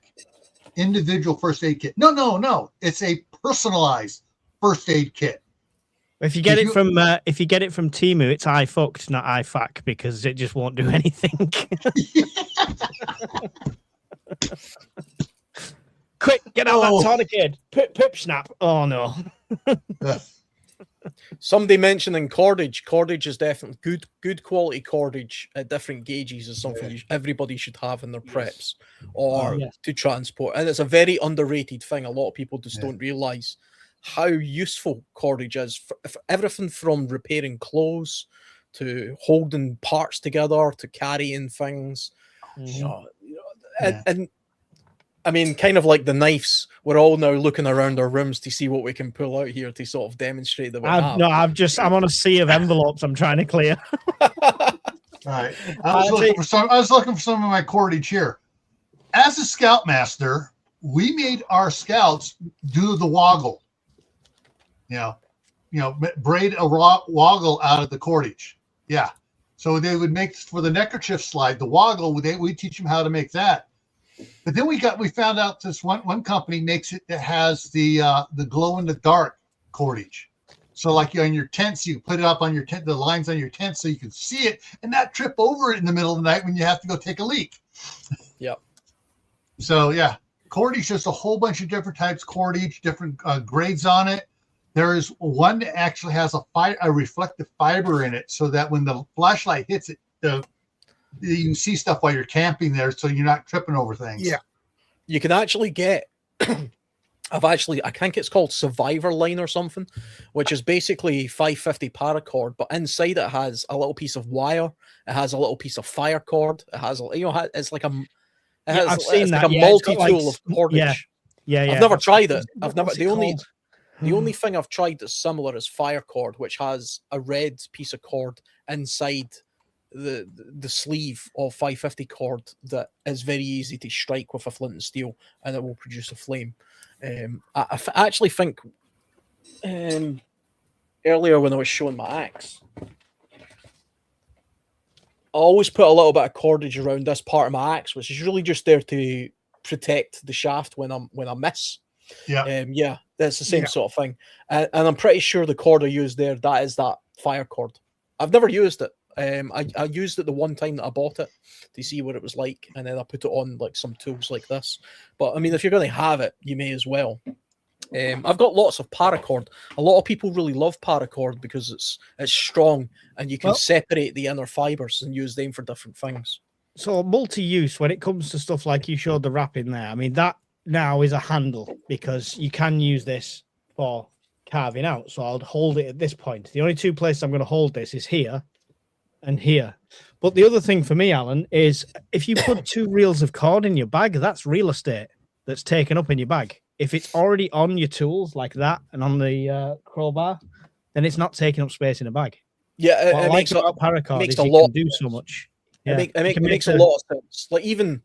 Individual first aid kit. No. It's a personalized first aid kit. If you get it from Temu, it's I fucked, not I fuck, because it just won't do anything. Quick, get out that tourniquet. Pip snap. Oh no. Somebody mentioning cordage. Cordage is definitely good quality cordage at different gauges is something everybody should have in their preps or to transport. And it's a very underrated thing. A lot of people just don't realize how useful cordage is for everything from repairing clothes to holding parts together to carrying things. And I mean, kind of like the knives, we're all now looking around our rooms to see what we can pull out here to sort of demonstrate that we have. No, I'm on a sea of envelopes I'm trying to clear. All right. I was looking for some of my cordage here. As a scoutmaster, we made our scouts do the woggle. Braid a woggle out of the cordage. Yeah. So they would make for the neckerchief slide, the woggle, we teach them how to make that. But then we found out this one company makes it that has the glow in the dark cordage. So like in your tents, you put it up on your tent, the lines on your tent, so you can see it and not trip over it in the middle of the night when you have to go take a leak. Yep. So yeah, cordage, just a whole bunch of different types of cordage, different grades on it. There is one that actually has a reflective fiber in it, so that when the flashlight hits it, you can see stuff while you're camping there, so you're not tripping over things. Yeah. You can actually get I think it's called Survivor Line or something, which is basically 550 paracord, but inside it has a little piece of wire, it has a little piece of fire cord, it has, it's like a I've seen that. like a multi-tool of cordage. Yeah. I've never tried it. What's it called? The only thing I've tried that's similar is fire cord, which has a red piece of cord inside the sleeve of 550 cord that is very easy to strike with a flint and steel, and it will produce a flame. I actually think earlier when I was showing my axe, I always put a little bit of cordage around this part of my axe, which is really just there to protect the shaft when I miss. Yeah. That's the same sort of thing. And I'm pretty sure the cord I used there, that is that fire cord. I've never used it. I used it the one time that I bought it to see what it was like, and then I put it on like some tools like this. But I mean, if you're going to have it, you may as well. I've got lots of paracord. A lot of people really love paracord because it's strong and you can separate the inner fibers and use them for different things. So multi-use when it comes to stuff like you showed the wrapping there. I mean, that now is a handle because you can use this for carving out. So I'll hold it at this point. The only two places I'm going to hold this is here and here. But the other thing for me, Alan, is if you put 2 reels of cord in your bag, that's real estate that's taken up in your bag. If it's already on your tools like that and on the crowbar, then it's not taking up space in a bag. Yeah, it makes about paracord makes is a you lot. can do so much. Yeah. It makes a lot of sense. Like even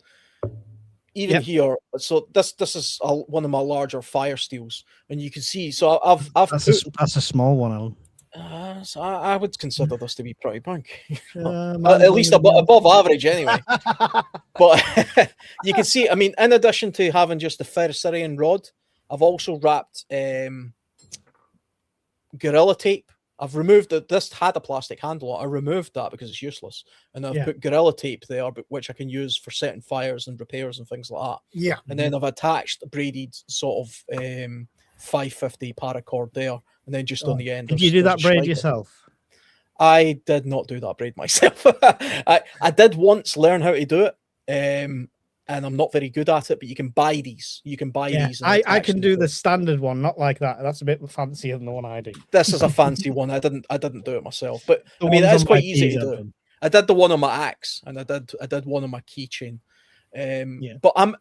here, so this is one of my larger fire steels, and you can see. So that's a small one, Alan. So I would consider this to be pretty big, at least above average anyway. But you can see, I mean, in addition to having just the ferrocerium rod, I've also wrapped Gorilla Tape. I've removed this had a plastic handle. I removed that because it's useless, and I've put Gorilla Tape there, which I can use for setting fires and repairs and things like that. Yeah, and then I've attached a braided sort of 550 paracord there, and then just on the end. Did you do that braid yourself? I did not do that braid myself. I did once learn how to do it, and I'm not very good at it. But you can buy these. You can buy these. I can do the standard one, not like that. That's a bit fancier than the one I do. This is a fancy one. I didn't do it myself, but I mean it's quite easy to do. I did the one on my axe, and I did one on my keychain. But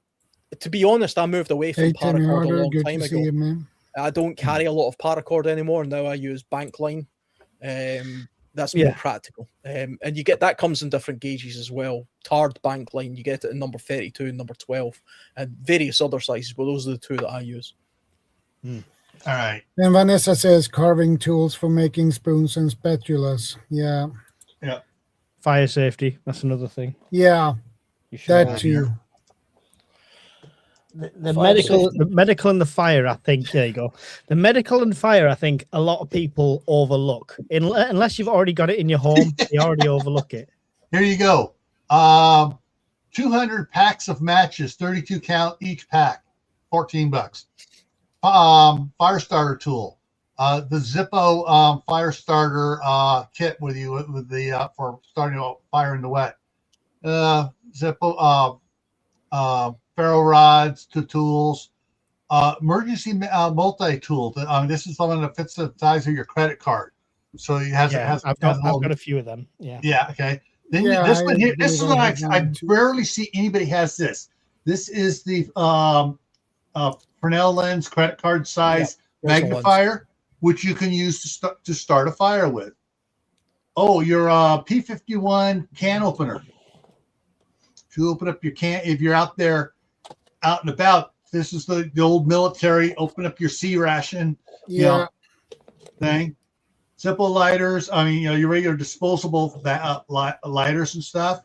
to be honest, I moved away from paracord a long time ago. I don't carry a lot of paracord anymore. Now I use bank line. That's more practical. And you get that comes in different gauges as well. Tarred bank line, you get it in number 32 and number 12, and various other sizes, but those are the 2 that I use. All right. And Vanessa says carving tools for making spoons and spatulas. Yeah. Fire safety, that's another thing. Yeah, that too. The medical and the fire, I think. There you go. The medical and fire, I think a lot of people overlook. Unless you've already got it in your home, you already overlook it. Here you go. 200 packs of matches, 32 count each pack, $14. Fire starter tool. The Zippo fire starter kit with the for starting a fire in the wet. Zippo ferro rods, 2 tools, emergency multi-tool. This is the one that fits the size of your credit card. So it has. I've got a few of them. Yeah. Okay. Then this one here. This is what I rarely see anybody has this. This is the Fresnel lens credit card size magnifier, which you can use to start a fire with. Oh, your P51 can opener. To open up your can, if you're out there, out and about, this is the old military. Open up your C ration, thing. Zippo lighters. I mean, your regular disposable lighters and stuff.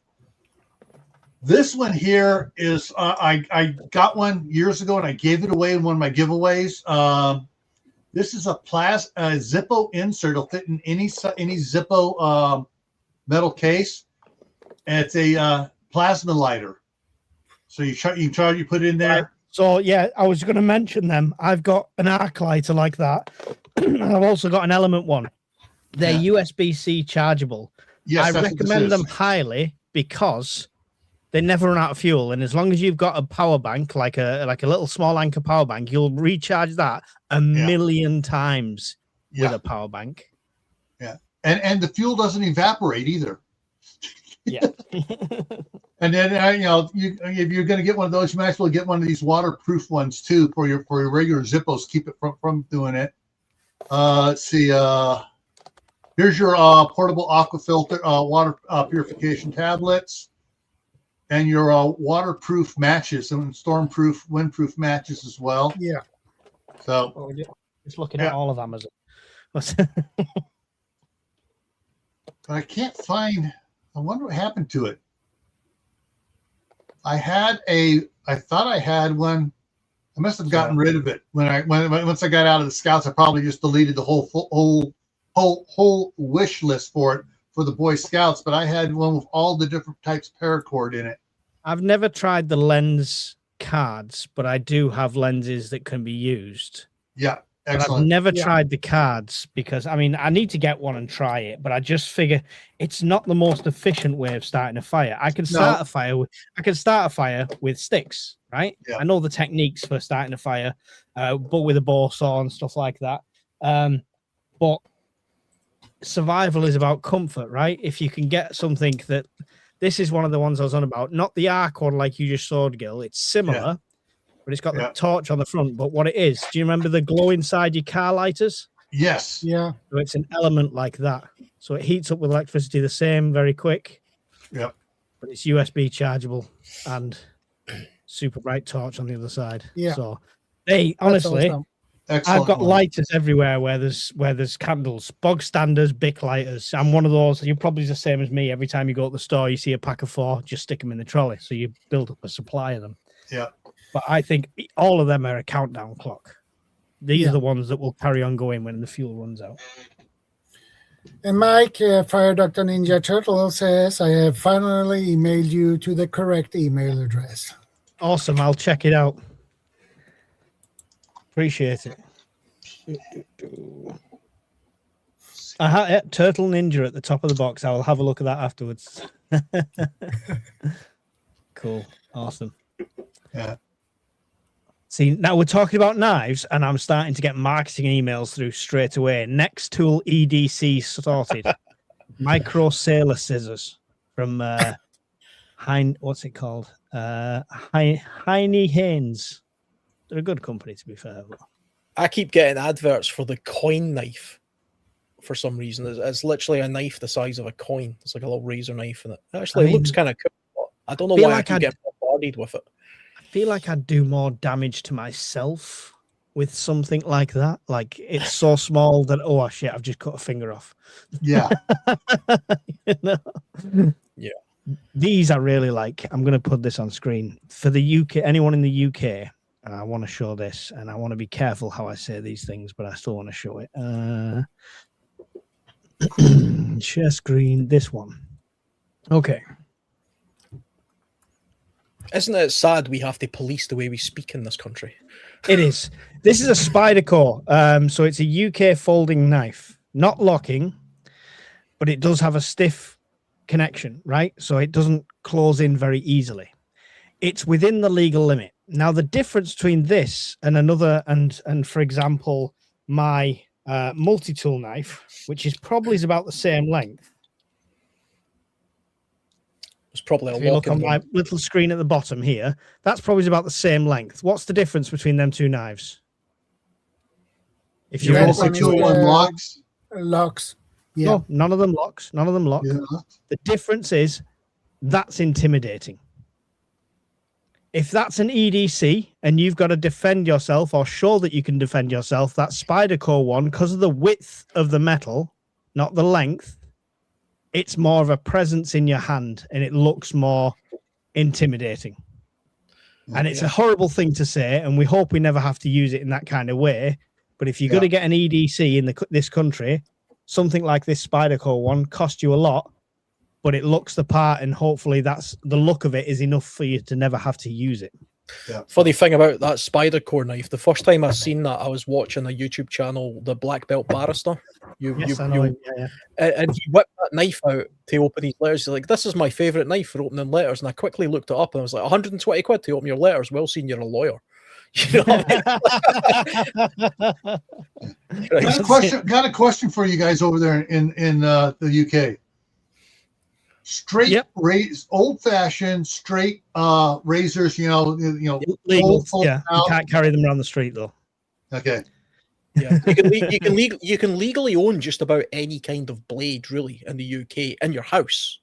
This one here is I got one years ago and I gave it away in one of my giveaways. This is a Zippo insert. It'll fit in any Zippo metal case, and it's a plasma lighter. So you put it in there. Right. So yeah, I was going to mention them. I've got an arc lighter like that. I've also got an Element one. They're USB-C chargeable. Yes, I recommend them highly because they never run out of fuel, and as long as you've got a power bank, like a little small Anchor power bank, you'll recharge that a million times with a power bank. Yeah, and the fuel doesn't evaporate either. Yeah. And then if you're going to get one of those, you might as well get one of these waterproof ones too for your regular Zippos. Keep it from doing it. Let's see. Here's your portable aqua filter, water purification tablets. And your waterproof matches and stormproof, windproof matches as well. Yeah. So just looking at all of Amazon. But I can't find. I wonder what happened to it. I thought I had one. I must have gotten rid of it once I got out of the Scouts. I probably just deleted the whole wish list for it for the Boy Scouts. But I had one with all the different types of paracord in it. I've never tried the lens cards, but I do have lenses that can be used. Yeah, excellent. But I've never tried the cards because, I mean, I need to get one and try it, but I just figure it's not the most efficient way of starting a fire. I can start a fire with sticks, right? Yeah. I know the techniques for starting a fire, but with a bow saw and stuff like that. But survival is about comfort, right? If you can get something that... This is one of the ones I was on about, not the arc one like you just saw, Gil. It's similar, but it's got the torch on the front. But what it is, do you remember the glow inside your car lighters? Yes. Yeah. So it's an element like that. So it heats up with electricity the same, very quick. Yep. But it's USB chargeable and super bright torch on the other side. Yeah. So they honestly... Excellent. I've got lighters everywhere where there's candles, bog standards, Bic lighters. I'm one of those. You're probably the same as me. Every time you go to the store, you see a pack of 4, just stick them in the trolley. So you build up a supply of them. Yeah. But I think all of them are a countdown clock. These are the ones that will carry on going when the fuel runs out. And Mike, Fire Dr. Ninja Turtle says, I have finally emailed you to the correct email address. Awesome. I'll check it out. Appreciate it. Turtle Ninja at the top of the box. I will have a look at that afterwards. Cool. Awesome. Yeah. See, now we're talking about knives, and I'm starting to get marketing emails through straight away. Next tool EDC sorted. Micro sailor scissors from what's it called? Heine Haynes. They're a good company, to be fair. But... I keep getting adverts for the coin knife for some reason. It's literally a knife the size of a coin. It's like a little razor knife in it. Actually, it looks kind of cool. I don't know why I keep getting bombarded with it. I feel like I'd do more damage to myself with something like that. Like, it's so small that, oh, shit, I've just cut a finger off. Yeah. You know? Yeah. These I really like. I'm going to put this on screen. For the UK, anyone in the UK... I want to show this, and I want to be careful how I say these things, but I still want to show it. Share screen, this one. Okay. Isn't it sad we have to police the way we speak in this country? It is. This is a spider core. So it's a UK folding knife. Not locking, but it does have a stiff connection, right? So it doesn't close in very easily. It's within the legal limit. Now, the difference between this and another, and for example, my multi-tool knife, which is probably about the same length. It's probably a if you look on my little screen at the bottom here, that's probably about the same length. What's the difference between them two knives? If you multi-tool one locks. Locks. Yeah. No, none of them locks. None of them lock. Yeah. The difference is that's intimidating. If that's an EDC and you've got to defend yourself or show that you can defend yourself, that spider core one, because of the width of the metal, not the length, it's more of a presence in your hand and it looks more intimidating. And it's a horrible thing to say, and we hope we never have to use it in that kind of way. But if you're going to get an EDC in this country, something like this Spyderco one cost you a lot, but it looks the part, and hopefully that's the look of it is enough for you to never have to use it. Yeah. Funny thing about that Spyderco knife, the first time I seen that, I was watching a YouTube channel, the Black Belt Barrister. I know him. Yeah. And he whipped that knife out to open his letters. He's like, this is my favourite knife for opening letters. And I quickly looked it up and I was like, 120 quid to open your letters. Well seen, you're a lawyer. You know what I mean? Got a question for you guys over there in the UK. Straight old-fashioned straight razors, legal. Yeah, you can't carry them around the street though. Okay. Yeah, you can legally own just about any kind of blade really in the UK in your house.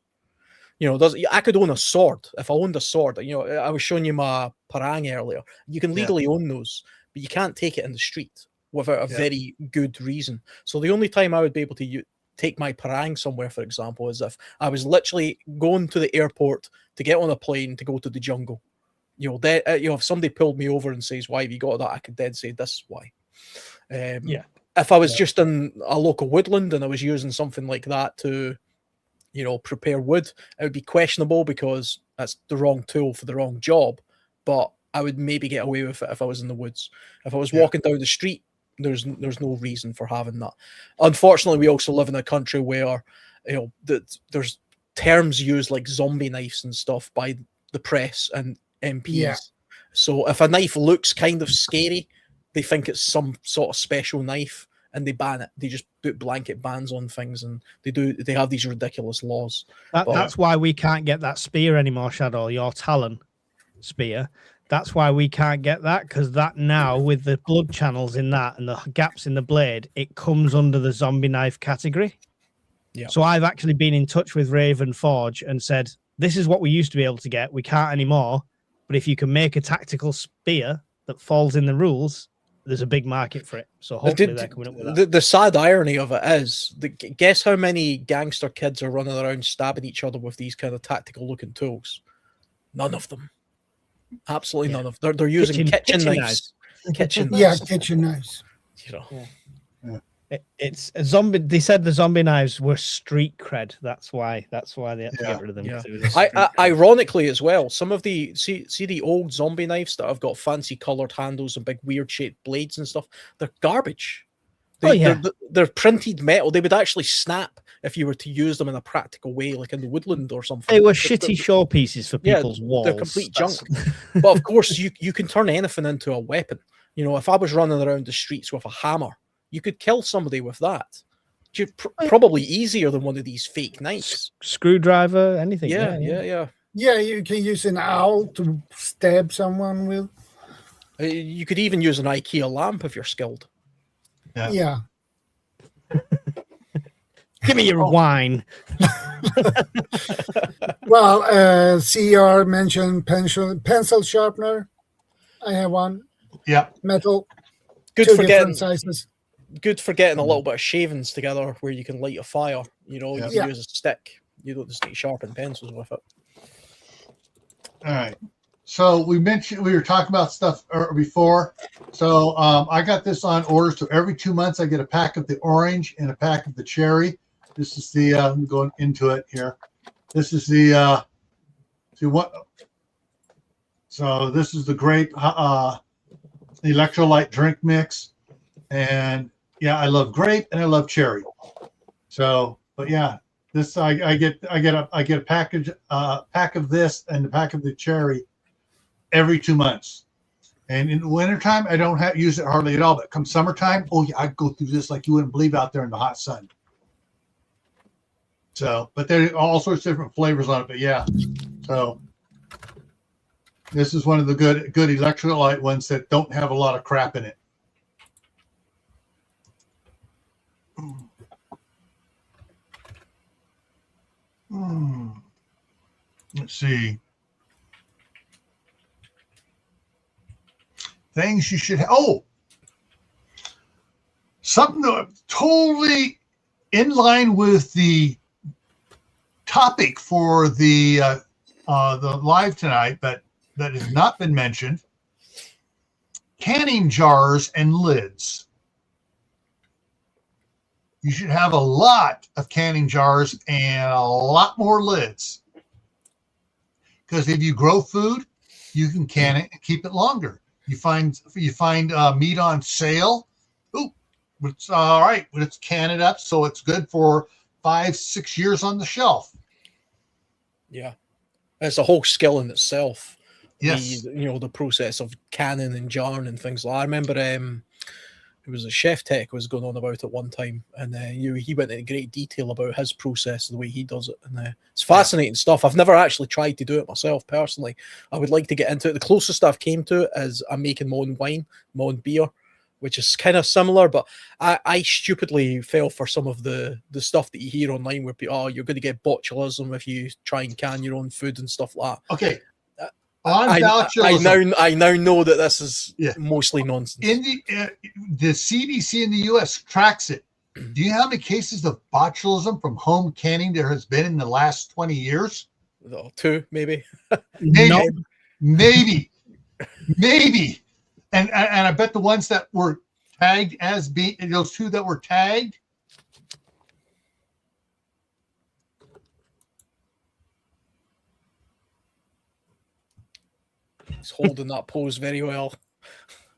You know, I could own a sword if I owned a sword. You know, I was showing you my parang earlier. You can legally own those, but you can't take it in the street without a very good reason. So the only time I would be able to take my parang somewhere, for example, is if I was literally going to the airport to get on a plane to go to the jungle. You know, if somebody pulled me over and says, "Why have you got that?" I could then say, "This is why." If I was just in a local woodland and I was using something like that to, you know, prepare wood, it would be questionable because that's the wrong tool for the wrong job. But I would maybe get away with it if I was in the woods. If I was walking down the street, there's no reason for having that. Unfortunately, we also live in a country where, you know, there's terms used like zombie knives and stuff by the press and MPs. Yeah. So if a knife looks kind of scary, they think it's some sort of special knife and they ban it. They just put blanket bans on things, and they have these ridiculous laws. That's why we can't get that spear anymore, Shadow, your Talon spear. That's why we can't get that, because that now, with the blood channels in that and the gaps in the blade, it comes under the zombie knife category. Yeah. So I've actually been in touch with Raven Forge and said, this is what we used to be able to get. We can't anymore. But if you can make a tactical spear that falls in the rules, there's a big market for it. So hopefully they're coming up with that. The sad irony of it is, guess how many gangster kids are running around stabbing each other with these kind of tactical looking tools? None of them. Absolutely none of them. They're using kitchen knives. Kitchen knives. Yeah, kitchen knives. You know. Yeah. It's a zombie. They said the zombie knives were street cred. That's why they had to get rid of them. Yeah. Ironically, as well, some of the see the old zombie knives that have got fancy colored handles and big weird shaped blades and stuff. They're garbage. They're printed metal. They would actually snap if you were to use them in a practical way, like in the woodland or something. They were shitty showpieces for people's walls. They're complete junk. But of course, you can turn anything into a weapon. You know, if I was running around the streets with a hammer, you could kill somebody with that. Probably easier than one of these fake knives. Screwdriver, anything. Yeah. Yeah, you can use an owl to stab someone with. You could even use an IKEA lamp if you're skilled. Yeah. Give me your wine. Well, CR mentioned pencil sharpener. I have one. Yeah. Metal. Good two for different sizes. Good for getting a little bit of shavings together where you can light a fire. You know, you can use a stick. You don't just need sharpen pencils with it. All right. So we were talking about stuff before. So I got this on order. So every 2 months I get a pack of the orange and a pack of the cherry. This is the I'm going into it here. This is the So this is the grape electrolyte drink mix, and I love grape and I love cherry. So, but this I get a pack of this and a pack of the cherry every 2 months. And in the wintertime, I don't use it hardly at all. But come summertime, I go through this like you wouldn't believe out there in the hot sun. So, but there are all sorts of different flavors on it. But so this is one of the good electrolyte ones that don't have a lot of crap in it. Let's see. Things you should have. Something that totally in line with the topic for the the live tonight, but that has not been mentioned. Canning jars and lids. You should have a lot of canning jars and a lot more lids. Because if you grow food, you can can it and keep it longer. You find meat on sale. Ooh, it's all right. Let's can it up so it's good for 5-6 years on the shelf. Yeah, it's a whole skill in itself. Yes, The process of canning and jarring and things like that. I remember it was a chef tech was going on about it one time, and he went into great detail about his process, the way he does it, and it's fascinating stuff. I've never actually tried to do it myself personally. I would like to get into it. The closest I've came to it is I'm making my own wine, my own beer, which is kind of similar, but I stupidly fell for some of the stuff that you hear online where people, you're going to get botulism if you try and can your own food and stuff like that. Okay. I now know that this is mostly nonsense. In the CDC in the U.S. tracks it. Do you know how many cases of botulism from home canning there has been in the last 20 years? 2, maybe. Maybe. And I bet the ones that were tagged as being those 2 that were tagged. He's holding that pose very well.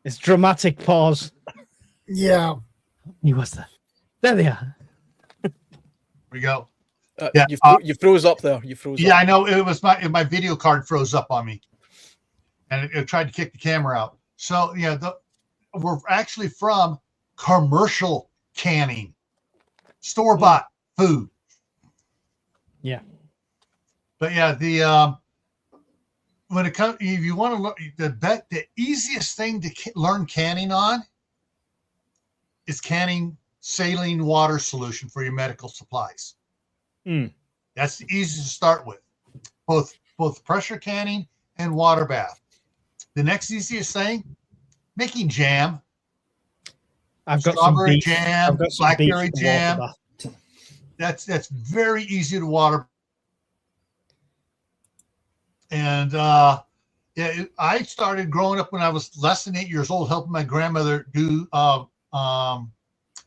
It's dramatic pause. Yeah. He was there. There they are. Here we go. You froze up there. You froze. Yeah, up. I know. It was my video card froze up on me, and it tried to kick the camera out. So we're actually from commercial canning, store-bought food. Yeah. But yeah, when it comes, if you want to look, the easiest thing to learn canning on is canning saline water solution for your medical supplies. That's the easiest to start with, both pressure canning and water bath. The next easiest thing, making jam. I've got strawberry some jam, blackberry jam. That's very easy to water. And I started growing up when I was less than 8 years old, helping my grandmother do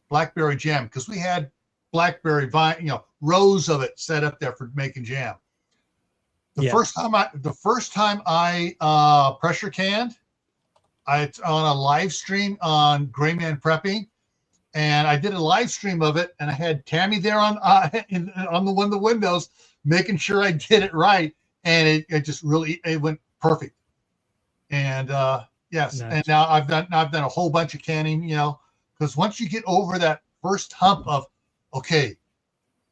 blackberry jam, because we had blackberry vine, rows of it set up there for making jam. The first time I pressure canned, it's on a live stream on Grayman Prepping, and I did a live stream of it, and I had Tammy there on one of the windows making sure I did it right. And it just really went perfect. And yes, nice. And now I've done a whole bunch of canning, because once you get over that first hump of, okay,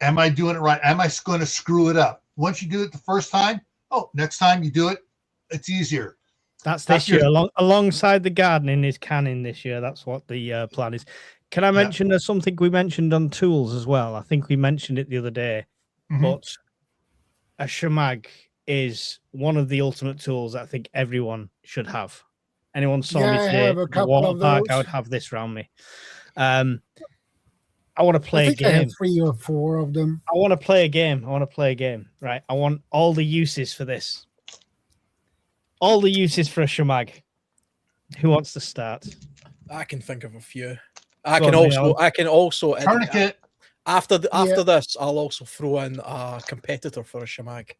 am I doing it right? Am I going to screw it up? Once you do it the first time, next time you do it, it's easier. That's this year. Alongside the gardening is canning this year. That's what the plan is. Can I mention there's something we mentioned on tools as well? I think we mentioned it the other day, but a shemag is one of the ultimate tools that I think everyone should have. Anyone saw me today at the water park, I would have this around me. I want to play a game. I have 3 or 4 of them. I want to play a game. Right. I want all the uses for this. All the uses for a shemag. Who wants to start? I can think of a few. I can also tourniquet. After this, I'll also throw in a competitor for a shemag.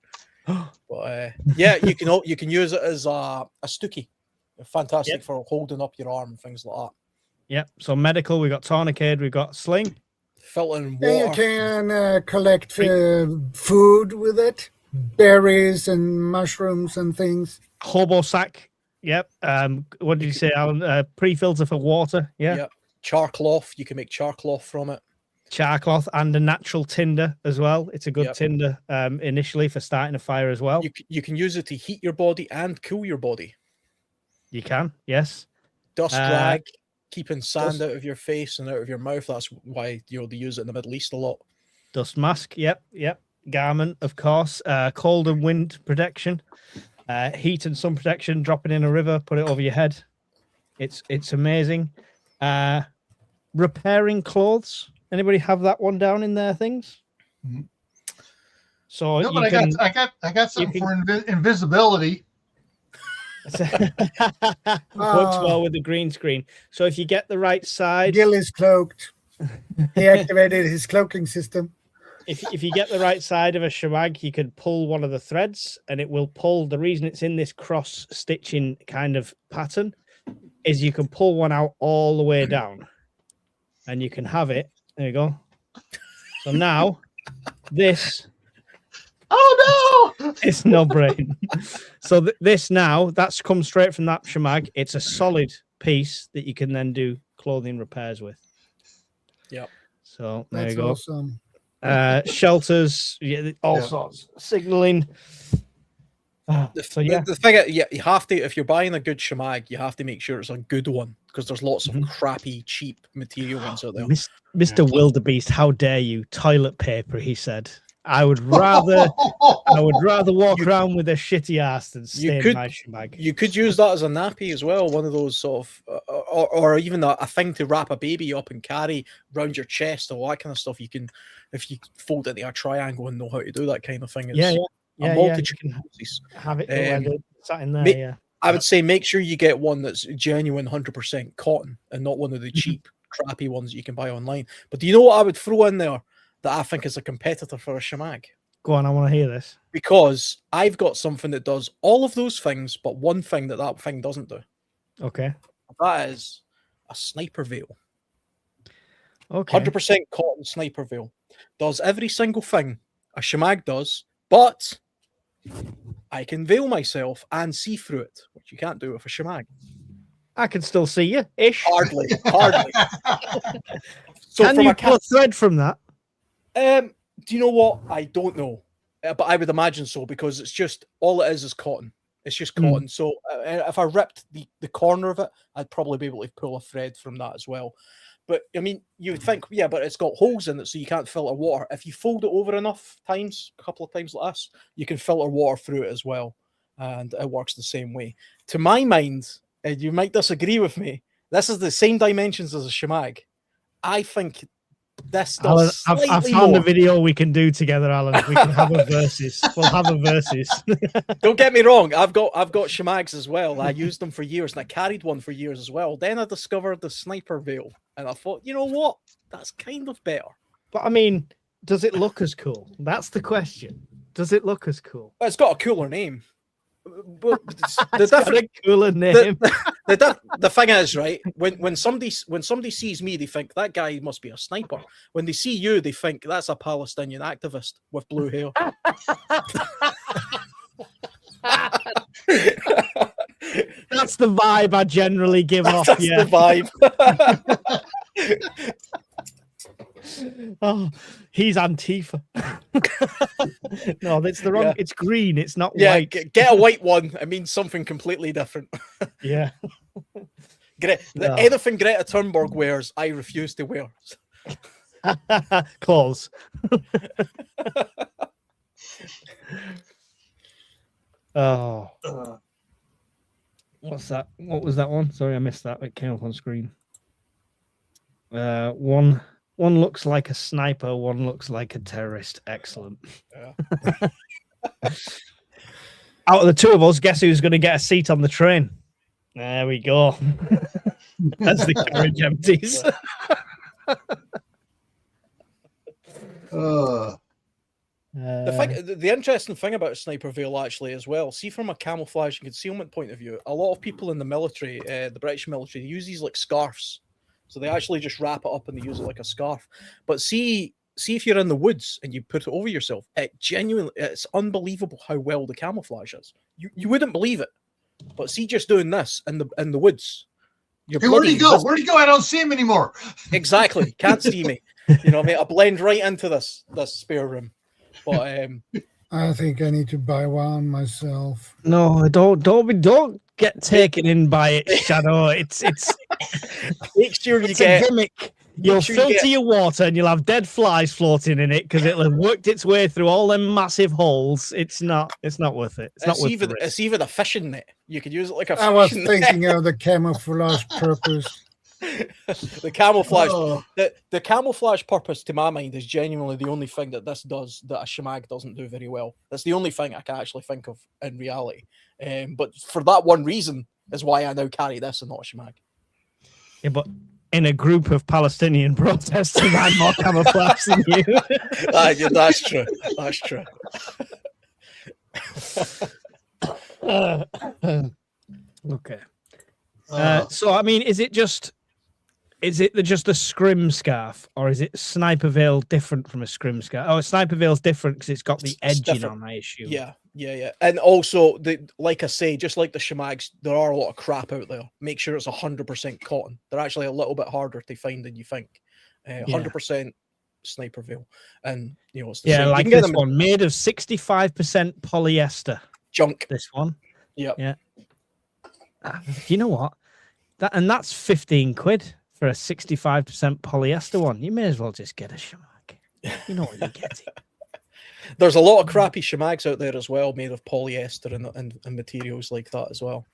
But you can use it as a stookie. Fantastic for holding up your arm and things like that. Yep. So medical, we got tourniquet, we got sling, filtering water. You can collect food with it, berries and mushrooms and things. Hobo sack. Yep. What did you say, Alan? Pre-filter for water. Yeah. Yep. Char cloth. You can make char cloth from it. Char cloth and a natural tinder as well. It's a good tinder initially for starting a fire as well. You can use it to heat your body and cool your body. You can, yes. Dust rag, keeping sand out of your face and out of your mouth. That's why they use it in the Middle East a lot. Dust mask, yep. Garment, of course. Cold and wind protection. Heat and sun protection. Drop it in a river, put it over your head. It's amazing. Repairing clothes. Anybody have that one down in their things? So No, but I got something for invisibility. Works well with the green screen. So if you get the right side, Gil is cloaked. He activated his cloaking system. if you get the right side of a shemag, you can pull one of the threads, and it will pull. The reason it's in this cross stitching kind of pattern is you can pull one out all the way down, and you can have it. There you go. So now this. Oh no! It's no brain. So this now, that's come straight from that shemag. It's a solid piece that you can then do clothing repairs with. Yep. So there That's you go. awesome. Shelters, all sorts. Signaling. The thing is, you have to, if you're buying a good shemag, you have to make sure it's a good one, because there's lots of crappy, cheap material ones out there. Mr. Wildebeest, how dare you? Toilet paper, he said. I would rather walk around with a shitty ass than stay in my shemag. You could use that as a nappy as well, one of those sort of, or even a thing to wrap a baby up and carry around your chest, all that kind of stuff. You can, if you fold it in a triangle and know how to do that kind of thing. It's a multitude of uses. Have it sat in there. I would say make sure you get one that's genuine 100% cotton and not one of the cheap, crappy ones that you can buy online. But do you know what I would throw in there that I think is a competitor for a shemag? Go on, I want to hear this. Because I've got something that does all of those things, but one thing that thing doesn't do. Okay. That is a sniper veil. Okay. 100% cotton sniper veil. Does every single thing a shemag does, but I can veil myself and see through it, which you can't do with a shemag. I can still see you, ish. Hardly. So can you pull a thread from that? Do you know what? I don't know, but I would imagine so, because it's just all it is cotton. It's just cotton. So if I ripped the corner of it, I'd probably be able to pull a thread from that as well. But I mean, you would think, yeah, but it's got holes in it, so you can't filter water. If you fold it over enough times, a couple of times like this, you can filter water through it as well, and it works the same way. To my mind, and you might disagree with me, this is the same dimensions as a shemag. I think this does Alan, I've found a video we can do together, Alan. We can have a versus. We'll have a versus. Don't get me wrong. I've got shemags as well. I used them for years, and I carried one for years as well. Then I discovered the sniper veil, and I thought, you know what? That's kind of better. But I mean, does it look as cool? That's the question. Does it look as cool? Well, it's got a cooler name. But it's got a cooler name. The thing is, right, when somebody sees me, they think that guy must be a sniper. When they see you, they think that's a Palestinian activist with blue hair. That's the vibe I generally give off. That's the vibe. Oh, he's Antifa. No, that's the wrong. Yeah. It's green. It's not white. Get a white one. It means something completely different. Yeah. Anything Greta Thunberg wears, I refuse to wear. Claws. Oh. What's that? What was that one? Sorry, I missed that. It came up on screen. One looks like a sniper, one looks like a terrorist. Excellent. Yeah. Out of the two of us, guess who's going to get a seat on the train? There we go. As the carriage empties. The interesting thing about a sniper veil, actually, as well, see, from a camouflage and concealment point of view, a lot of people in the military, the British military, they use these like scarves. So they actually just wrap it up and they use it like a scarf. But see if you're in the woods and you put it over yourself, it's unbelievable how well the camouflage is. You wouldn't believe it. But see, just doing this in the woods. Hey, where'd he go? Where'd he go? I don't see him anymore. Exactly. Can't see me. You know what I mean? I blend right into this spare room. But I think I need to buy one myself. No, don't get taken in by it, Shadow. It's make sure you get a gimmick. You'll filter your water and you'll have dead flies floating in it because it'll have worked its way through all them massive holes. It's not worth it. It's even a fishing net. You could use it like a I was thinking of the camouflage purpose. The camouflage, Oh. the camouflage purpose, to my mind, is genuinely the only thing that this does that a shemag doesn't do very well. That's the only thing I can actually think of in reality. But for that one reason is why I now carry this and not a shemag. Yeah, but in a group of Palestinian protesters, I'm more camouflage than you. Yeah, that's true. That's true. Okay. So I mean, is it just the scrim scarf, or is it sniper veil different from a scrim scarf? Oh, a sniper veil's different because it's got the edging on, I assume. Yeah. And also, like I say, just like the shemags, there are a lot of crap out there. Make sure it's 100% cotton. They're actually a little bit harder to find than you think. 100% sniper veil, and it's the same. Like this one, made of 65% polyester. Junk. This one. Yeah. You know what? That's 15 quid for a 65% polyester one. You may as well just get a shemag. You know what you're getting. There's a lot of crappy shemags out there as well, made of polyester and materials like that as well.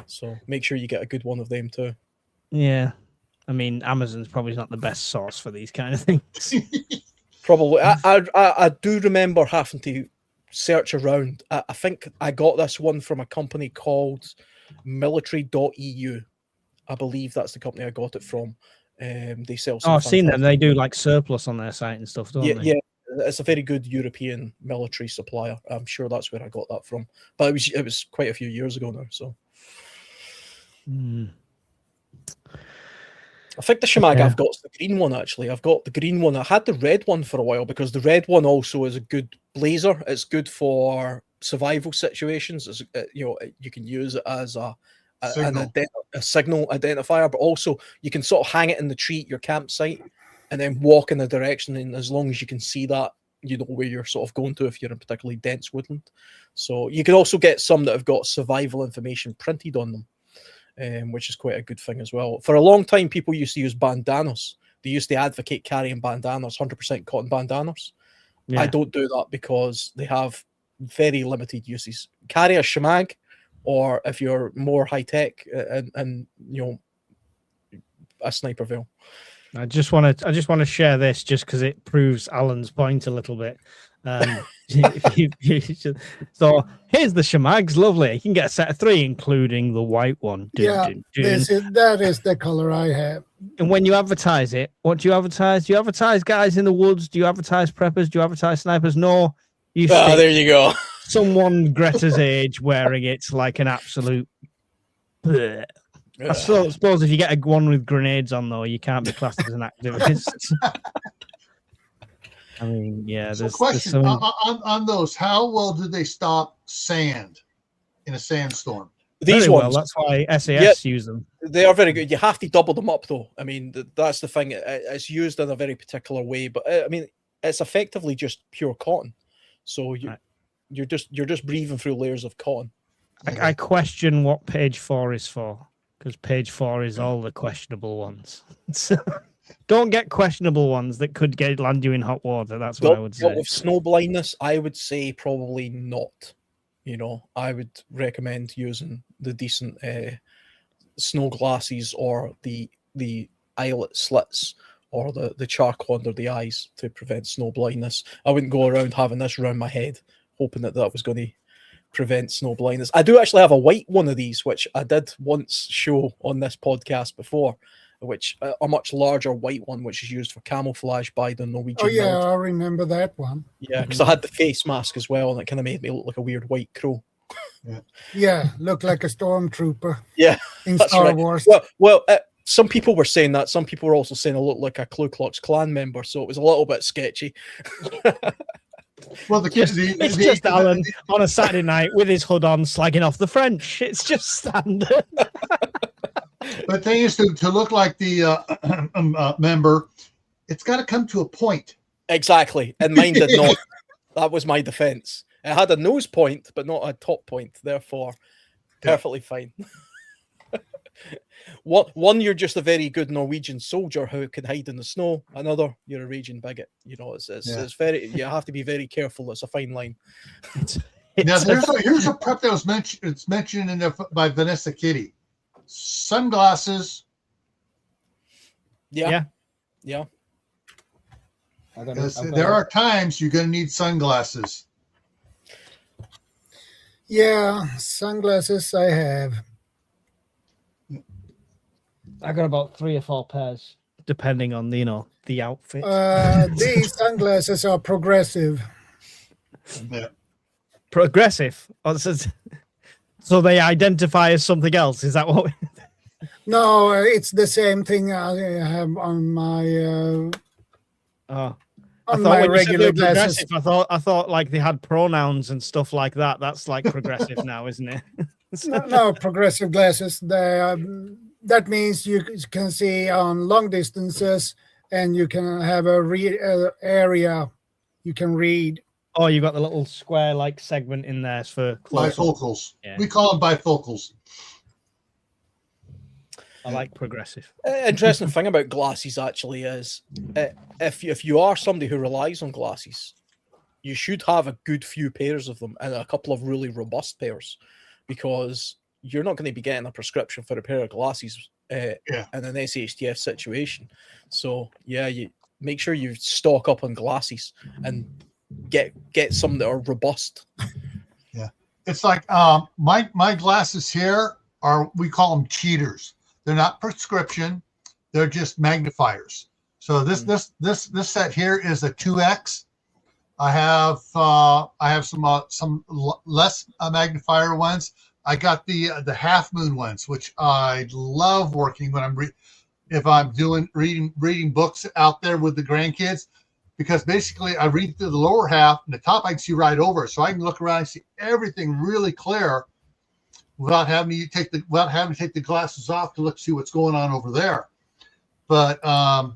So make sure you get a good one of them too. Yeah. I mean, Amazon's probably not the best source for these kind of things. Probably. I do remember having to search around. I think I got this one from a company called military.eu. I believe that's the company I got it from. They sell some I've seen them. They do like surplus on their site and stuff, don't they? Yeah, it's a very good European military supplier. I'm sure that's where I got that from. But it was quite a few years ago now. So I think the shemag I've got is the green one, actually. I've got the green one. I had the red one for a while because the red one also is a good blazer. It's good for survival situations. It's, you can use it as a signal identifier, but also you can sort of hang it in the tree at your campsite and then walk in the direction. And as long as you can see that, you know where you're sort of going to if you're in particularly dense woodland. So you can also get some that have got survival information printed on them, which is quite a good thing as well. For a long time, people used to use bandanas. They used to advocate carrying bandanas, 100% cotton bandanas. Yeah. I don't do that because they have very limited uses. Carry a shemag, or if you're more high tech, and a sniper veil. I just want to share this just because it proves Alan's point a little bit. So here's the shemags, lovely. You can get a set of 3, including the white one. That is the color I have. And when you advertise it, what do you advertise? Do you advertise guys in the woods? Do you advertise preppers? Do you advertise snipers? No. There you go. Someone Greta's age wearing it like an absolute. I suppose if you get a one with grenades on, though, you can't be classed as an activist. I mean, yeah. So question on those: how well do they stop sand in a sandstorm? These ones. Well, that's why SAS use them. They are very good. You have to double them up, though. I mean, that's the thing. It's used in a very particular way, but I mean, it's effectively just pure cotton. So you're just breathing through layers of cotton. I question what page 4 is for, because page 4 is all the questionable ones. So don't get questionable ones that could land you in hot water. That's what I would say. With snow blindness, I would say probably not. I would recommend using the decent snow glasses or the eyelet slits or the charcoal under the eyes to prevent snow blindness. I wouldn't go around having this around my head, hoping that was going to prevent snow blindness. I do actually have a white one of these, which I did once show on this podcast before, which a much larger white one, which is used for camouflage by the Norwegian. Oh yeah, military. I remember that one. Yeah, because I had the face mask as well, and it kind of made me look like a weird white crow. Yeah, look like a stormtrooper. Yeah, in Star Wars. Well, some people were saying that. Some people were also saying I looked like a Ku Klux Klan member, so it was a little bit sketchy. Well, it's just Alan on a Saturday night with his hood on, slagging off the French. It's just standard. But the thing is, to look like the member, it's got to come to a point. Exactly, and mine did not. That was my defense. It had a nose point, but not a top point. Therefore, perfectly fine. One, you're just a very good Norwegian soldier who can hide in the snow. Another, you're a raging bigot. It's very. You have to be very careful. It's a fine line. Now, here's a prep that was mentioned. It's mentioned in there by Vanessa Kitty. Sunglasses Yeah. There are times you're going to need sunglasses. Yeah, sunglasses I have. I got about 3 or 4 pairs, depending on the outfit. These sunglasses are progressive. Yeah. Progressive. So they identify as something else. Is that what? No, it's the same thing I have on my I thought my when regular you said glasses. progressive, I thought like they had pronouns and stuff like that. That's like progressive now, isn't it? No, progressive glasses. That means you can see on long distances, and you can have a area you can read. Oh, you got the little square like segment in there for close Bifocals. Yeah. We call them bifocals. I like progressive. Interesting thing about glasses actually is if you are somebody who relies on glasses, you should have a good few pairs of them and a couple of really robust pairs, because you're not going to be getting a prescription for a pair of glasses in an SHTF situation. So yeah, you make sure you stock up on glasses and get some that are robust. Yeah, it's like my glasses here we call them cheaters. They're not prescription; they're just magnifiers. So this set here is a 2X. I have some less magnifier ones. I got the half moon ones, which I love working when if I'm reading books out there with the grandkids, because basically I read through the lower half and the top I can see right over, so I can look around and see everything really clear without having to take the glasses off to see what's going on over there. But I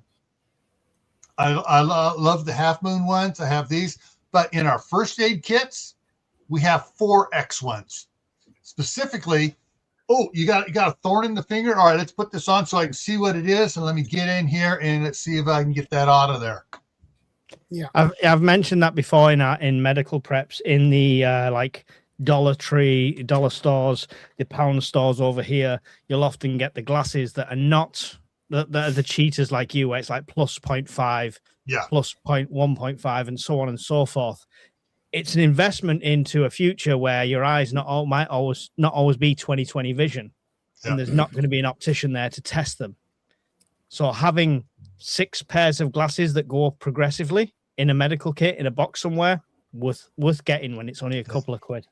love the half moon ones. I have these, but in our first aid kits, we have 4X ones. Specifically, you got a thorn in the finger. All right, let's put this on so I can see what it is, and let me get in here and let's see if I can get that out of there. Yeah, I've mentioned that before in medical preps in the like Dollar Tree, dollar stores, the pound stores over here. You'll often get the glasses that are not that are the cheaters like you, where it's like plus 0.5, plus 1.5, and so on and so forth. It's an investment into a future where your eyes might not always be 20/20 vision, and there's not going to be an optician there to test them. So having 6 pairs of glasses that go up progressively in a medical kit in a box somewhere, worth getting when it's only a couple of quid.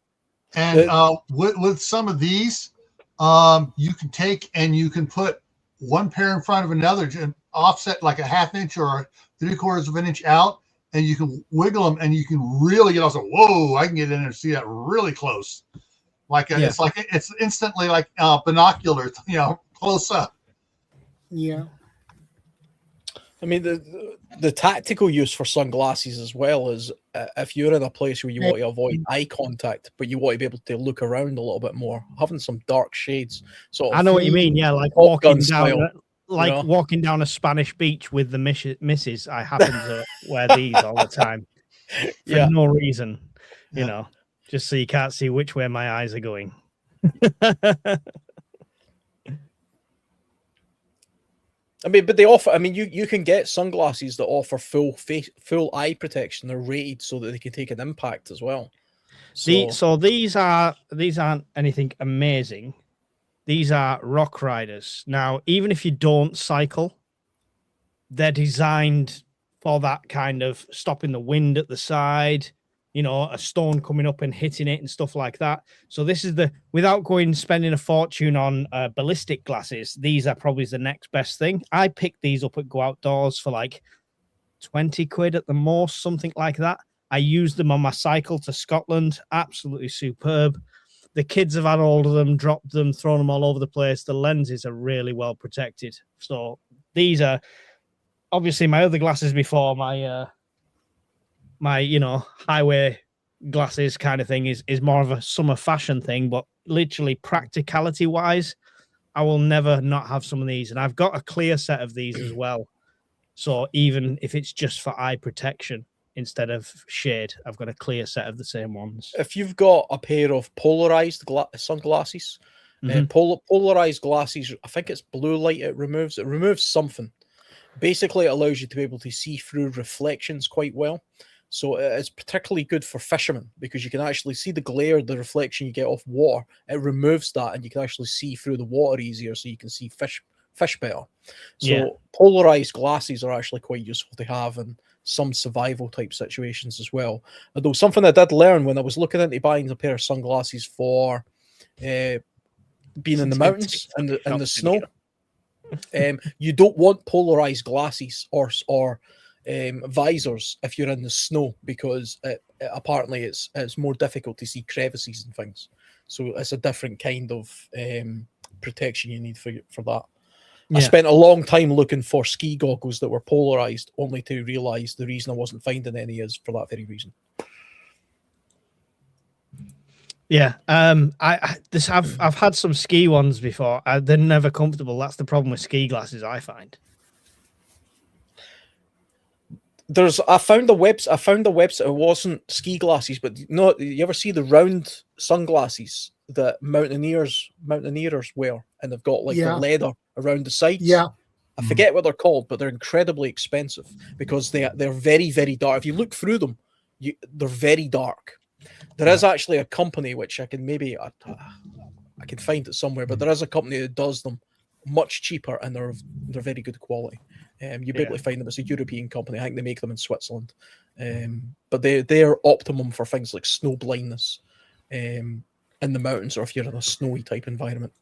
And with some of these, you can take and you can put one pair in front of another, and offset like a 1/2 inch or 3/4 of an inch out, and you can wiggle them, and you can really get also. Whoa! I can get in there and see that really close. It's instantly like binoculars, close up. Yeah. I mean, the tactical use for sunglasses as well is if you're in a place where you want to avoid eye contact, but you want to be able to look around a little bit more, having some dark shades. I know what you mean. Yeah, like walking down, walking down a Spanish beach with the missus. I happen to wear these all the time for no reason, just so you can't see which way my eyes are going. I mean, but they offer. I mean, you can get sunglasses that offer full eye protection. They're rated so that they can take an impact as well. So these aren't anything amazing. These are rock riders. Now, even if you don't cycle, they're designed for that kind of stopping the wind at the side. A stone coming up and hitting it and stuff like that. So this is without spending a fortune on ballistic glasses, these are probably the next best thing. I picked these up at Go Outdoors for like 20 quid at the most, something like that. I used them on my cycle to Scotland. Absolutely superb. The kids have had hold of them, dropped them, thrown them all over the place. The lenses are really well protected. So these are obviously my other glasses before my highway glasses kind of thing is more of a summer fashion thing, but literally practicality wise, I will never not have some of these. And I've got a clear set of these as well. So even if it's just for eye protection instead of shade, I've got a clear set of the same ones. If you've got a pair of polarized sunglasses, polarized glasses, I think it's blue light it removes something. basically it allows you to be able to see through reflections quite well. So it's particularly good for fishermen because you can actually see the glare, the reflection you get off water. It removes that, and you can actually see through the water easier, so you can see fish better. So polarized glasses are actually quite useful to have in some survival type situations as well. Although something I did learn when I was looking into buying a pair of sunglasses for being in the mountains and the snow, you don't want polarized glasses or visors if you're in the snow, because apparently it's more difficult to see crevices and things. So it's a different kind of protection you need for that. I spent a long time looking for ski goggles that were polarized, only to realize the reason I wasn't finding any is for that very reason. Yeah, I've had some ski ones before. They're never comfortable. That's the problem with ski glasses, I find. I found a website. It wasn't ski glasses, but you ever see the round sunglasses that mountaineers wear, and they've got like the leather around the sides? Yeah. I forget what they're called, but they're incredibly expensive because they're very, very dark. If you look through them, they're very dark. There is actually a company which I can find it somewhere, but there is a company that does them much cheaper, and they're very good quality. You'll be able to find them. It's a European company. I think they make them in Switzerland. But they're optimum for things like snow blindness in the mountains, or if you're in a snowy type environment.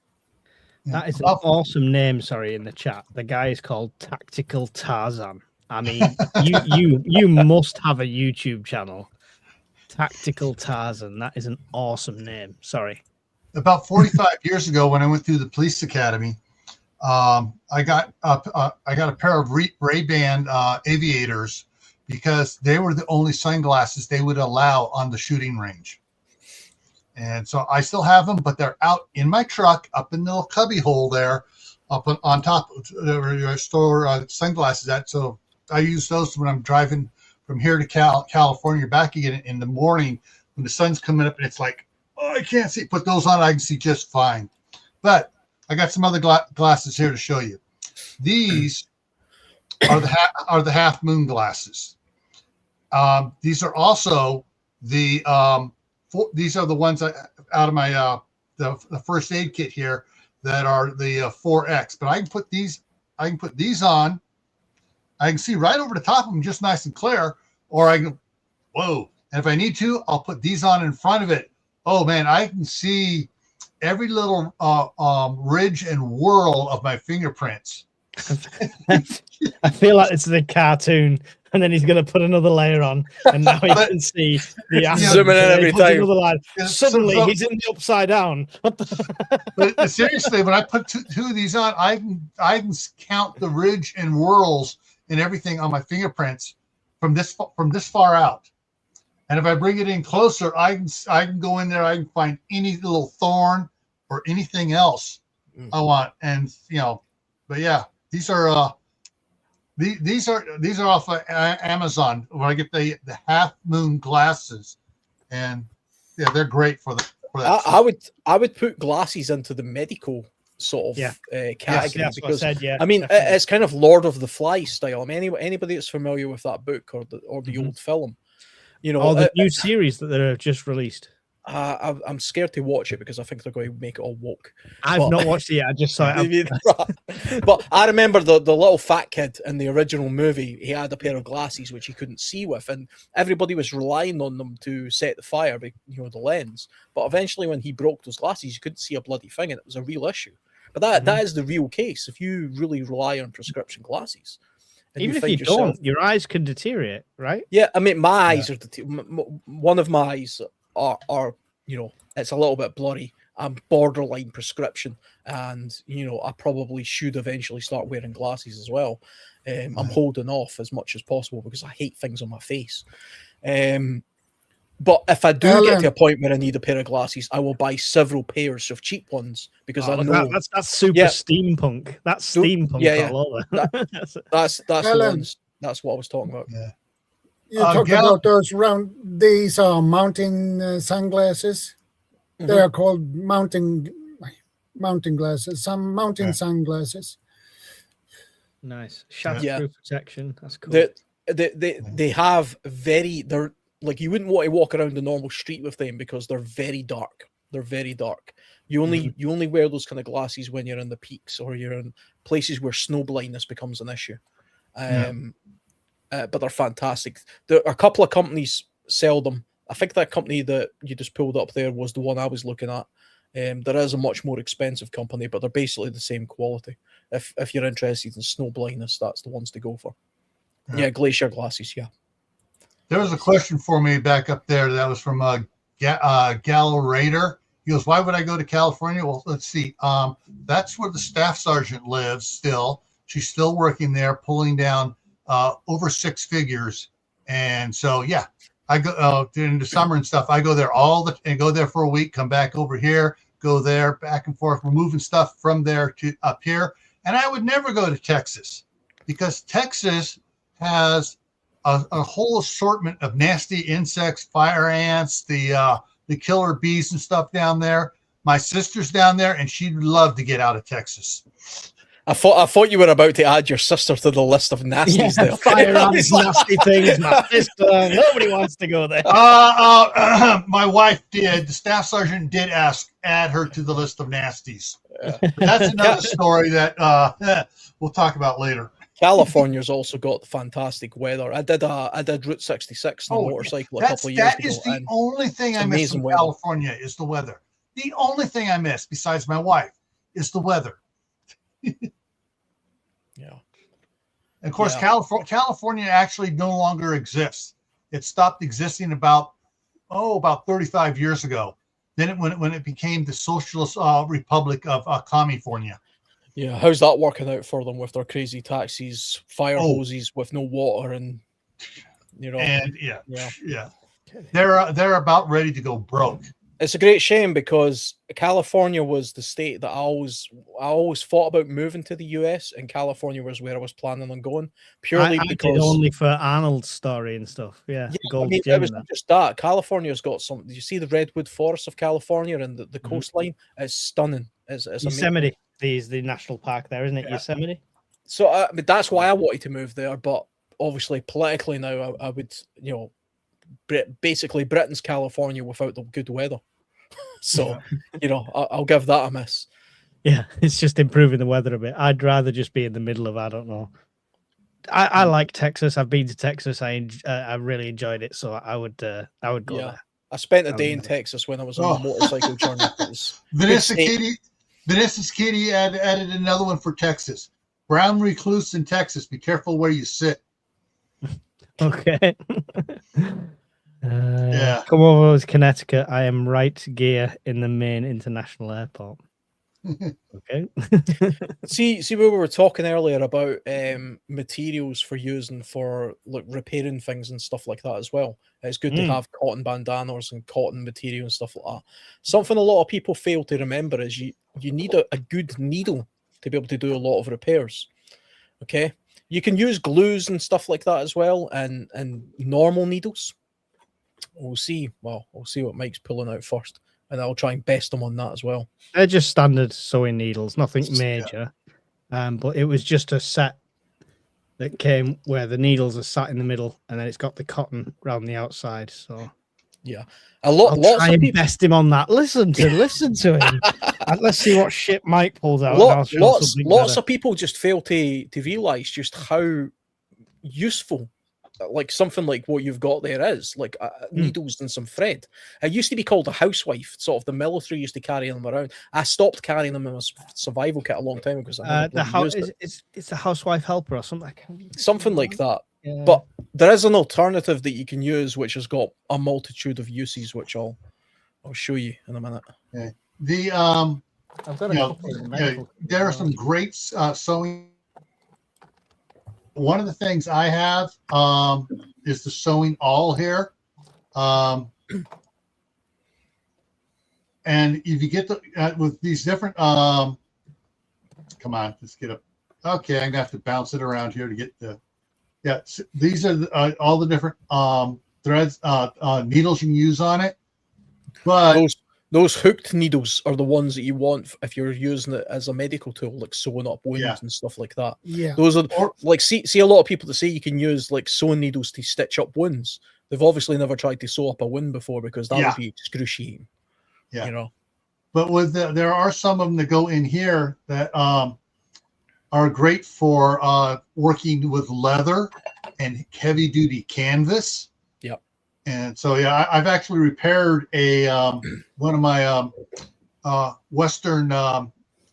That is an awesome name. Sorry, in the chat, the guy is called Tactical Tarzan. I mean, you must have a YouTube channel. Tactical Tarzan. That is an awesome name. Sorry. About 45 years ago, when I went through the police academy, I got a pair of Ray-Ban aviators because they were the only sunglasses they would allow on the shooting range. And so I still have them, but they're out in my truck, up in the little cubby hole there, up on top where I store sunglasses at. So I use those when I'm driving from here to California back again in the morning when the sun's coming up and it's like, oh, I can't see. Put those on, I can see just fine. But I got some other glasses here to show you. These are the half moon glasses. These are also these are the ones out of my the first aid kit here that are the 4X. But I can put these on. I can see right over the top of them, just nice and clear. Or I can, whoa! And if I need to, I'll put these on in front of it. Oh man, I can see every little ridge and whirl of my fingerprints. I feel like it's the cartoon, and then he's going to put another layer on, and now he can see the zooming in every time. Suddenly, he's in the upside down. But seriously, when I put two of these on, I can count the ridge and whirls and everything on my fingerprints from this far out. And if I bring it in closer, I can go in there. I can find any little thorn or anything else I want. And but yeah, these are off of Amazon where I get the half moon glasses, and yeah, they're great for that. I would put glasses into the medical sort of category because I mean definitely. It's kind of Lord of the Flies style. I mean, anybody that's familiar with that book or the old film, the new series that they're just released. I'm scared to watch it because I think they're going to make it all woke. I've not watched it yet. I just saw it. But I remember the little fat kid in the original movie. He had a pair of glasses which he couldn't see with, and everybody was relying on them to set the fire, the lens. But eventually, when he broke those glasses, you couldn't see a bloody thing, and it was a real issue. But that is the real case. If you really rely on prescription glasses, even if you don't, your eyes can deteriorate, right? Yeah, I mean, my eyes are one of my eyes are it's a little bit blurry. I'm borderline prescription, and I probably should eventually start wearing glasses as well. I'm holding off as much as possible because I hate things on my face. But if I do get to a point where I need a pair of glasses, I will buy several pairs of cheap ones because I know that's super steampunk. That's steampunk all over. That's the ones. That's what I was talking about. Yeah. You talked about those these are mountain sunglasses. Mm-hmm. They are called mountain glasses. Some mountain sunglasses. Nice. Shatterproof protection. That's cool. They have they're like, you wouldn't want to walk around the normal street with them because they're very dark. They're very dark. You only wear those kind of glasses when you're in the peaks or you're in places where snow blindness becomes an issue. But they're fantastic. There are a couple of companies sell them. I think that company that you just pulled up there was the one I was looking at. There is a much more expensive company, but they're basically the same quality. If you're interested in snow blindness, that's the ones to go for. Yeah, glacier glasses. Yeah. There was a question for me back up there that was from Gallo Raider. He goes, "Why would I go to California?" Well, let's see. That's where the staff sergeant lives still. She's still working there, pulling down over 6 figures. And so, yeah, I go during the summer and stuff. I go there and go there for a week, come back over here, go there, back and forth. We're moving stuff from there to up here. And I would never go to Texas because Texas has a whole assortment of nasty insects, fire ants, the killer bees and stuff down there. My sister's down there, and she'd love to get out of Texas. I thought you were about to add your sister to the list of nasties there. Fire ants, nasty things. My sister. Nobody wants to go there. My wife did. The staff sergeant did add her to the list of nasties. That's another story that we'll talk about later. California's also got fantastic weather. I did Route 66 on a motorcycle a couple of years ago. That is the only thing I miss from California is the weather. The only thing I miss, besides my wife, is the weather. Yeah. And of course, California actually no longer exists. It stopped existing about 35 years ago. Then when it became the Socialist Republic of California. Yeah, how's that working out for them with their crazy taxis, fire hoses with no water, and And they're about ready to go broke. It's a great shame because California was the state that I always thought about moving to the US, and California was where I was planning on going purely because only for Arnold's story and stuff. Yeah, it was not just that. California's got some. You see the redwood forests of California and the coastline. It's stunning. It's Yosemite. Is the national park there, isn't it? Yeah. Yosemite. So that's why I wanted to move there, but obviously politically now I would, basically Britain's California without the good weather. So, I'll give that a miss. Yeah, it's just improving the weather a bit. I'd rather just be in the middle of, I don't know. I like Texas. I've been to Texas. I really enjoyed it. So I would go there. I spent a day in Texas when I was on a motorcycle journey. Vanessa's Katie added another one for Texas. Brown recluse in Texas. Be careful where you sit. Okay. Come over to Connecticut. I am right gear in the main international airport. Okay. see we were talking earlier about materials for using for repairing things and stuff like that as well. It's good to have cotton bandanas and cotton material and stuff like that. Something a lot of people fail to remember is you need a good needle to be able to do a lot of repairs. Okay, you can use glues and stuff like that as well, and normal needles. We'll see what Mike's pulling out first, and I'll try and best him on that as well. They're just standard sewing needles, nothing major. But it was just a set that came where the needles are sat in the middle, and then it's got the cotton around the outside. So yeah, I'll try and best him on that. Listen to him. And let's see what shit Mike pulls out. Lots of people just fail to realize just how useful like something like what you've got there is, like needles and some thread. It used to be called a housewife. Sort of the military used to carry them around. I stopped carrying them in a survival kit a long time ago because it's a housewife helper or something. Something like that. Yeah. But there is an alternative that you can use, which has got a multitude of uses, which I'll show you in a minute. Okay. I've got there are some great sewing. One of the things I have is the sewing awl here. And if you get with these different, come on, let's get up. Okay, I'm gonna have to bounce it around here to get the, these are all the different threads, needles you can use on it. But Those hooked needles are the ones that you want if you're using it as a medical tool, like sewing up wounds and stuff like that. Yeah. Those are like see a lot of people that say you can use like sewing needles to stitch up wounds. They've obviously never tried to sew up a wound before because that would be excruciating. Yeah. You know. But with there are some of them that go in here that are great for working with leather and heavy duty canvas. Yep. And so yeah, I've actually repaired a one of my Western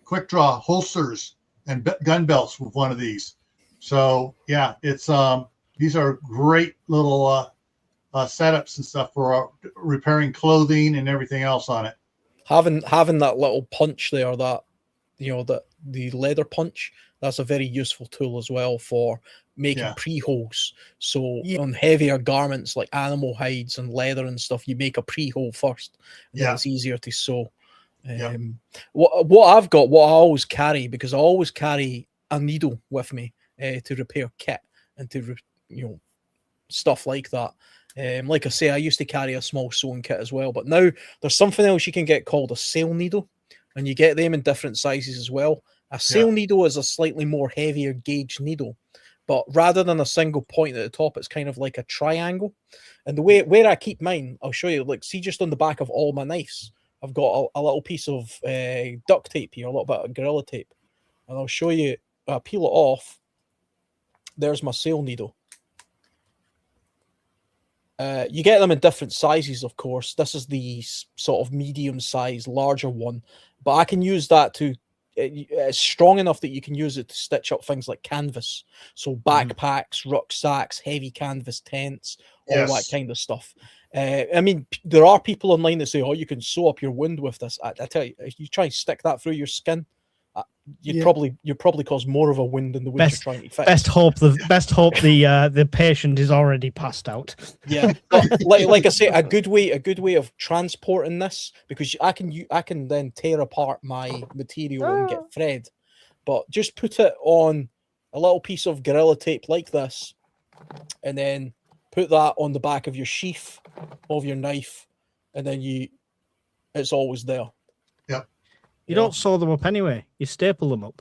quick draw holsters and gun belts with one of these. So yeah, it's these are great little setups and stuff for repairing clothing and everything else on it. Having that little punch there, that the leather punch, that's a very useful tool as well for making pre-holes. So on heavier garments like animal hides and leather and stuff, you make a pre-hole first, and then it's easier to sew. What I always carry, because I always carry a needle with me to repair kit and to stuff like that. Like I say, I used to carry a small sewing kit as well, but now there's something else you can get called a sail needle, and you get them in different sizes as well. A sail needle is a slightly more heavier gauge needle, but rather than a single point at the top, it's kind of like a triangle. And the way where I keep mine, I'll show you. Like, see, just on the back of all my knives, I've got a little piece of duct tape here, a little bit of Gorilla Tape, and I'll show you. Peel it off. There's my sail needle. You get them in different sizes, of course. This is the sort of medium size, larger one, but I can use that to. It's strong enough that you can use it to stitch up things like canvas, so backpacks, rucksacks, heavy canvas tents, all that kind of stuff. I mean, there are people online that say, "Oh, you can sew up your wound with this." I tell you, if you try and stick that through your skin, you'd probably cause more of a wound than the wound you're trying to fix. Best hope the patient is already passed out. Yeah, but like I say, a good way of transporting this, because I can then tear apart my material and get thread, but just put it on a little piece of Gorilla Tape like this, and then put that on the back of your sheath of your knife, and then it's always there. Yep. You don't sew them up anyway. You staple them up.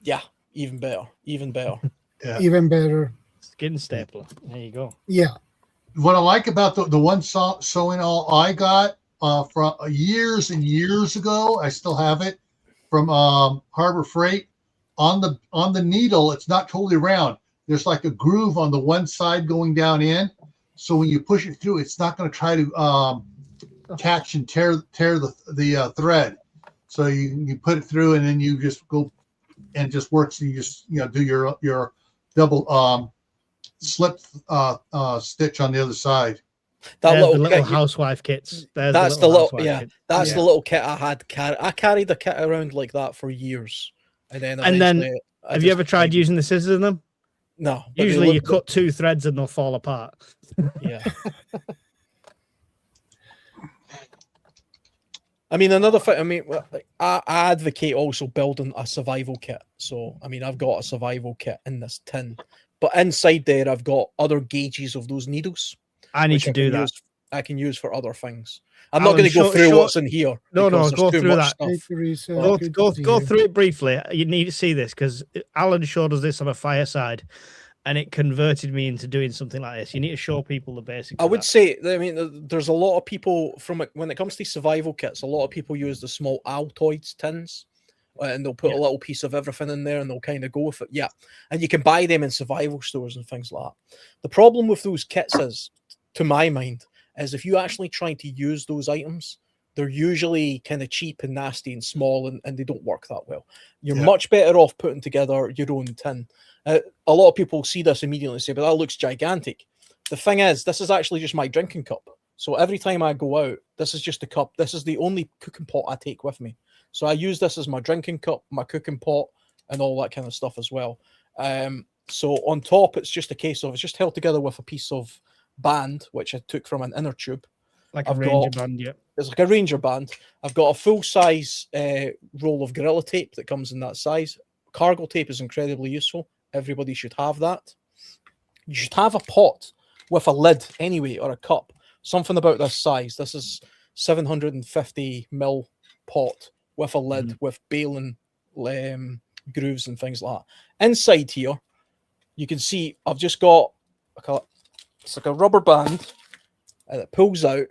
Yeah, even better. Even better. Even better. Skin stapler. There you go. Yeah. What I like about the one sewing all I got from years and years ago, I still have it from Harbor Freight. On the needle, it's not totally round. There's like a groove on the one side going down in. So when you push it through, it's not going to try to catch and tear the thread. So you put it through, and then you just go, and it just works. And you just do your double slip stitch on the other side. That little housewife kits. That's the little kit I had. I carried the kit around like that for years, and then have you ever tried using the scissors in them? No. Usually you cut two threads and they'll fall apart. Yeah. I mean, another thing, I advocate also building a survival kit. So, I mean, I've got a survival kit in this tin, but inside there, I've got other gauges of those needles. I need to do that. I can use for other things. I'm not going to go through what's in here. No, go through that. Go through it briefly. You need to see this because Alan showed us this on a fireside, and it converted me into doing something like this. You need to show people the basics. I would say, I mean, there's a lot of people when it comes to survival kits, a lot of people use the small Altoids tins, and they'll put a little piece of everything in there, and they'll kind of go with it. Yeah, and you can buy them in survival stores and things like that. The problem with those kits is, to my mind, is if you actually try to use those items, they're usually kind of cheap and nasty and small, and they don't work that well. You're much better off putting together your own tin. A lot of people see this immediately and say, but that looks gigantic. The thing is, this is actually just my drinking cup. So every time I go out, this is just a cup. This is the only cooking pot I take with me. So I use this as my drinking cup, my cooking pot, and all that kind of stuff as well. So on top, it's just a case of, it's just held together with a piece of band, which I took from an inner tube. Like a Ranger band, yeah. It's like a Ranger band. I've got a full-size roll of Gorilla Tape that comes in that size. Cargo tape is incredibly useful. Everybody should have that. You should have a pot with a lid anyway, or a cup. Something about this size. This is 750 ml pot with a lid with baling grooves and things like that. Inside here, you can see I've just got it's like a rubber band and it pulls out.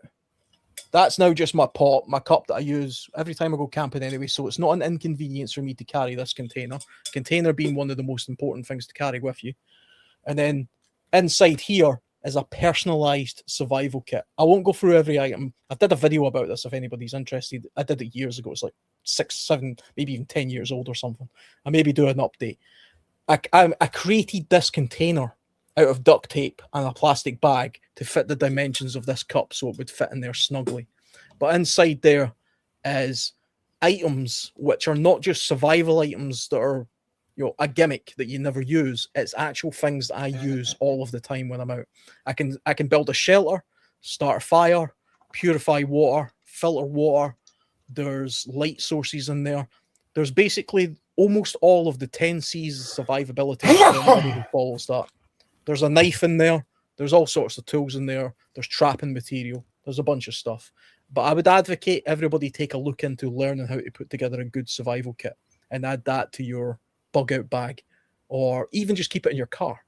That's now just my pot, my cup that I use every time I go camping anyway, so it's not an inconvenience for me to carry this container. Container being one of the most important things to carry with you. And then inside here is a personalized survival kit. I won't go through every item. I did a video about this if anybody's interested. I did it years ago. It's like 6, 7, maybe even 10 years old or something. I maybe do an update. I created this container out of duct tape and a plastic bag to fit the dimensions of this cup so it would fit in there snugly. But inside there is items which are not just survival items that are, you know, a gimmick that you never use. It's actual things that I use all of the time when I'm out. I can build a shelter, start a fire, purify water, filter water. There's light sources in there. There's basically almost all of the 10 C's of survivability for anybody who follows that. There's a knife in there. There's all sorts of tools in there. There's trapping material. There's a bunch of stuff. But I would advocate everybody take a look into learning how to put together a good survival kit and add that to your bug out bag, or even just keep it in your car.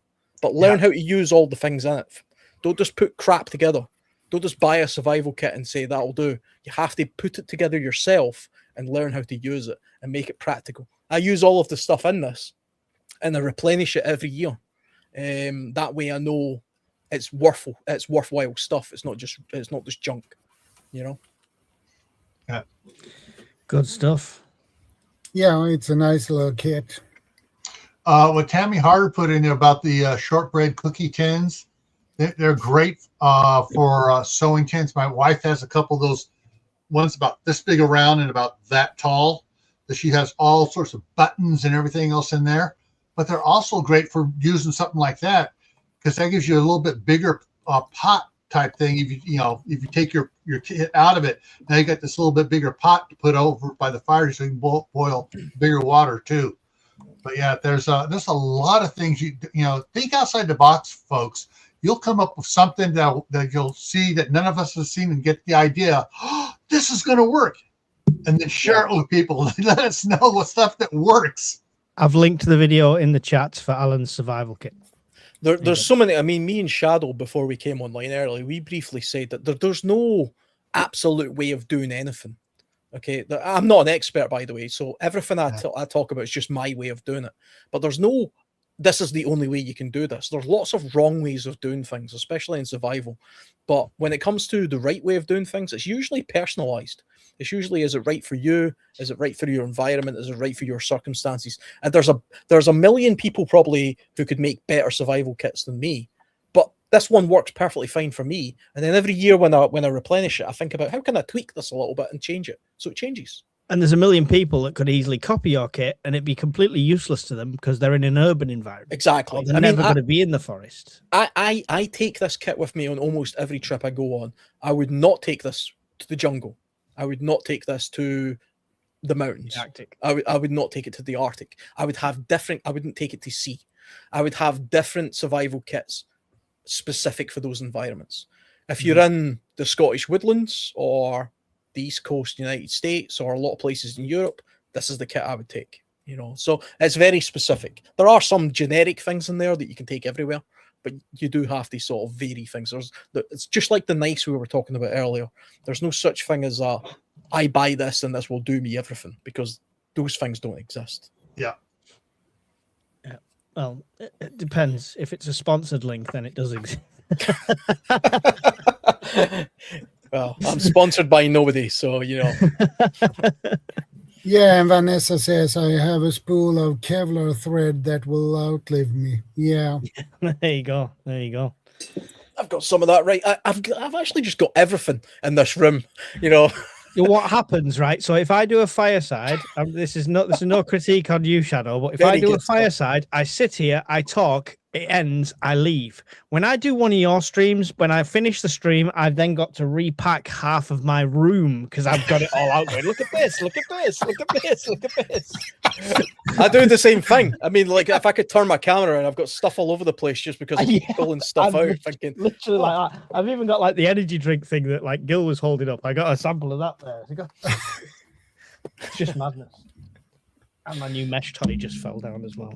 But learn how to use all the things in it. Don't just put crap together. Don't just buy a survival kit and say that'll do. You have to put it together yourself and learn how to use it and make it practical. I use all of the stuff in this and I replenish it every year. That way I know it's worthwhile stuff. It's not just junk, you know. Yeah. Good stuff. Yeah, it's a nice little kit. What Tammy Harder put in there about the shortbread cookie tins, they're great for sewing tins. My wife has a couple of those ones about this big around and about that tall, that she has all sorts of buttons and everything else in there. But they're also great for using something like that, because that gives you a little bit bigger pot type thing. If you take your kit out of it, now you got this little bit bigger pot to put over by the fire so you can boil bigger water too. But yeah, there's a lot of things you think outside the box, folks. You'll come up with something that you'll see that none of us have seen and get the idea, oh, this is going to work, and then share it with people. Let us know what stuff that works. I've linked the video in the chat for Alan's survival kit. There's so many. I mean, me and Shadow, before we came online early, we briefly said that there's no absolute way of doing anything. Okay, I'm not an expert, by the way, so everything I talk about is just my way of doing it. But there's no, this is the only way you can do this. There's lots of wrong ways of doing things, especially in survival. But when it comes to the right way of doing things, it's usually personalized. It's usually, is it right for you? Is it right for your environment? Is it right for your circumstances? And there's a million people probably who could make better survival kits than me. But this one works perfectly fine for me. And then every year when I replenish it, I think about how can I tweak this a little bit and change it so it changes. And there's a million people that could easily copy your kit and it'd be completely useless to them because they're in an urban environment. Exactly. They're never going to be in the forest. I take this kit with me on almost every trip I go on. I would not take this to the jungle. I would not take this to the mountains. The Arctic. I would not take it to the Arctic. I wouldn't take it to sea. I would have different survival kits specific for those environments. If you're in the Scottish woodlands or the East Coast United States or a lot of places in Europe, this is the kit I would take. So it's very specific. There are some generic things in there that you can take everywhere, but you do have to sort of vary things. It's just like the knives we were talking about earlier. There's no such thing as I buy this and this will do me everything, because those things don't exist. Yeah. Well, it depends. If it's a sponsored link, then it does exist. Well, I'm sponsored by nobody, so Yeah, and Vanessa says, I have a spool of Kevlar thread that will outlive me. Yeah. There you go. I've got some of that, right? I've actually just got everything in this room, What happens, right? So if I do a fireside, this is no critique on you, Shadow, but if I do a fireside, I sit here, I talk, it ends, I leave. When I do one of your streams, when I finish the stream, I've then got to repack half of my room because I've got it all out. Going, look at this, look at this, look at this, look at this. I do the same thing. I mean, like if I could turn my camera and I've got stuff all over the place just because I keep pulling stuff out, thinking literally like that. I've even got like the energy drink thing that like Gil was holding up. I got a sample of that there. It's just madness. And my new mesh toy just fell down as well.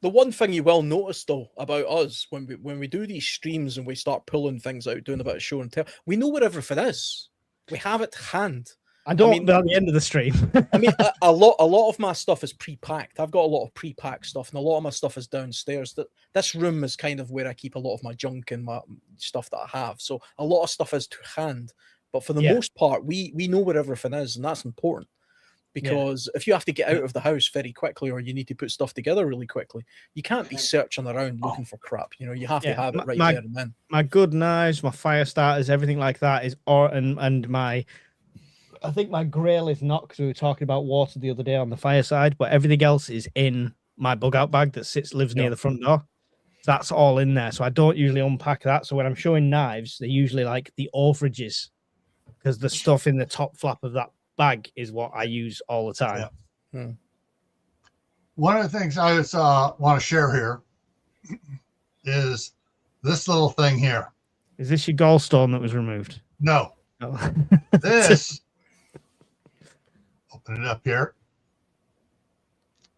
The one thing you will notice though about us when we do these streams and we start pulling things out, doing a bit of show and tell, we know where everything is. We have it to hand. I mean, at the end of the stream. I mean, a lot of my stuff is pre-packed. I've got a lot of pre-packed stuff, and a lot of my stuff is downstairs. This room is kind of where I keep a lot of my junk and my stuff that I have. So a lot of stuff is to hand. But for the most part, we know where everything is, and that's important. Because if you have to get out of the house very quickly, or you need to put stuff together really quickly, you can't be searching around looking for crap. You know, you have to have it right there and then. My good knives, my fire starters, everything like that is, and my, I think my grill is not, because we were talking about water the other day on the fireside, but everything else is in my bug out bag that lives near the front door. So that's all in there. So I don't usually unpack that. So when I'm showing knives, they're usually like the overages, because the stuff in the top flap of that bag is what I use all the time. One of the things I just want to share here is this little thing here. Is this your gallstone that was removed? No. Oh. This, open it up here.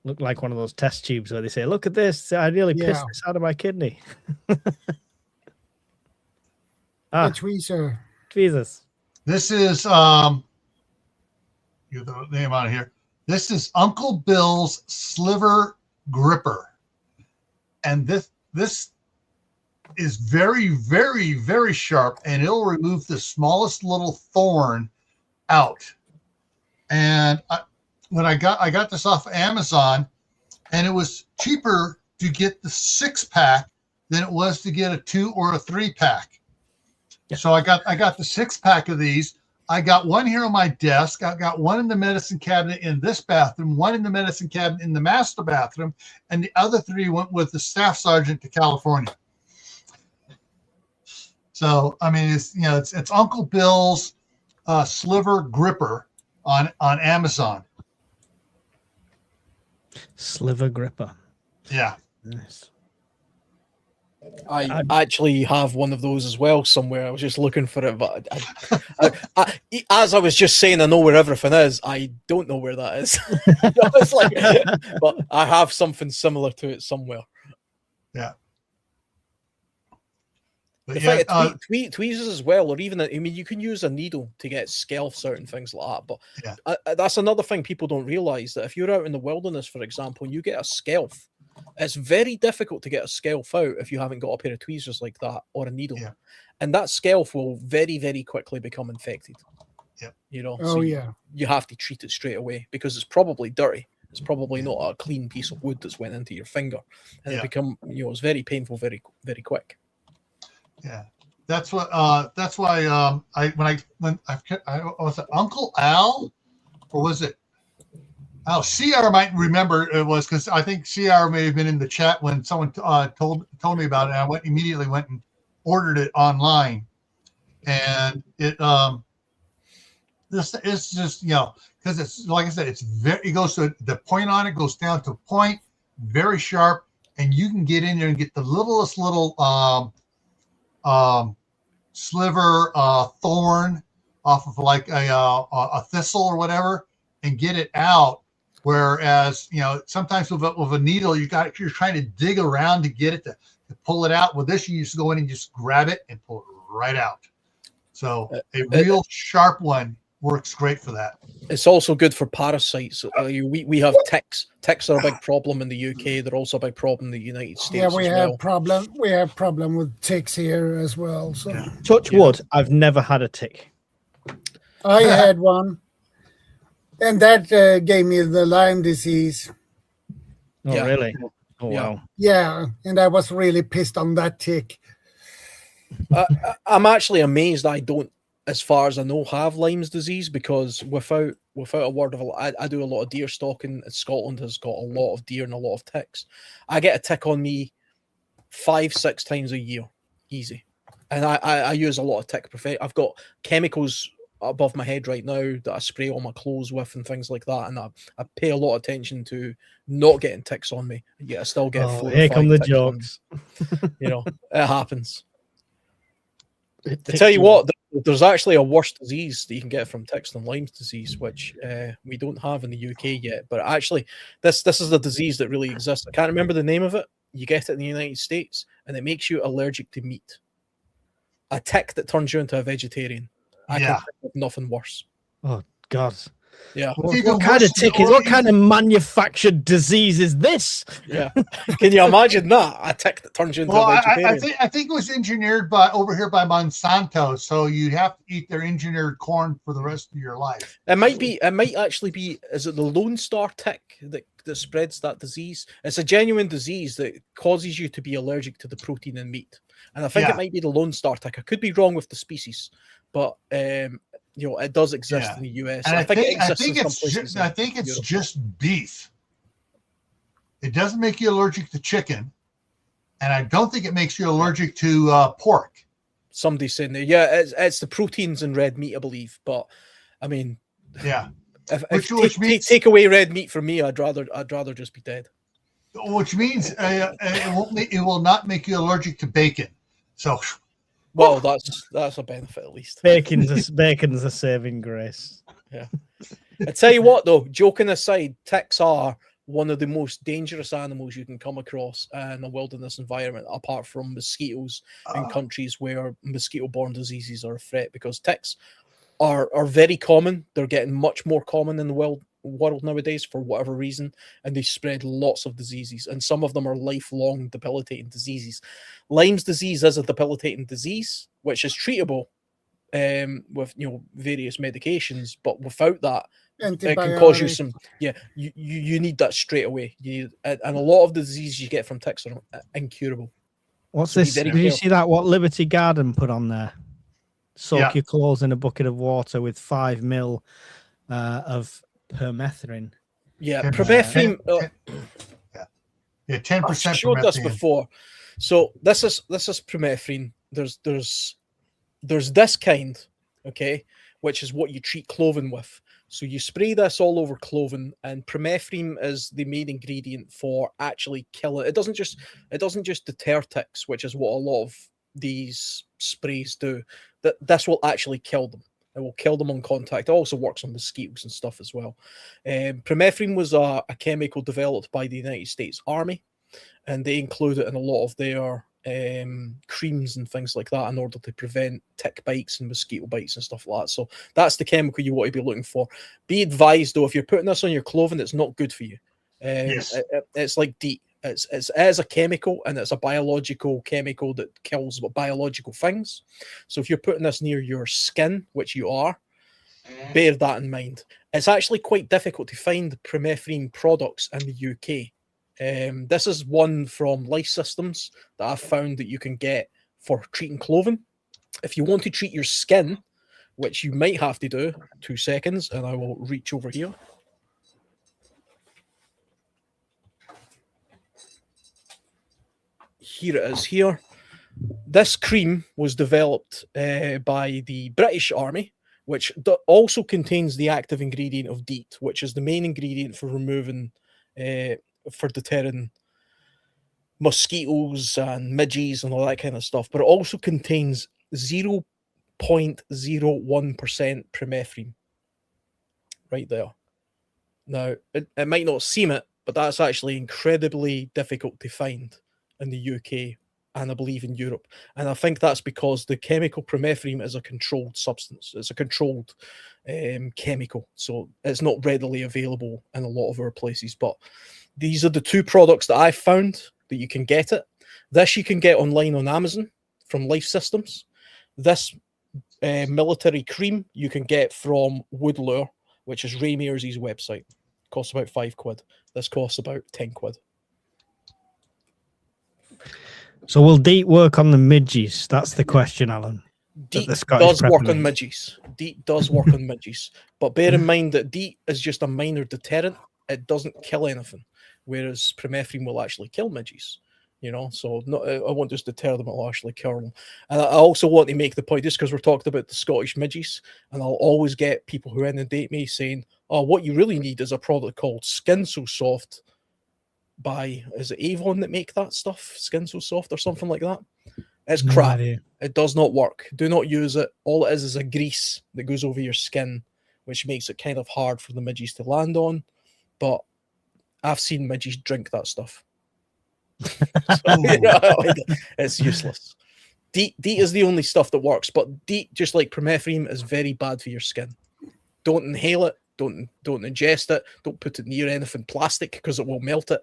Look like one of those test tubes where they say, look at this, I nearly pissed this out of my kidney. Tweezer. Jesus. This is get the name on here. This is Uncle Bill's Sliver Gripper. And this is very, very, very sharp, and it'll remove the smallest little thorn out. And when I got this off of Amazon, and it was cheaper to get the 6-pack than it was to get a 2 or a 3-pack. So I got the 6-pack of these. I got one here on my desk. I got one in the medicine cabinet in this bathroom, one in the medicine cabinet in the master bathroom, and the other 3 went with the staff sergeant to California. So I mean, it's Uncle Bill's Sliver Gripper on Amazon. Sliver Gripper. Yeah. Nice. I actually have one of those as well somewhere. I was just looking for it, but as I was just saying, I know where everything is. I don't know where that is. It's like, but I have something similar to it somewhere. Yeah. The fact of tweezers as well, or even, I mean, you can use a needle to get scalps out and things like that. But that's another thing people don't realize, that if you're out in the wilderness, for example, and you get a scalp, it's very difficult to get a scalp out if you haven't got a pair of tweezers like that or a needle. Yeah. And that scalp will very, very quickly become infected. Yeah. You know, you have to treat it straight away because it's probably dirty. It's probably not a clean piece of wood that's went into your finger. And it become, it's very painful, very, very quick. Yeah. That's why when I was it Uncle Al, or was it? Oh, CR might remember it was, because I think CR may have been in the chat when someone told me about it. And I immediately went and ordered it online, and it this is just because it's like I said, it goes to the point on it goes down to a point, very sharp, and you can get in there and get the littlest little sliver thorn off of like a thistle or whatever, and get it out. Whereas, sometimes with a needle, you're trying to dig around to get it to pull it out. With this, you just go in and just grab it and pull it right out. So a real sharp one works great for that. It's also good for parasites. We have ticks. Ticks are a big problem in the UK. They're also a big problem in the United States. Yeah, we have problem with ticks here as well. So touch wood. I've never had a tick. I had one. And that gave me the Lyme disease. Oh, really? Oh, wow. Yeah, and I was really pissed on that tick. I'm actually amazed I don't, as far as I know, have Lyme's disease, because without a word of I do a lot of deer stalking. Scotland has got a lot of deer and a lot of ticks. I get a tick on me 5-6 times a year, easy. And I use a lot of tick I've got chemicals above my head right now that I spray all my clothes with and things like that, and I pay a lot of attention to not getting ticks on me. Yet I still get 4 here or 5 come the ticks jokes. You know, it happens. I tell you what, there's actually a worse disease that you can get from ticks than Lyme's disease, which we don't have in the UK yet. But actually, this is a disease that really exists. I can't remember the name of it. You get it in the United States, and it makes you allergic to meat. A tick that turns you into a vegetarian. I can think of nothing worse. Oh God. Yeah. What kind of tick is? What kind of manufactured disease is this? Yeah. Can you imagine that? A tick that turns you into a vegetarian. I think it was engineered over here by Monsanto, so you have to eat their engineered corn for the rest of your life. It might actually be. Is it the Lone Star tick that spreads that disease? It's a genuine disease that causes you to be allergic to the protein in meat, and I think it might be the Lone Star tick. I could be wrong with the species, but you know, it does exist in the US. And I think it exists in some places. I think it's just beef. It doesn't make you allergic to chicken, and I don't think it makes you allergic to pork. Somebody's saying there, yeah, it's the proteins in red meat, I believe. But I mean, yeah, which means take away red meat from me, I'd rather just be dead. Which means it will not make you allergic to bacon. So. Well, that's a benefit at least. Bacon's a saving grace. Yeah. I tell you what, though, joking aside, ticks are one of the most dangerous animals you can come across in a wilderness environment, apart from mosquitoes in countries where mosquito-borne diseases are a threat, because ticks are very common. They're getting much more common in the world nowadays for whatever reason, and they spread lots of diseases, and some of them are lifelong debilitating diseases. Lyme's disease is a debilitating disease which is treatable with various medications, but without that it can cause you some you need that straight away. And a lot of the diseases you get from ticks are incurable. What's this? Did you see that what Liberty Garden put on there? Soak your clothes in a bucket of water with 5 ml of permethrin. Yeah, permethrin. 10%. I've showed this before. So this is permethrin. There's this kind, okay, which is what you treat clothing with. So you spray this all over clothing, and permethrin is the main ingredient for actually killing. It doesn't just deter ticks, which is what a lot of these sprays do. This will actually kill them. It will kill them on contact. It also works on mosquitoes and stuff as well. Permethrin was a chemical developed by the United States Army, and they include it in a lot of their creams and things like that in order to prevent tick bites and mosquito bites and stuff like that. So that's the chemical you want to be looking for. Be advised, though, if you're putting this on your clothing, it's not good for you. It's like DEET. It is a chemical, and it's a biological chemical that kills biological things. So if you're putting this near your skin, which you are, bear that in mind. It's actually quite difficult to find permethrin products in the UK. This is one from Life Systems that I've found that you can get for treating clothing. If you want to treat your skin, which you might have to do, 2 seconds, and I will reach over here. Here it is here. This cream was developed by the British Army, which also contains the active ingredient of DEET, which is the main ingredient for removing, for deterring mosquitoes and midges and all that kind of stuff. But it also contains 0.01% permethrin. Right there. Now, it might not seem it, but that's actually incredibly difficult to find in the UK and I believe in Europe. And I think that's because the chemical permethrin is a controlled substance. It's a controlled chemical. So it's not readily available in a lot of our places. But these are the 2 products that I found that you can get it. This you can get online on Amazon from Life Systems. This military cream you can get from Woodlure, which is Ray Mearsey's website. It costs about £5. This costs about £10. So will DEET work on the midges? That's the question, Alan. DEET does work on midges. DEET does work on midges. But bear in mind that DEET is just a minor deterrent. It doesn't kill anything. Whereas permethrin will actually kill midges. You know, so I won't just deter them, I'll actually cure them. And I also want to make the point, just because we're talking about the Scottish midges, and I'll always get people who inundate me saying, oh, what you really need is a product called Skin So Soft by, is it Avon that make that stuff? Skin So Soft or something like that? It's crap. It does not work. Do not use it. All it is a grease that goes over your skin, which makes it kind of hard for the midges to land on. But I've seen midges drink that stuff. So, you know, it's useless. DEET is the only stuff that works, but DEET, just like permethrin, is very bad for your skin. Don't inhale it. Don't ingest it. Don't put it near anything plastic because it will melt it.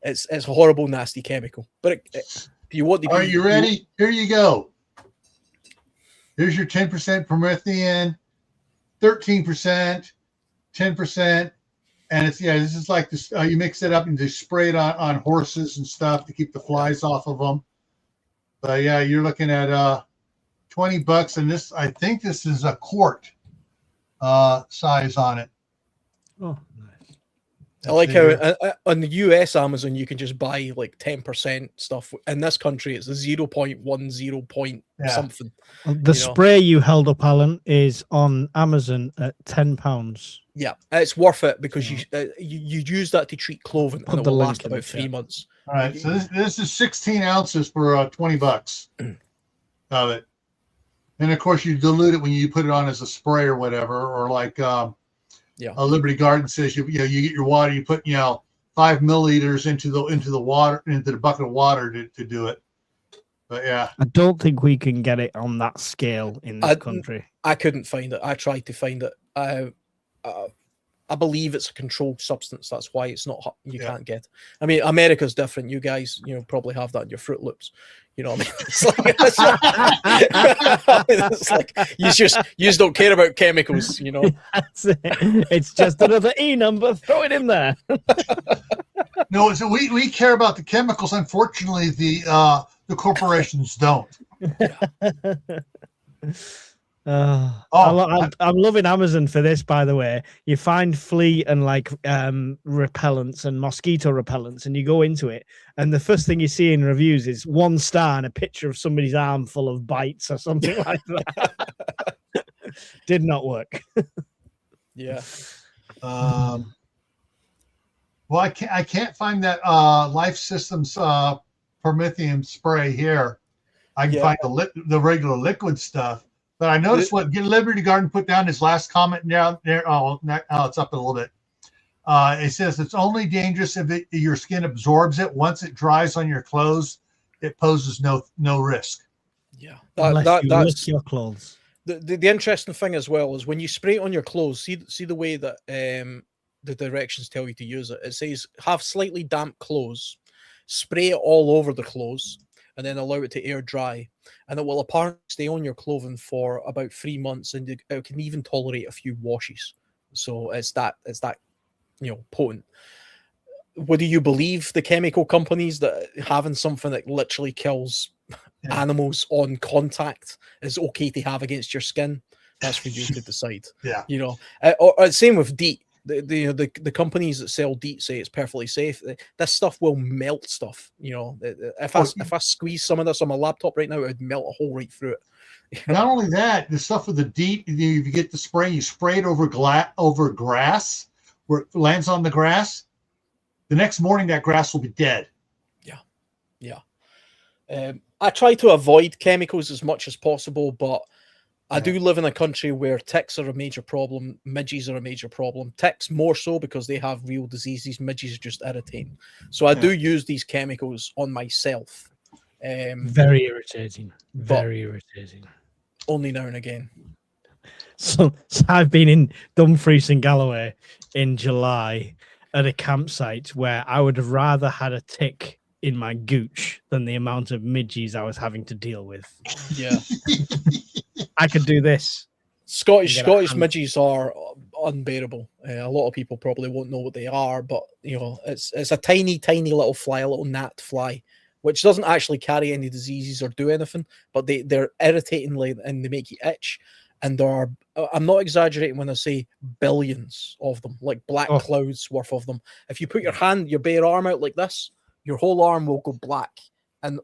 It's a horrible, nasty chemical. But if you want to, are you ready? Here you go. Here's your 10% permethrin, 13%, 10. And it's, yeah, this is like this. You mix it up and just spray it on horses and stuff to keep the flies off of them. But yeah, you're looking at $20, and this, I think this is a quart size on it. Oh, nice. I like how on the US Amazon you can just buy like 10% stuff. In this country, it's a 0.10 point something. The spray you held up, Alan, is on Amazon at £10. Yeah, it's worth it because you use that to treat clothing, and it will last about 3 months. All right, so this is 16 ounces for $20 of it, and of course you dilute it when you put it on as a spray or whatever, or like a Liberty Garden says, you get your water, you put 5 milliliters into the water, into the bucket of water to do it. But yeah, I don't think we can get it on that scale in this country. I couldn't find it. I tried to find it. I believe it's a controlled substance. That's why it's not. You can't get it. I mean, America's different. You guys, probably have that in your Fruit Loops. You know what I mean? It's like you just don't care about chemicals. That's it. It's just another E number. Throw it in there. No, so we care about the chemicals. Unfortunately, the corporations don't. I'm loving Amazon for this, by the way. You find flea and repellents and mosquito repellents, and you go into it, and the first thing you see in reviews is 1 star and a picture of somebody's arm full of bites or something like that. Did not work. Yeah. Well, I can't find that Life Systems permethrin spray here. I can find the regular liquid stuff. But I noticed what Liberty Garden put down his last comment down there. Oh, it's up a little bit. It says it's only dangerous if your skin absorbs it. Once it dries on your clothes, it poses no risk. Yeah, that's your clothes. The interesting thing as well is when you spray it on your clothes. See the way that the directions tell you to use it. It says have slightly damp clothes, spray it all over the clothes, and then allow it to air dry, and it will apparently stay on your clothing for about 3 months, and it can even tolerate a few washes. So it's that potent. Would you believe the chemical companies that having something that literally kills animals on contact is okay to have against your skin? That's for you to decide. Yeah, or same with DEET. The companies that sell DEET say it's perfectly safe. This stuff will melt stuff. If I squeeze some of this on my laptop right now, it would melt a hole right through it. Not only that, the stuff with the DEET, if you get the spray, you spray it over grass where it lands on the grass. The next morning, that grass will be dead. Yeah. I try to avoid chemicals as much as possible, but I do live in a country where ticks are a major problem. Midges are a major problem. Ticks more so because they have real diseases. Midges are just irritating. So I do use these chemicals on myself. Very irritating. Very irritating. Only now and again. So I've been in Dumfries and Galloway in July at a campsite where I would have rather had a tick in my gooch than the amount of midges I was having to deal with. Yeah. I could do this. Scottish midges are unbearable. A lot of people probably won't know what they are, but it's a tiny little fly, a little gnat fly, which doesn't actually carry any diseases or do anything, but they're irritating and they make you itch. And there are, I'm not exaggerating when I say billions of them, like black clouds worth of them. If you put your bare arm out like this, your whole arm will go black, and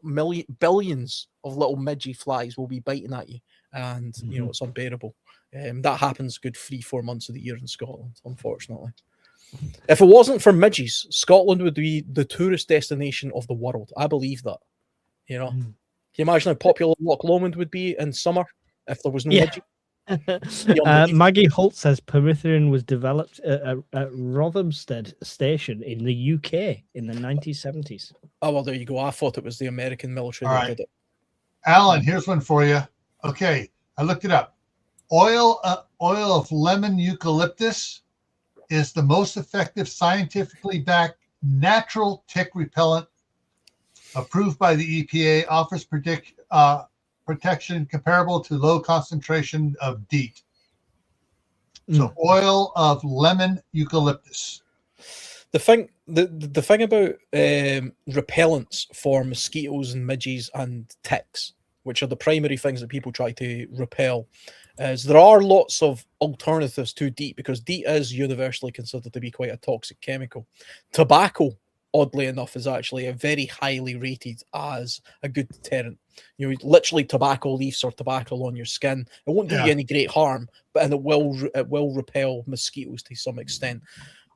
billions of little midgy flies will be biting at you, and you know it's unbearable. That happens good 3-4 months of the year in Scotland, unfortunately. If it wasn't for midges, Scotland would be the tourist destination of the world. I believe that. You know, can you imagine how popular Loch Lomond would be in summer if there was no midgie? Maggie Holt says permethrin was developed at Rothamsted Station in the UK in the 1970s. Oh, well, there you go. I thought it was the American military All that right. did it. Alan, here's one for you. Okay, I looked it up. Oil of lemon eucalyptus is the most effective scientifically backed natural tick repellent approved by the EPA, offers protection comparable to low concentration of DEET. So oil of lemon eucalyptus. The thing about repellents for mosquitoes and midges and ticks, which are the primary things that people try to repel, is there are lots of alternatives to DEET, because DEET is universally considered to be quite a toxic chemical. Tobacco, oddly enough, is actually a very highly rated as a good deterrent. You know, literally tobacco leaves or tobacco on your skin, it won't do you any great harm, but it will repel mosquitoes to some extent.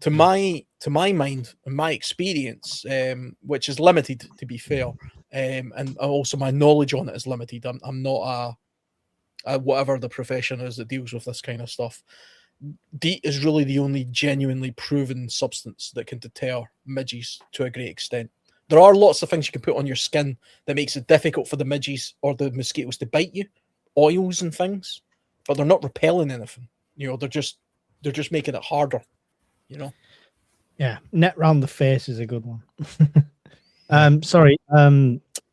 To my mind and my experience, which is limited to be fair, and also my knowledge on it is limited. I'm not a whatever the profession is that deals with this kind of stuff. DEET is really the only genuinely proven substance that can deter midges to a great extent. There are lots of things you can put on your skin that makes it difficult for the midges or the mosquitoes to bite you, oils and things, but they're not repelling anything. You know, they're just making it harder. You know. Yeah, net round the face is a good one. Sorry,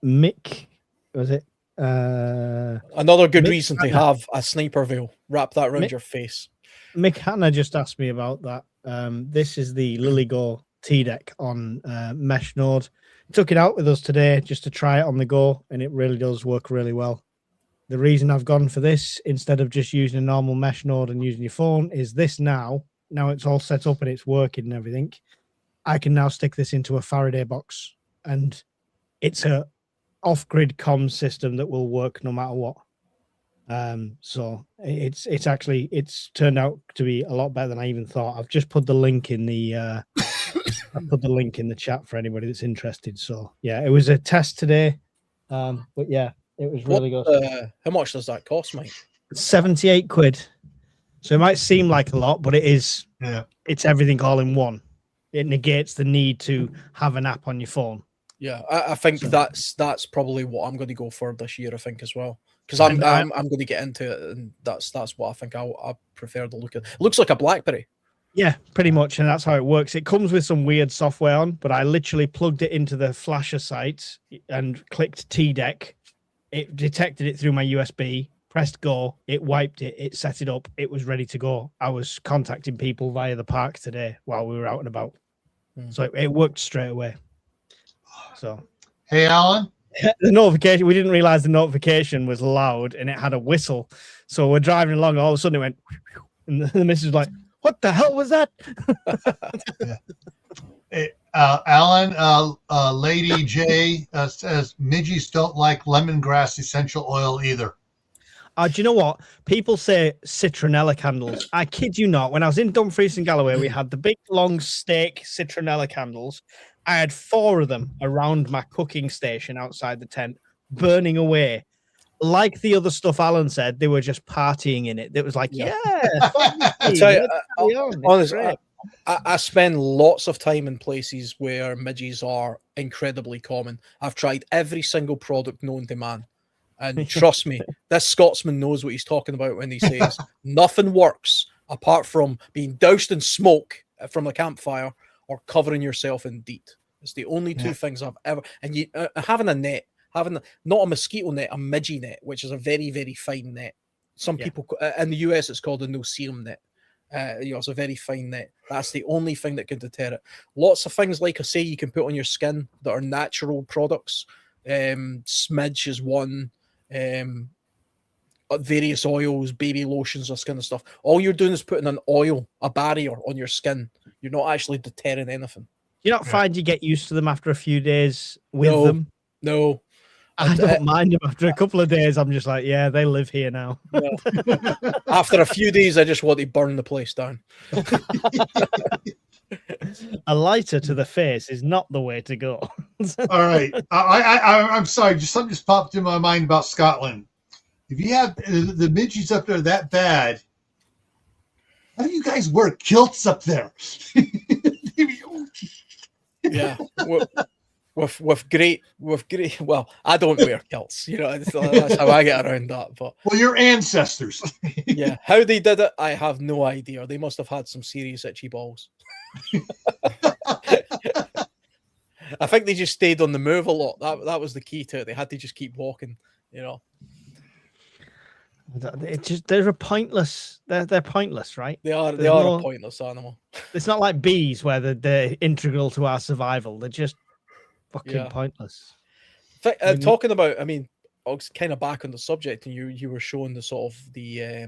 Mick, was it? Another good reason to have a sniper veil. Wrap that around your face. Mick Hannah just asked me about that. This is the LilyGo T-Deck on mesh node. Took it out with us today just to try it on the go, and it really does work really well. The reason I've gone for this instead of just using a normal mesh node and using your phone is this now it's all set up and it's working and everything. I can now stick this into a Faraday box, and it's a off-grid comms system that will work no matter what. So it's turned out to be a lot better than I even thought. I've just put the link in the chat for anybody that's interested. So yeah, it was a test today, but yeah, it was really good. How much does that cost, Mike? 78 quid. So it might seem like a lot, but it is. Yeah, it's everything all in one. It negates the need to have an app on your phone. Yeah, I think that's probably what I'm going to go for this year. I think as well, because I'm going to get into it, and that's what I think I prefer the look of. It looks like a BlackBerry. Yeah, pretty much, and that's how it works. It comes with some weird software on, but I literally plugged it into the flasher site and clicked T-Deck. It detected it through my USB, pressed go, it wiped it, it set it up, it was ready to go. I was contacting people via the park today while we were out and about. So it worked straight away. So, hey, Alan. The notification, we didn't realize the notification was loud and it had a whistle. So we're driving along, all of a sudden it went, and the missus was like, what the hell was that? Yeah. Hey, Alan, Lady J says midges don't like lemongrass essential oil either. Do you know what? People say citronella candles. I kid you not. When I was in Dumfries and Galloway, we had the big long stake citronella candles. I had 4 of them around my cooking station outside the tent, burning away. Like the other stuff Alan said, they were just partying in it. It was like, I tell you, honestly, I spend lots of time in places where midges are incredibly common. I've tried every single product known to man. And trust me, this Scotsman knows what he's talking about when he says nothing works apart from being doused in smoke from a campfire or covering yourself in DEET. It's the only two things I've ever. And you having a net, not a mosquito net, a midgie net, which is a very, very fine net. Some people in the US it's called a no serum net. It's a very fine net. That's the only thing that can deter it. Lots of things, like I say, you can put on your skin that are natural products. Smidge is one. Various oils, baby lotions, this kind of stuff. All you're doing is putting an oil, a barrier on your skin. You're not actually deterring anything. you not find you get used to them after a few days with them? No. I don't mind them after a couple of days. I'm just like, yeah, they live here now. No. After a few days, I just want to burn the place down. A lighter to the face is not the way to go. All right. I'm sorry. Something just popped in my mind about Scotland. If you have the midges up there that bad, how do you guys wear kilts up there? Yeah. With great. Well, I don't wear kilts. That's how I get around that. But well, your ancestors. Yeah, how they did it, I have no idea. They must have had some serious itchy balls. I think they just stayed on the move a lot. That was the key to it. They had to just keep walking. They're pointless. They're pointless, right? They are a pointless animal. It's not like bees where they're integral to our survival. They're just fucking pointless. Talking about, I was kind of back on the subject, and you were showing the sort of the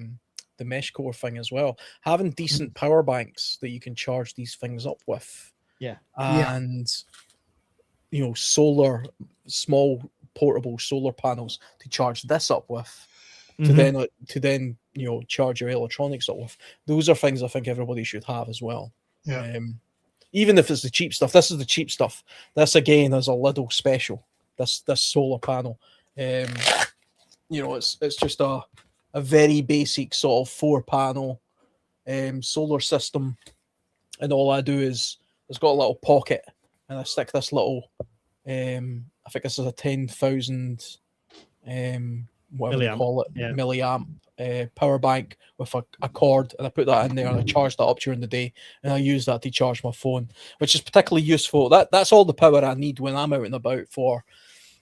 mesh core thing as well. Having decent power banks that you can charge these things up with. Yeah. And small portable solar panels to charge this up with. To then charge your electronics up with. Those are things I think everybody should have as well. Yeah. Even if it's the cheap stuff. This is the cheap stuff. This again is a little special. This solar panel. It's just a very basic sort of 4-panel solar system, and all I do is it's got a little pocket, and I stick this little. I think this is a 10,000. Whatever you call it, milliamp power bank with a cord, and I put that in there and I charge that up during the day, and I use that to charge my phone, which is particularly useful. That's all the power I need when I'm out and about for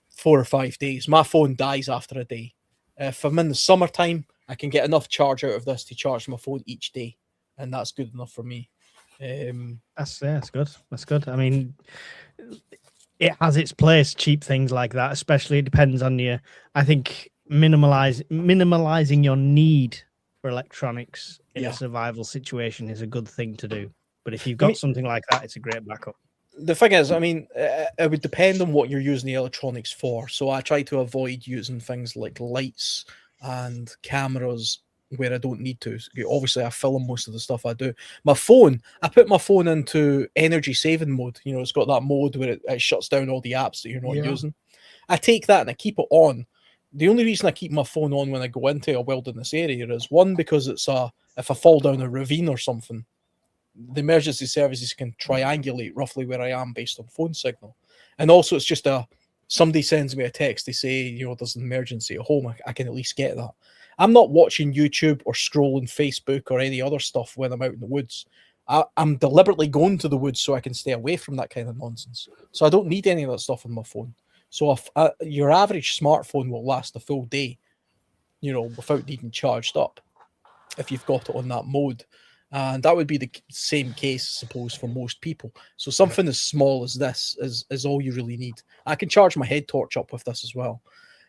4 or 5 days. My phone dies after a day. If I'm in the summertime, I can get enough charge out of this to charge my phone each day, and that's good enough for me. That's good. That's good. I mean, it has its place, cheap things like that, especially it depends on you. I think minimalizing your need for electronics in a survival situation is a good thing to do. But if you've got something like that, it's a great backup. The thing is, it would depend on what you're using the electronics for. So I try to avoid using things like lights and cameras where I don't need to. Obviously, I film most of the stuff I do. My phone, I put my phone into energy saving mode. It's got that mode where it shuts down all the apps that you're not using. I take that and I keep it on. The only reason I keep my phone on when I go into a wilderness area is, one, because if I fall down a ravine or something, the emergency services can triangulate roughly where I am based on phone signal. And also it's just somebody sends me a text, they say, there's an emergency at home, I can at least get that. I'm not watching YouTube or scrolling Facebook or any other stuff when I'm out in the woods. I'm deliberately going to the woods so I can stay away from that kind of nonsense. So I don't need any of that stuff on my phone. So if your average smartphone will last a full day, without needing charged up, if you've got it on that mode. And that would be the same case, I suppose, for most people. So something as small as this is all you really need. I can charge my head torch up with this as well.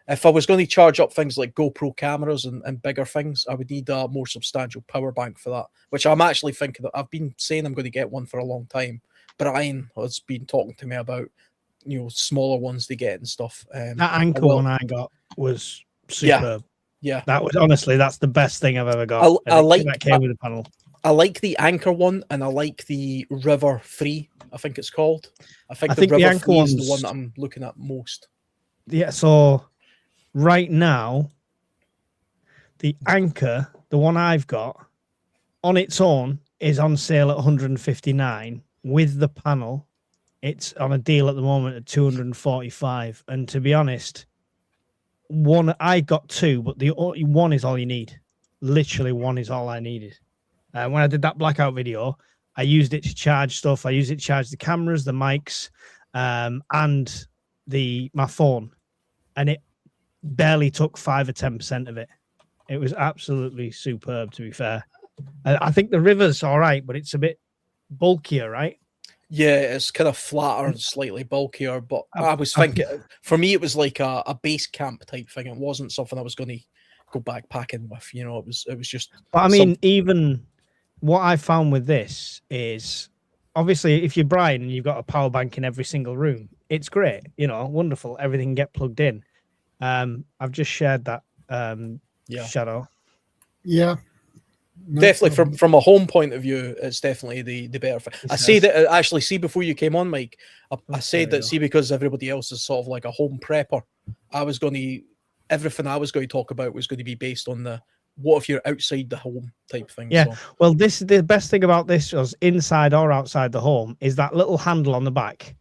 If I was going to charge up things like GoPro cameras and bigger things, I would need a more substantial power bank for that, which I'm actually thinking that I've been saying I'm going to get one for a long time. Brian has been talking to me about, smaller ones to get and stuff. That Anchor one I got was superb. Yeah. That was, honestly, that's the best thing I've ever got. I like that came with the panel. I like the Anchor one, and I like the River 3, I think it's called. I think the River 3 is the one that I'm looking at most. Yeah, so right now, the Anchor, the one I've got, on its own is on sale at 159. With the panel, it's on a deal at the moment at 245. And to be honest, I got two, but the one is all you need. Literally, one is all I needed. When I did that blackout video, I used it to charge stuff. I used it to charge the cameras, the mics, and my phone. And it barely took 5 or 10% of it. It was absolutely superb, to be fair. I think the River's all right, but it's a bit bulkier, right? Yeah, it's kind of flatter and slightly bulkier. But I was thinking, for me, it was like a base camp type thing. It wasn't something I was going to go backpacking with. It was just. But I mean, even what I found with this is obviously, if you're Brian and you've got a power bank in every single room, it's great. You know, wonderful. Everything can get plugged in. I've just shared that. Shadow. Yeah. No Definitely problem. from a home point of view, it's definitely the better thing. I say that actually, see, before you came on, Mike, I said that, see, because everybody else is sort of like a home prepper, everything I was going to talk about was going to be based on the what if you're outside the home type thing. Yeah. So. Well, the best thing about this was inside or outside the home is that little handle on the back.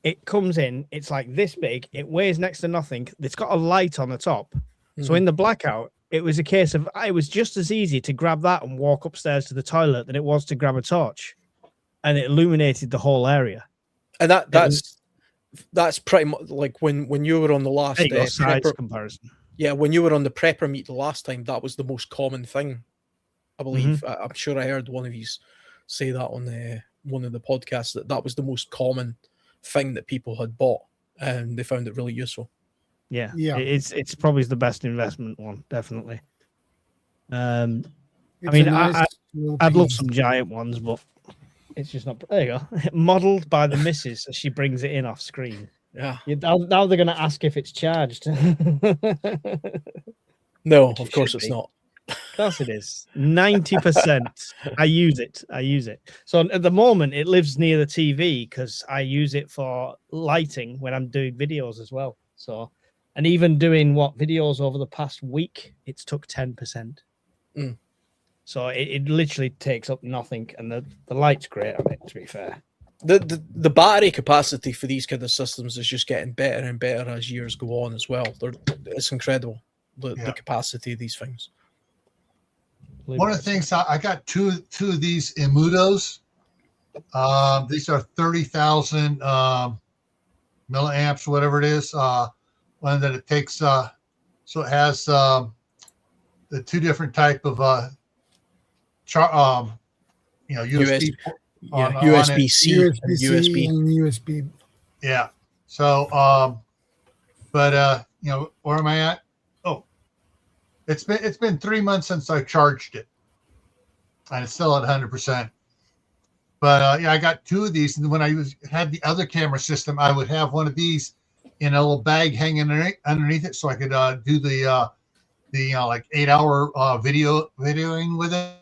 It comes in, it's like this big, it weighs next to nothing. It's got a light on the top. Mm-hmm. So in the blackout, it was a case of it was just as easy to grab that and walk upstairs to the toilet than it was to grab a torch. And it illuminated the whole area. And that's pretty much like when you were on the last size comparison. Yeah, when you were on the prepper meet the last time, that was the most common thing, I believe. Mm-hmm. I'm sure I heard one of you say that on one of the podcasts, that was the most common thing that people had bought, and they found it really useful. Yeah. It's probably the best investment one, definitely. I mean, nice I'd love some giant ones, but it's just not. There you go. Modeled by the missus as she brings it in off screen. Yeah. Now they're going to ask if it's charged. No, of course it's not. Of course it is. 90%. I use it. So at the moment, it lives near the TV because I use it for lighting when I'm doing videos as well. So, and even doing videos over the past week, it's took 10%. Mm. So it literally takes up nothing, and the light's great on it, to be fair. The battery capacity for these kind of systems is just getting better and better as years go on as well. It's incredible, the capacity of these things. One of the things, I got two of these Immudos. These are 30,000 milliamps, whatever it is. One that it takes, so it has the two different type of USB. USB-C and USB. And USB. Yeah. So, where am I at? Oh, it's been 3 months since I charged it, and it's still at 100%. But I got two of these, and when I had the other camera system, I would have one of these in a little bag hanging underneath it, so I could do the 8-hour videoing with it.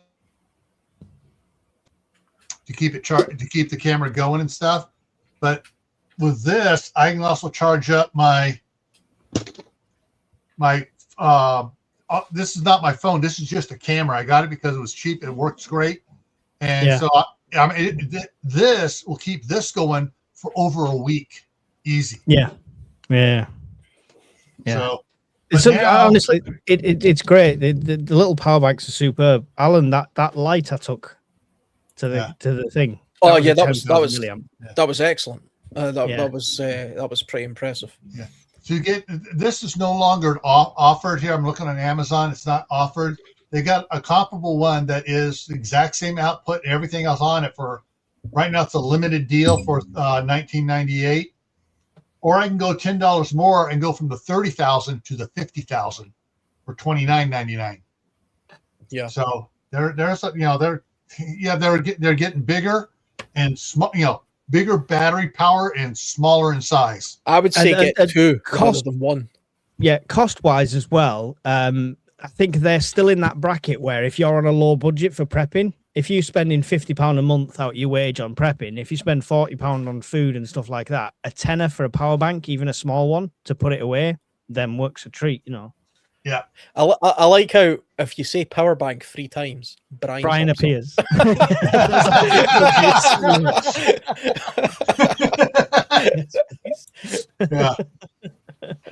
To keep it to keep the camera going and stuff. But with this, I can also charge up my this is not my phone. This is just a camera. I got it because it was cheap. It works great. And so this will keep this going for over a week. Easy. Yeah. So now, honestly, it's great. The little power banks are superb. Alan, that light I took to the thing. Oh yeah, that was excellent. That was pretty impressive. Yeah. So you get this is no longer offered here. I'm looking on Amazon. It's not offered. They got a comparable one that is the exact same output and everything else on it for right now. It's a limited deal for $19.98. Or I can go $10 more and go from the 30,000 to the 50,000 for $29.99. Yeah. So they're getting bigger and small, bigger battery power and smaller in size. I would say get two rather than one. Yeah, cost wise as well. I think they're still in that bracket where if you're on a low budget for prepping, if you're spending £50 a month out your wage on prepping, if you spend £40 on food and stuff like that, a tenner for a power bank, even a small one, to put it away, then works a treat, Yeah. I like how if you say power bank 3 times, Brian appears. Yeah.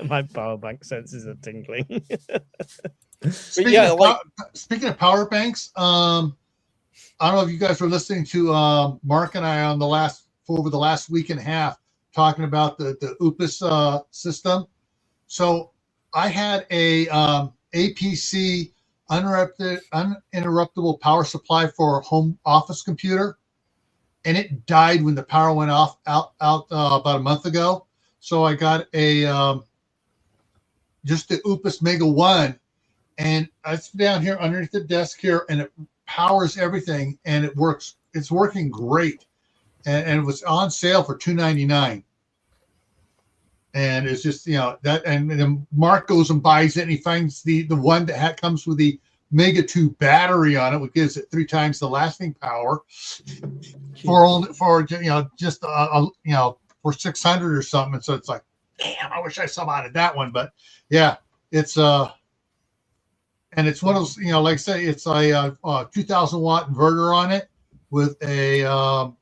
My power bank senses are tingling. Speaking of power banks, I don't know if you guys were listening to Mark and I over the last week and a half talking about the UPS system. So I had a APC uninterruptible power supply for a home office computer, and it died when the power went out about a month ago. So I got just the UPS Mega 1, and it's down here underneath the desk here, and it powers everything, and it works. It's working great. and it was on sale for $299. And it's just, that, and then Mark goes and buys it, and he finds the one that comes with the Mega 2 battery on it, which gives it 3 times the lasting power for just for 600 or something. And so it's like, damn, I wish I somebody that one. But yeah, it's and it's one of those, like I say, it's a 2,000 watt inverter on it with a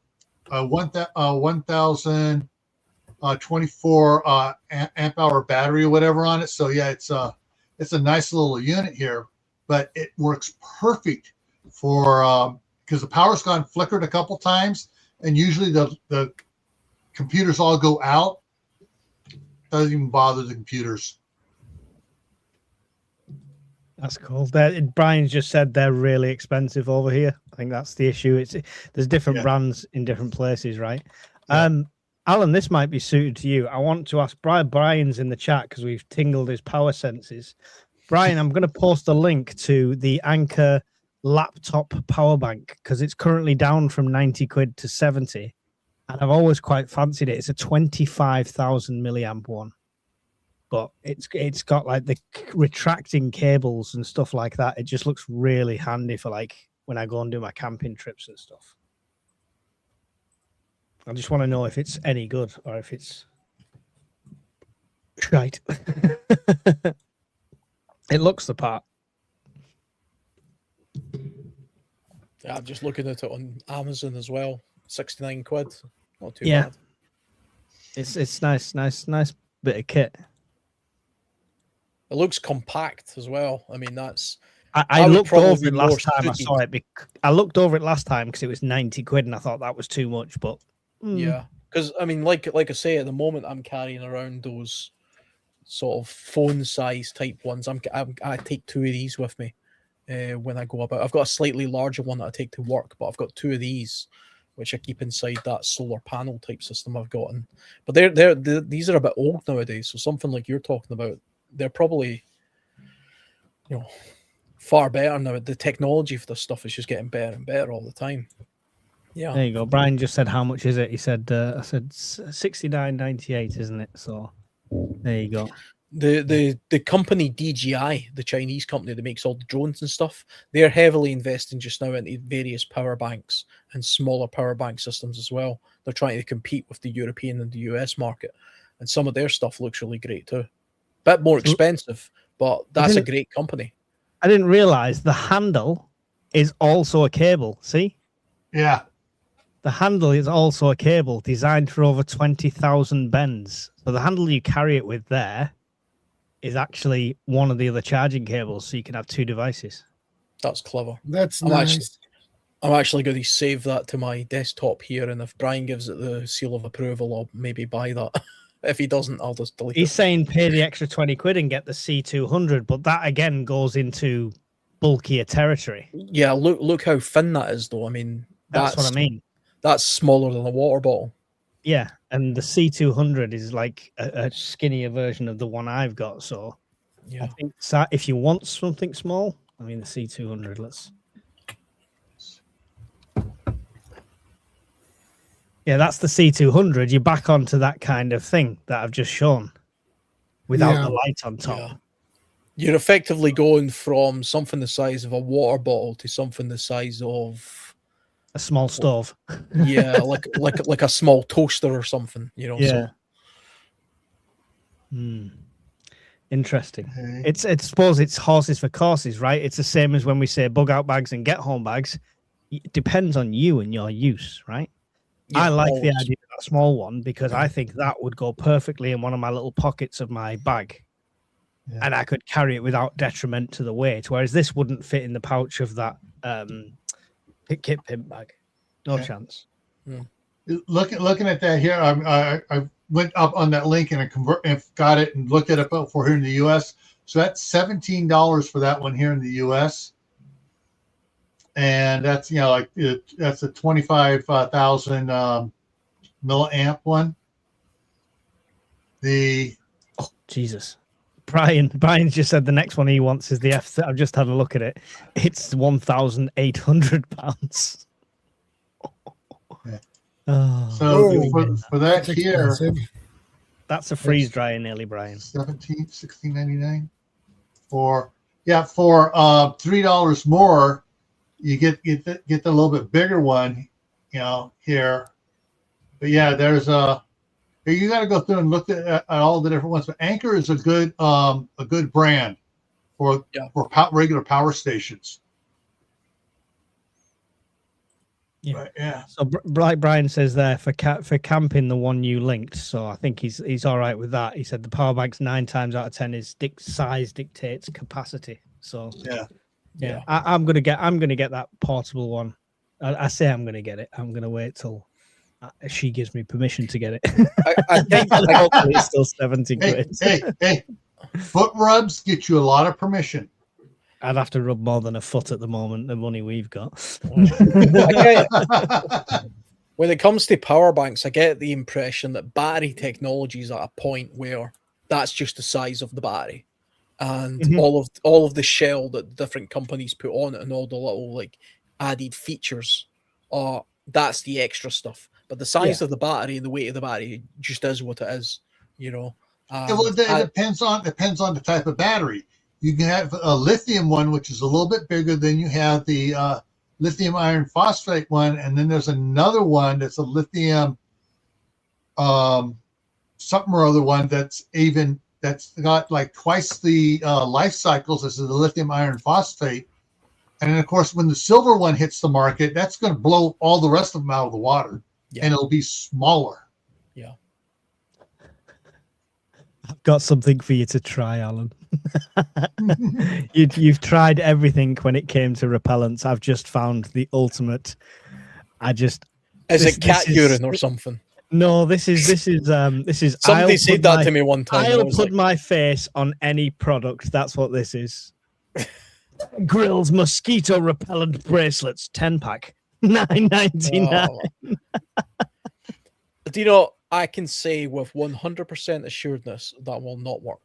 1,024 amp hour battery or whatever on it. So yeah, it's a nice little unit here, but it works perfect for because the power's gone flickered a couple times, and usually the computers all go out. Doesn't even bother the computers. That's cool. Brian's just said they're really expensive over here. I think that's the issue. There's different brands in different places, right? Yeah. Alan, this might be suited to you. I want to ask Brian's in the chat because we've tingled his power senses. Brian, I'm going to post a link to the Anker laptop power bank because it's currently down from 90 quid to 70. And I've always quite fancied it. It's a 25,000 milliamp one. But it's got like the retracting cables and stuff like that. It just looks really handy for like when I go and do my camping trips and stuff. I just want to know if it's any good or if it's shite. It looks the part. Yeah, I'm just looking at it on Amazon as well. 69 quid. Not too yeah. bad. It's nice bit of kit. It looks compact as well. I mean, that's. I looked over it last time I saw it. I looked over it last time because it was 90 quid, and I thought that was too much. But yeah, because I mean, like I say, at the moment I'm carrying around those sort of phone size type ones. I take 2 of these with me when I go about. I've got a slightly larger one that I take to work, but I've got 2 of these which I keep inside that solar panel type system I've got. But these are a bit old nowadays, so something like you're talking about, they're probably far better now. The technology for this stuff is just getting better and better all the time. Yeah. There you go. Brian just said, how much is it? He said, I said 69.98, isn't it? So there you go. The company DJI, the Chinese company that makes all the drones and stuff, they're heavily investing just now into various power banks and smaller power bank systems as well. They're trying to compete with the European and the US market, and some of their stuff looks really great too. Bit more expensive, but that's a great company. I didn't realize the handle is also a cable. See? Yeah. The handle is also a cable designed for over 20,000 bends. So the handle you carry it with there is actually one of the other charging cables, so you can have 2 devices. That's clever. That's nice. I'm actually going to save that to my desktop here, and if Brian gives it the seal of approval, I'll maybe buy that. If he doesn't, I'll just delete it. He's saying pay the extra 20 quid and get the C200, but that again goes into bulkier territory. Yeah, look how thin that is, though. I mean, that's what I mean. That's smaller than a water bottle. Yeah, and the C200 is like a skinnier version of the one I've got. So yeah, I think if you want something small, I mean the C200. Yeah, that's the C200. You're back onto that kind of thing that I've just shown, without the light on top. Yeah. You're effectively going from something the size of a water bottle to something the size of a small stove. Yeah, like a small toaster or something, Yeah. So. Interesting. It's I suppose it's horses for courses, right? It's the same as when we say bug out bags and get home bags. It depends on you and your use, right? Yeah, I like the idea of that small one because I think that would go perfectly in one of my little pockets of my bag. Yeah. And I could carry it without detriment to the weight, whereas this wouldn't fit in the pouch of that kit pimp bag. No chance. Looking at that here, I went up on that link and I got it and looked it up for here in the U.S. So that's $17 for that one here in the U.S. And that's that's a 25,000 milliamp one. Jesus. Brian just said the next one he wants is the F. I've just had a look at it. It's £1,800. Oh, So for that that's here, expensive. that's a freeze dryer nearly, Brian. $16.99 for $3 more. You get the little bit bigger one, here. But yeah, there's you got to go through and look at all the different ones. But Anchor is a good brand for regular power stations. Yeah. But, yeah. So like Brian says there, for camping, the one you linked. So I think he's all right with that. He said the power banks 9 times out of 10 is size dictates capacity. So yeah. I'm gonna get that portable one. I say I'm gonna get it. I'm gonna wait till she gives me permission to get it. I think it's still 70 quid. Hey, foot rubs get you a lot of permission. I'd have to rub more than a foot at the moment, the money we've got. When it comes to power banks, I get the impression that battery technology is at a point where that's just the size of the battery. And all of the shell that different companies put on it and all the little like added features that's the extra stuff. But the size of the battery and the weight of the battery just is what it is, Well, it depends on the type of battery. You can have a lithium one, which is a little bit bigger than you have the lithium iron phosphate one, and then there's another one that's a lithium something or other one that's got like twice the life cycles as the lithium iron phosphate. And then, of course, when the silver one hits the market, that's going to blow all the rest of them out of the water, and it'll be smaller. Yeah. I've got something for you to try, Alan. You've tried everything when it came to repellents. I've just found the ultimate. Is it cat urine or something? No, this is. Somebody said that to me one time. I'll put my face on any product. That's what this is. Grills mosquito repellent bracelets, 10-pack, $9.99. Do you know? I can say with 100% assuredness that will not work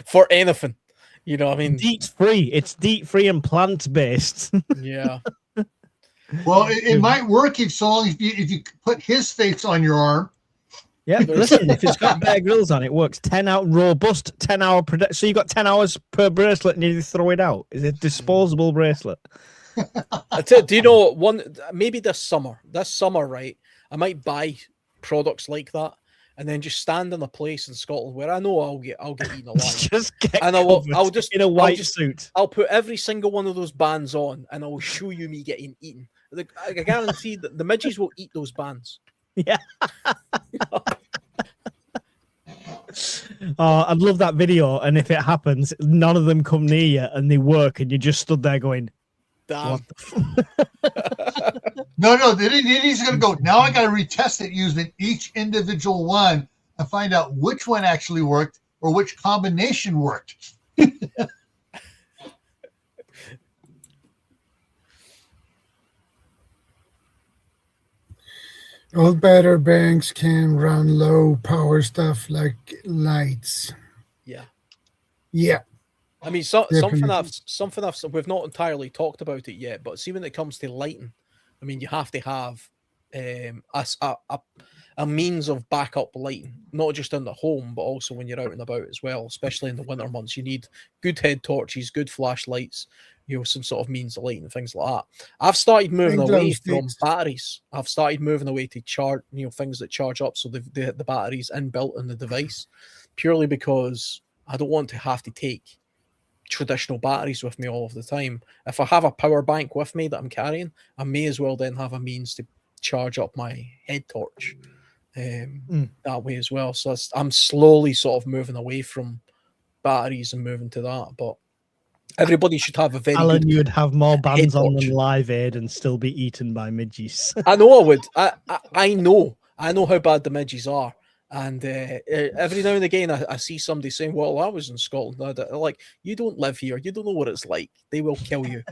for anything. You know, I mean, DEET free. It's DEET free and plant based. Yeah. Well, it might work if you put his face on your arm. Yeah, but listen, if it's got Bear Grylls on it, works 10-hour robust, 10-hour production. So you got 10 hours per bracelet, and you throw it out. It's a disposable bracelet. Do you know maybe this summer, right? I might buy products like that and then just stand in a place in Scotland where I know I'll get eaten alive. Just get and I'll just in a white suit. I'll put every single one of those bands on and I'll show you me getting eaten. I guarantee that the midges will eat those bands. Yeah. I'd love that video, and if it happens, none of them come near you and they work and you just stood there going, damn. No, then he's going to go, now I got to retest it using each individual one and find out which one actually worked or which combination worked. Old battery banks can run low power stuff like lights. Yeah. I mean, something we've not entirely talked about it yet, but see, when it comes to lighting, I mean, you have to have a means of backup lighting, not just in the home, but also when you're out and about as well, especially in the winter months. You need good head torches, good flashlights, some sort of means of lighting, things like that. I've started moving away from batteries. I've started moving away to charge, things that charge up, so the battery's inbuilt in the device, purely because I don't want to have to take traditional batteries with me all of the time. If I have a power bank with me that I'm carrying, I may as well then have a means to charge up my head torch that way as well. So I'm slowly sort of moving away from batteries and moving to that. But everybody should have a very Alan, good you'd have more bands on torch than Live Aid and still be eaten by midges. I know I would. I know how bad the midges are. And every now and again, I see somebody saying, well, I was in Scotland. Like, you don't live here. You don't know what it's like. They will kill you.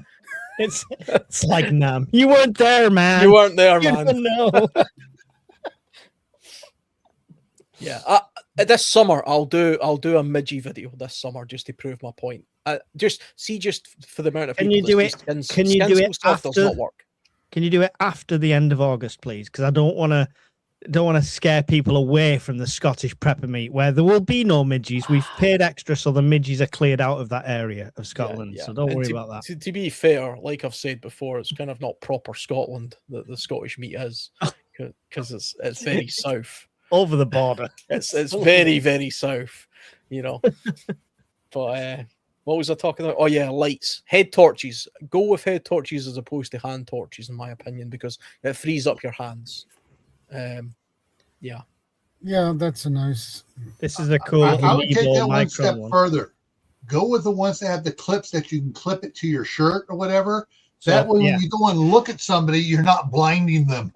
It's like Nam. You weren't there, man. You weren't there, man. You don't know. Yeah. This summer, I'll do a midgie video this summer just to prove my point. Just for the amount of people. Can you do it? Can you do it after? Does not work. Can you do it after the end of August, please? Because I don't want to scare people away from the Scottish prepper meet where there will be no midges. We've paid extra so the midges are cleared out of that area of Scotland. So don't worry about that. To be fair, like I've said before, it's kind of not proper Scotland that the Scottish meet is, because it's very south. Over the border. It's very, very south, you know. But what was I talking about? Oh yeah, lights, head torches. Go with head torches as opposed to hand torches, in my opinion, because it frees up your hands. Yeah, that's a nice. This is a cool. I would take that one step one. further. Go with the ones that have the clips that you can clip it to your shirt or whatever. That way, when you go and look at somebody, you're not blinding them.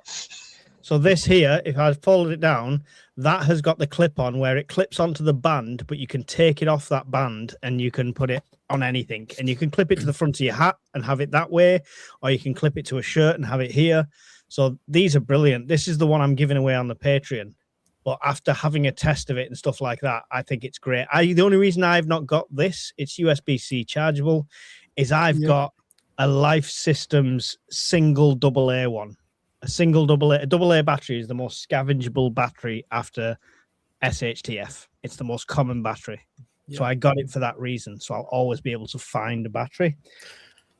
So this here, if I folded it down, that has got the clip on where it clips onto the band, but you can take it off that band and you can put it on anything. And you can clip it to the front of your hat and have it that way, or you can clip it to a shirt and have it here. So these are brilliant. This is the one I'm giving away on the Patreon. But after having a test of it and stuff like that, I think it's great. The only reason I've not got this, it's USB-C chargeable, is I've got a Life Systems single AA one. A AA battery is the most scavengeable battery after SHTF. It's the most common battery. So I got it for that reason. So I'll always be able to find a battery.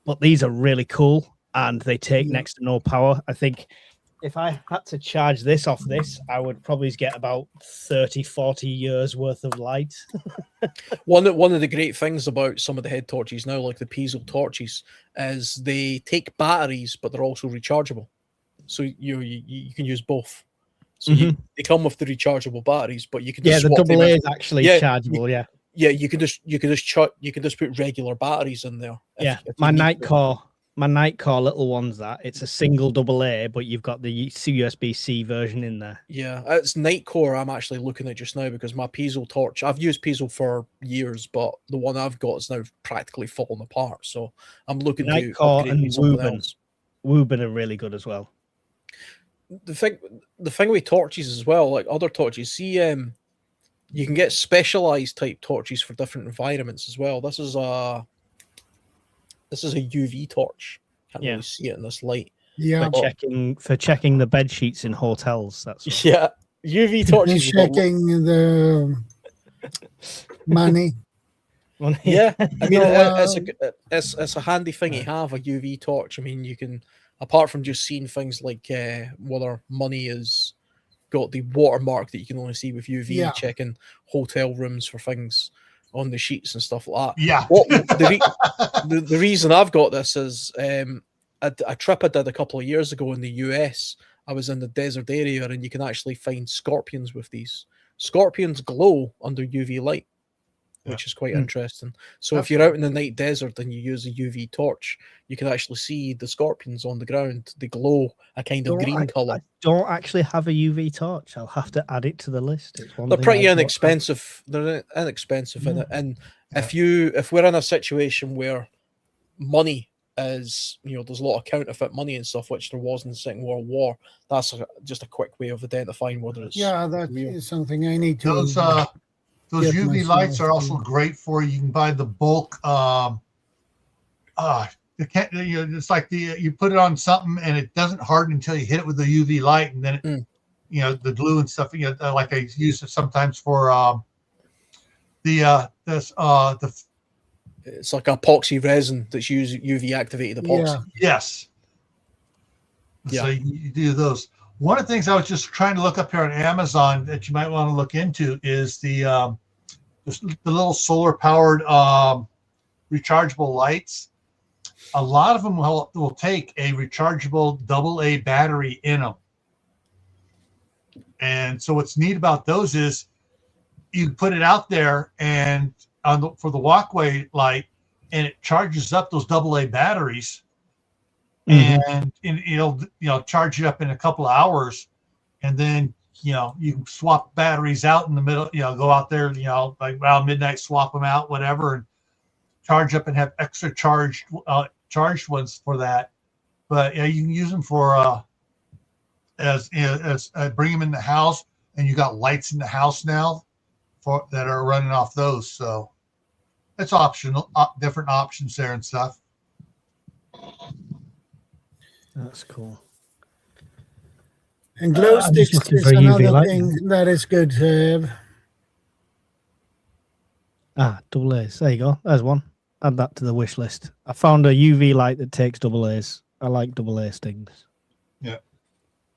But these are really cool and they take next to no power. I think if I had to charge this off this, I would probably get about 30, 40 years worth of light. One of the great things about some of the head torches now, like the Piezo torches, is they take batteries, but they're also rechargeable. So you can use both. So they come with the rechargeable batteries, but you can just the swap AA them is actually chargeable. You can just put regular batteries in there. If my Nightcore little one's it's a single AA, but you've got the USB-C version in there. Yeah, it's Nightcore I'm actually looking at just now because my Piezo torch, I've used Piezo for years, but the one I've got is now practically falling apart. So I'm looking Nightcore to and something else. Wooben are really good as well. The thing with torches as well, like other torches, see, you can get specialized type torches for different environments as well. This is a UV torch. Can't really see it in this light. Yeah, for checking the bed sheets in hotels. That's UV torches. Checking the money. Yeah, I mean, it's a handy thing to have, a UV torch. I mean, you can, apart from just seeing things like whether money is got the watermark that you can only see with UV, checking hotel rooms for things on the sheets and stuff like that. Yeah. The reason I've got this is a trip I did a couple of years ago in the US. I was in the desert area and you can actually find scorpions with these. Scorpions glow under UV light, which is quite interesting. So if you're out in the night desert and you use a UV torch, you can actually see the scorpions on the ground. They glow a kind of green color. I don't actually have a UV torch. I'll have to add it to the list. They're pretty inexpensive. They're inexpensive in it. And if we're in a situation where money is, there's a lot of counterfeit money and stuff, which there was in the Second World War, that's just a quick way of identifying whether it's that is something I need to. Those UV lights are also great for you. You can buy the bulk. It's like you put it on something and it doesn't harden until you hit it with the UV light, and then it, the glue and stuff. Like I use it sometimes for it's like epoxy resin that's UV activated epoxy. Yes. Yeah. So you do those. One of the things I was just trying to look up here on Amazon that you might want to look into is the little solar powered rechargeable lights. A lot of them will take a rechargeable AA battery in them. And so what's neat about those is you put it out there and for the walkway light, and it charges up those AA batteries. And it'll charge you up in a couple of hours, and then you can swap batteries out in the middle. Go out there, like around midnight, swap them out, whatever, and charge up and have extra charged ones for that. But you can use them for as bring them in the house, and you got lights in the house now that are running off those. So it's optional, different options there and stuff. That's cool. And glow I'm just sticks looking is for a UV another light thing that is good to have. Double A's. There you go. There's one. Add that to the wish list. I found a UV light that takes double A's. I like double A stings.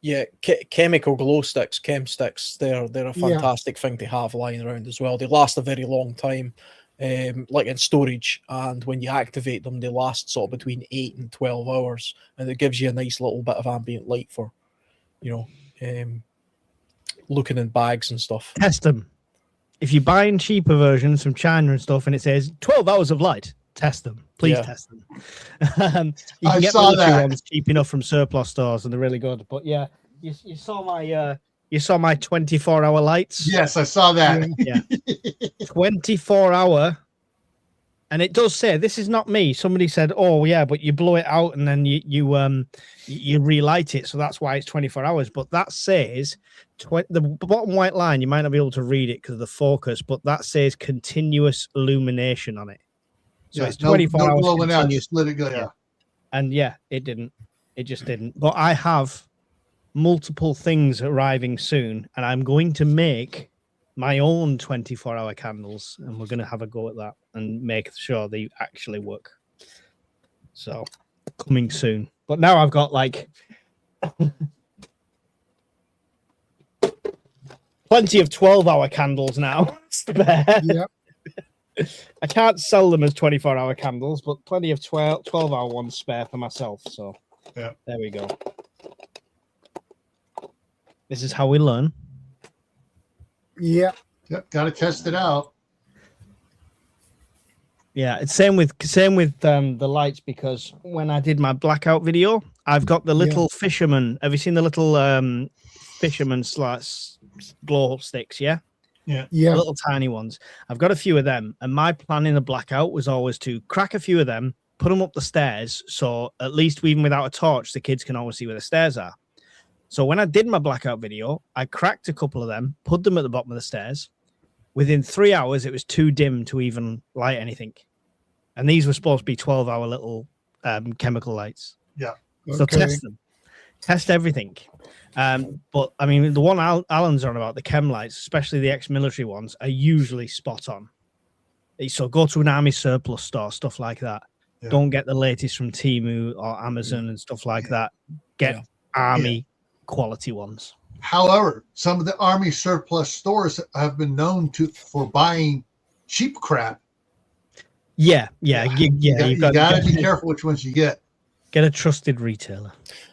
Yeah, chemical glow sticks, chem sticks, they're a fantastic thing to have lying around as well. They last a very long time, like in storage, and when you activate them, they last sort of between 8 and 12 hours, and it gives you a nice little bit of ambient light for, looking in bags and stuff. Test them. If you're buying cheaper versions from China and stuff, and it says 12 hours of light, test them. Please test them. You can get military ones cheap enough from surplus stores, and they're really good. But yeah, you saw my 24-hour lights. Yes, I saw that. Yeah, 24-hour, and it does say this is not me. Somebody said, "Oh yeah, but you blow it out and then you relight it, so that's why it's 24 hours." But that says the bottom white line. You might not be able to read it because of the focus, but that says continuous illumination on it. So it's 24 hours. Blowing out, just let it go. Yeah. And yeah, it didn't. It just didn't. But I have multiple things arriving soon, and I'm going to make my own 24-hour candles, and we're going to have a go at that and make sure they actually work. So coming soon. But now I've got like plenty of 12-hour candles now. Yeah. I can't sell them as 24-hour candles, but plenty of 12-hour ones spare for myself. So yeah, there we go. This is how we learn. Yeah. Yep. Got to test it out. Yeah, it's same with the lights, because when I did my blackout video, I've got the little fisherman. Have you seen the little fisherman glow sticks? Yeah. Yeah. The little tiny ones. I've got a few of them, and my plan in the blackout was always to crack a few of them, put them up the stairs, so at least even without a torch, the kids can always see where the stairs are. So when I did my blackout video, I cracked a couple of them, put them at the bottom of the stairs. Within 3 hours, it was too dim to even light anything. And these were supposed to be 12-hour little chemical lights. Yeah. So test them. Test everything. But, I mean, the one Alan's on about, the chem lights, especially the ex-military ones, are usually spot on. So go to an army surplus store, stuff like that. Yeah. Don't get the latest from Temu or Amazon and stuff like that. Get army quality ones. However, some of the army surplus stores have been known for buying cheap crap. You got to be careful which ones you get. Get a trusted retailer.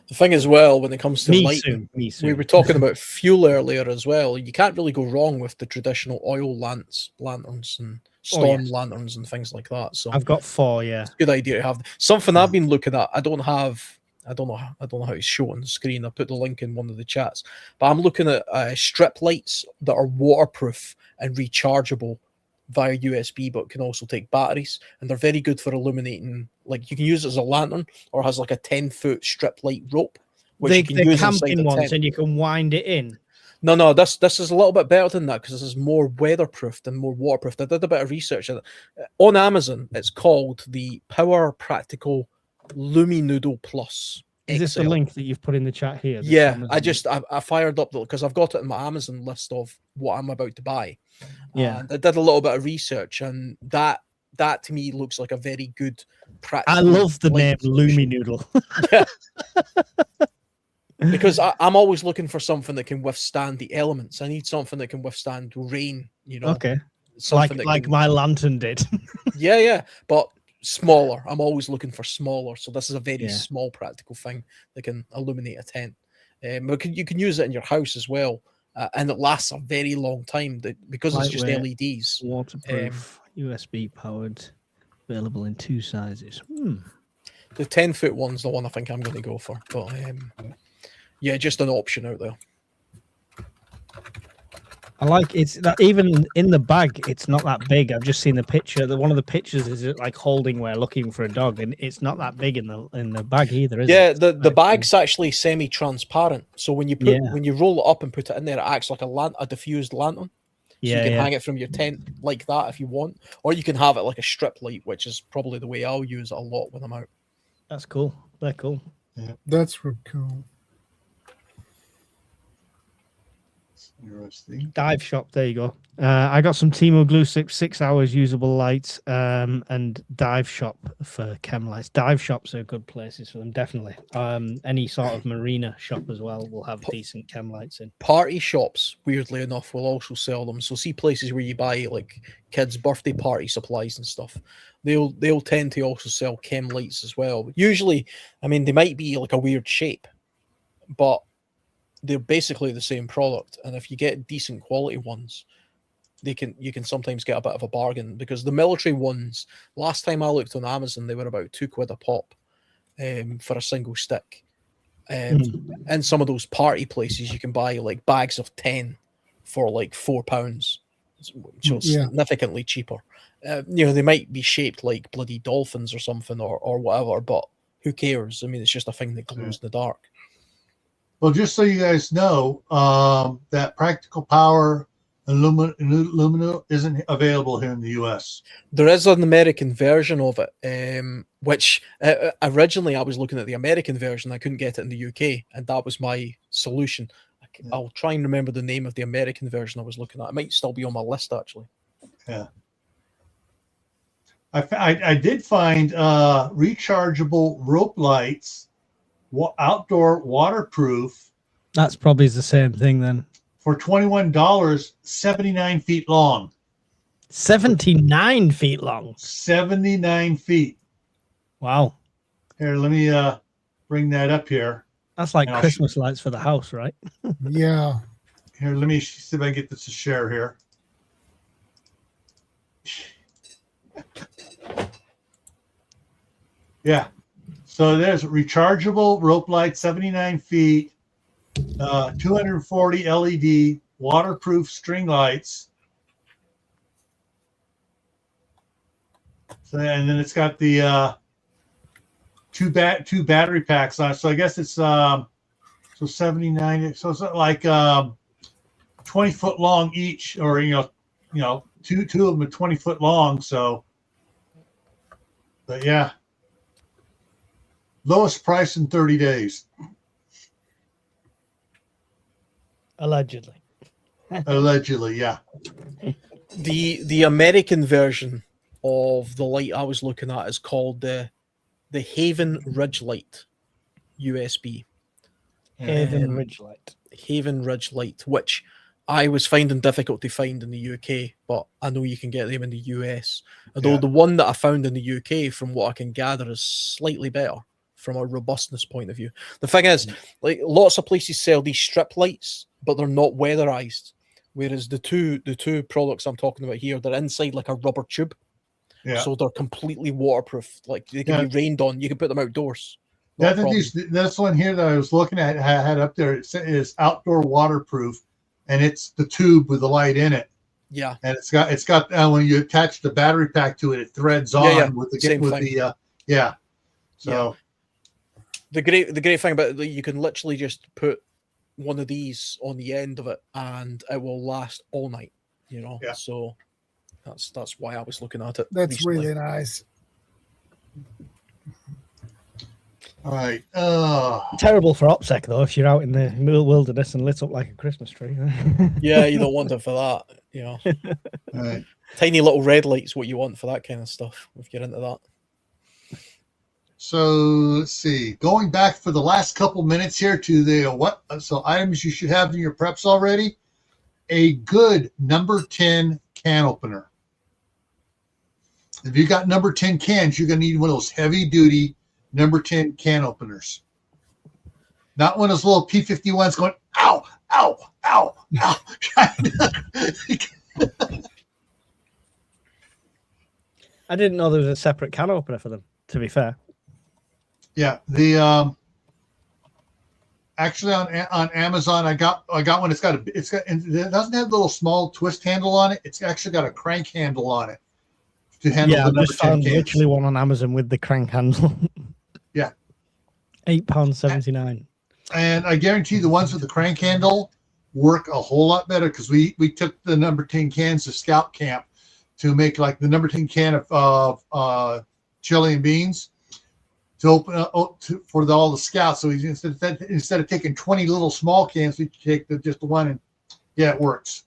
The thing as well, when it comes to lighting, me soon. We were talking about fuel earlier as well. You can't really go wrong with the traditional oil lanterns and storm lanterns and things like that. So I've got 4. Yeah, it's a good idea to have. Something I've been looking at. I don't know how to show it on the screen. I put the link in one of the chats, but I'm looking at strip lights that are waterproof and rechargeable via USB, but can also take batteries, and they're very good for illuminating. Like, you can use it as a lantern, or has like a 10-foot strip light rope, which you can use camping ones, tent. and you can wind it in. No, this is a little bit better than that, because this is more weatherproofed and more waterproof. I did a bit of research on Amazon. It's called the Power Practical Luminoodle Plus. Is this the link that you've put in the chat here? Yeah, I fired up because I've got it in my Amazon list of what I'm about to buy. Yeah, I did a little bit of research, and that to me looks like a very good practical. I love the name Luminoodle. Yeah. Because I'm always looking for something that can withstand the elements. I need something that can withstand rain, Okay. Like my lantern did. Yeah. But smaller. I'm always looking for smaller. So this is a very small practical thing that can illuminate a tent. But you can use it in your house as well. And it lasts a very long time because it's just LEDs. Waterproof, USB powered, available in 2 sizes. The 10-foot one's the one I think I'm going to go for. But just an option out there. I like it's that even in the bag, it's not that big. I've just seen the picture. One of the pictures is like holding where looking for a dog, and it's not that big in the bag either, is it? Yeah, the bag's actually semi-transparent. So when you roll it up and put it in there, it acts like a diffused lantern. So you can hang it from your tent like that if you want, or you can have it like a strip light, which is probably the way I'll use it a lot when I'm out. That's cool. They're cool. Yeah. That's cool. Interesting. Dive shop. There you go. I got some Timo glue 6 hours usable lights, and dive shop for chem lights. Dive shops are good places for them, definitely. Any sort of marina shop as well will have decent chem lights in. Party shops, weirdly enough, will also sell them. So see places where you buy like kids' birthday party supplies and stuff. They'll tend to also sell chem lights as well. Usually, I mean, they might be like a weird shape, but they're basically the same product. And if you get decent quality ones, you can sometimes get a bit of a bargain, because the military ones, last time I looked on Amazon, they were about £2 a pop for a single stick. In some of those party places, you can buy like bags of 10 for like £4, which is significantly cheaper. They might be shaped like bloody dolphins or something or whatever, but who cares? I mean, it's just a thing that glows in the dark. Well, just so you guys know, that Practical Power Illumino isn't available here in the U.S. There is an American version of it, which originally I was looking at the American version. I couldn't get it in the UK, and that was my solution. I'll try and remember the name of the American version I was looking at. It might still be on my list, actually. Yeah. I did find rechargeable rope lights, outdoor waterproof. That's probably the same thing then. For $21, 79 feet long. 79 feet long. 79 feet. Wow. Here, let me bring that up here. That's like Christmas lights for the house, right? Yeah. Here, let me see if I can get this to share here. Yeah. So there's rechargeable rope light, 79 feet, 240 LED, waterproof string lights. So, and then it's got the two battery packs on it. So I guess it's so 79. So it's like 20 foot long each, or two of them are 20 foot long. So, but yeah. Lowest price in 30 days. Allegedly. Allegedly, yeah. The American version of the light I was looking at is called the Haven Ridge Light USB. Haven Ridge Light. Haven Ridge Light, which I was finding difficult to find in the UK, but I know you can get them in the US. Although the one that I found in the UK, from what I can gather, is slightly better from a robustness point of view. The thing is, like, lots of places sell these strip lights, but they're not weatherized. Whereas the two products I'm talking about here, they're inside like a rubber tube. Yeah. So they're completely waterproof. Like, they can be rained on. You can put them outdoors. This one here that I was looking at had up there, it is outdoor waterproof, and it's the tube with the light in it. Yeah. And it's got when you attach the battery pack to it, it threads on with the So the great thing about it, you can literally just put one of these on the end of it and it will last all night, So that's why I was looking at it. That's recently. really nice. All right. Terrible for OPSEC though, if you're out in the wilderness and lit up like a Christmas tree. Yeah, you don't want it for that. All right. Tiny little red lights, what you want for that kind of stuff, if you're into that. So let's see. Going back for the last couple minutes here to the items you should have in your preps already. A good number 10 can opener. If you got number 10 cans, you're going to need one of those heavy duty number 10 can openers. Not one of those little P51s going, ow, ow, ow, ow. I didn't know there was a separate can opener for them, to be fair. Yeah, the actually on Amazon I got one. It doesn't have a little small twist handle on it. It's actually got a crank handle on it to handle the number 10 cans. Literally one on Amazon with the crank handle. Yeah, £8.79. And I guarantee the ones with the crank handle work a whole lot better, because we took the number 10 cans to Scout Camp to make like the number 10 can of chili and beans. to open for all the scouts. So instead of taking 20 little small cans, we take just the one, and yeah, it works.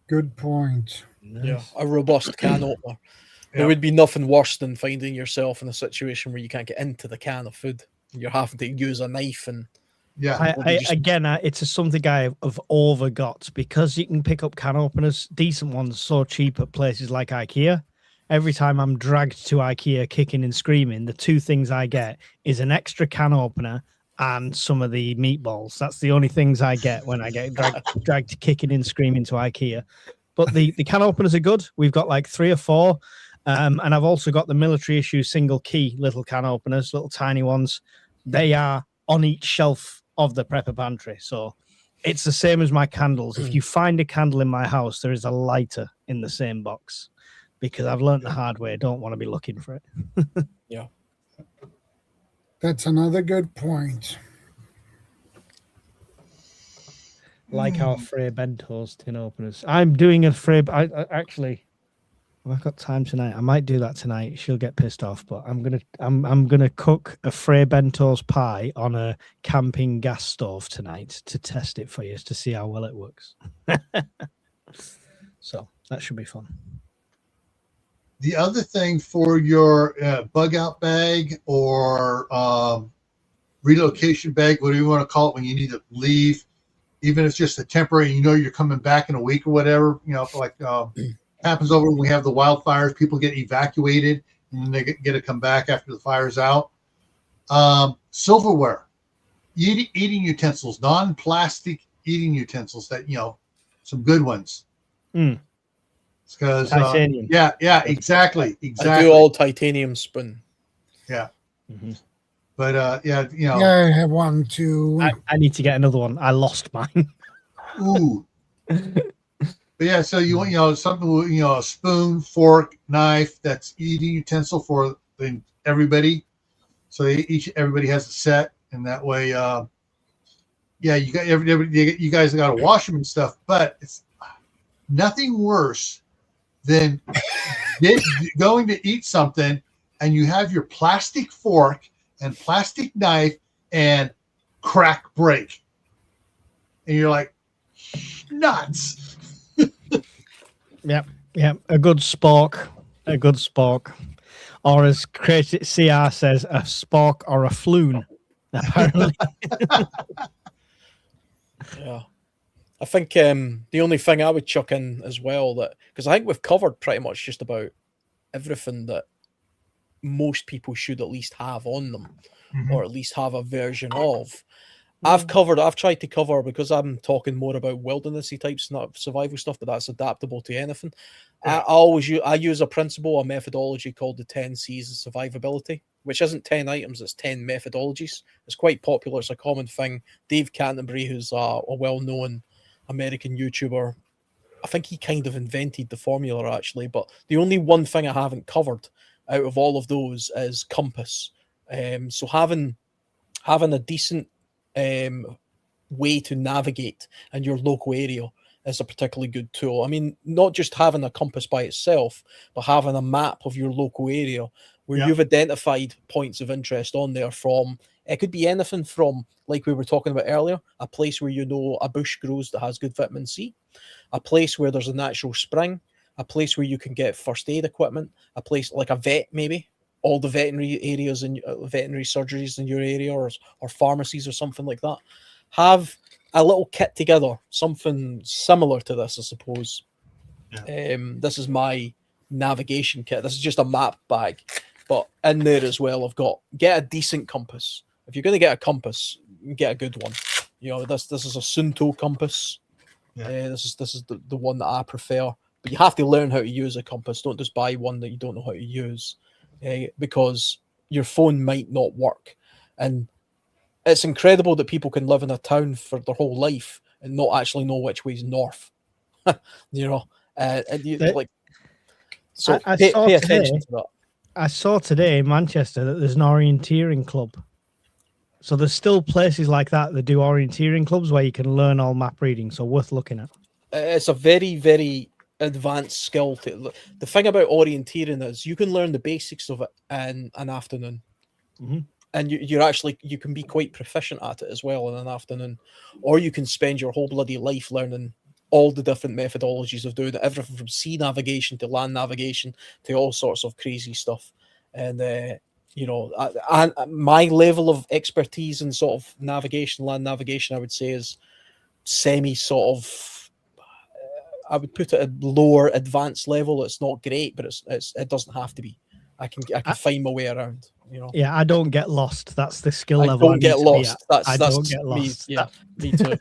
Good point. Yeah, a robust can opener. There Yep. would be nothing worse than finding yourself in a situation where you can't get into the can of food. You're having to use a knife, and Yeah. It's something I've overgot, because you can pick up can openers, decent ones, so cheap at places like IKEA. Every time I'm dragged to IKEA kicking and screaming, the two things I get is an extra can opener and some of the meatballs. That's the only things I get when I get dragged kicking and screaming to IKEA. But the can openers are good. We've got like 3 or 4. And I've also got the military issue single key little can openers, little tiny ones. They are on each shelf of the prepper pantry. So it's the same as my candles. If you find a candle in my house, there is a lighter in the same box, because I've learned the hard way. I don't want to be looking for it. Yeah. That's another good point. Like our Frey Bentos tin openers. I'm doing a Frey. I actually, if I've got time tonight, I might do that tonight. She'll get pissed off, but I'm gonna cook a Frey Bentos pie on a camping gas stove tonight to test it for you, to see how well it works. So that should be fun. The other thing for your bug out bag or relocation bag, whatever you want to call it, when you need to leave, even if it's just a temporary, you're coming back in a week or whatever, like happens over when we have the wildfires, people get evacuated and then they get to come back after the fire's out. Silverware, eating utensils, non-plastic eating utensils that, some good ones. Because titanium. Yeah, exactly. I do all titanium spoon. Yeah. Mm-hmm. But Yeah, I have one too. I need to get another one. I lost mine. Ooh. But yeah, so you want something with a spoon, fork, knife, that's eating utensil for everybody. So everybody has a set, and that way, you got you guys got to wash them and stuff. But it's nothing worse than going to eat something and you have your plastic fork and plastic knife and crack break, and you're like, nuts. Yep. A good spork. Or as Crazy CR says, a spork or a floon, apparently. Yeah. I think the only thing I would chuck in as well, because I think we've covered pretty much just about everything that most people should at least have on them, or at least have a version of. I've tried to cover, because I'm talking more about wildernessy types, not survival stuff, but that's adaptable to anything. Yeah. I use a principle, a methodology called the 10 C's of survivability, which isn't 10 items, it's 10 methodologies. It's quite popular. It's a common thing. Dave Canterbury, who's a well-known American YouTuber, I think he kind of invented the formula, actually. But the only one thing I haven't covered out of all of those is compass. So having a decent way to navigate in your local area is a particularly good tool. I mean, not just having a compass by itself, but having a map of your local area where you've identified points of interest on there. From it could be anything from, like we were talking about earlier, a place where a bush grows that has good vitamin C, a place where there's a natural spring, a place where you can get first aid equipment, a place like a vet, maybe all the veterinary areas and veterinary surgeries in your area, or pharmacies or something like that. Have a little kit together, something similar to this, I suppose. Yeah. This is my navigation kit. This is just a map bag, but in there as well, get a decent compass. If you're going to get a compass, get a good one. This is a Sunto compass. Yeah. This is the one that I prefer. But you have to learn how to use a compass. Don't just buy one that you don't know how to use, because your phone might not work. And it's incredible that people can live in a town for their whole life and not actually know which way's north. Pay attention to that. I saw today in Manchester that there's an orienteering club. So there's still places like that do orienteering clubs where you can learn all map reading. So worth looking at. It's a very, very advanced skill. The thing about orienteering is you can learn the basics of it in an afternoon. And you can be quite proficient at it as well in an afternoon, or you can spend your whole bloody life learning all the different methodologies of doing it, everything from sea navigation to land navigation to all sorts of crazy stuff. And my level of expertise in sort of navigation, land navigation, I would say is semi sort of. I would put it at lower advanced level. It's not great, but it doesn't have to be. I can find my way around. Yeah, I don't get lost. That's the skill level. I don't get lost. I don't get lost. Me, yeah, me too.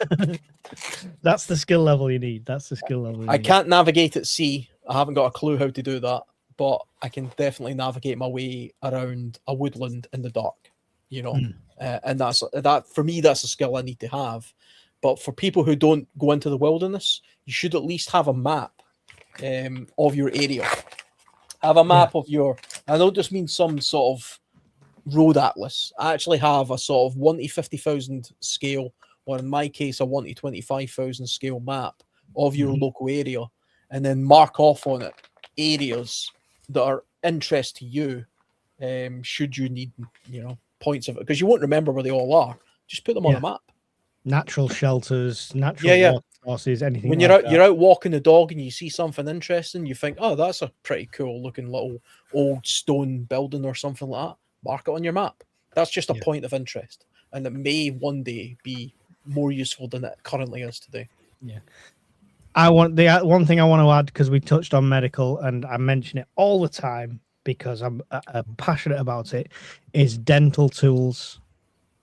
That's the skill level you need. That's the skill level. I can't navigate at sea. I haven't got a clue how to do that, but I can definitely navigate my way around a woodland in the dark. And that for me, that's a skill I need to have. But for people who don't go into the wilderness, you should at least have a map of your area. Have a map of your. I don't just mean some sort of road atlas. I actually have a sort of 1 to 50,000 scale, or in my case, a 1 to 25,000 scale map of your local area, and then mark off on it areas that are interest to you. Should you need, points of it, because you won't remember where they all are. Just put them on a map. Natural shelters, natural water sources, anything. When you're out walking the dog and you see something interesting, you think, oh, that's a pretty cool looking little old stone building or something like that. Mark it on your map. That's just a point of interest, and it may one day be more useful than it currently is today. Yeah. One thing I want to add, because we touched on medical, and I mention it all the time because I'm passionate about it, is dental tools.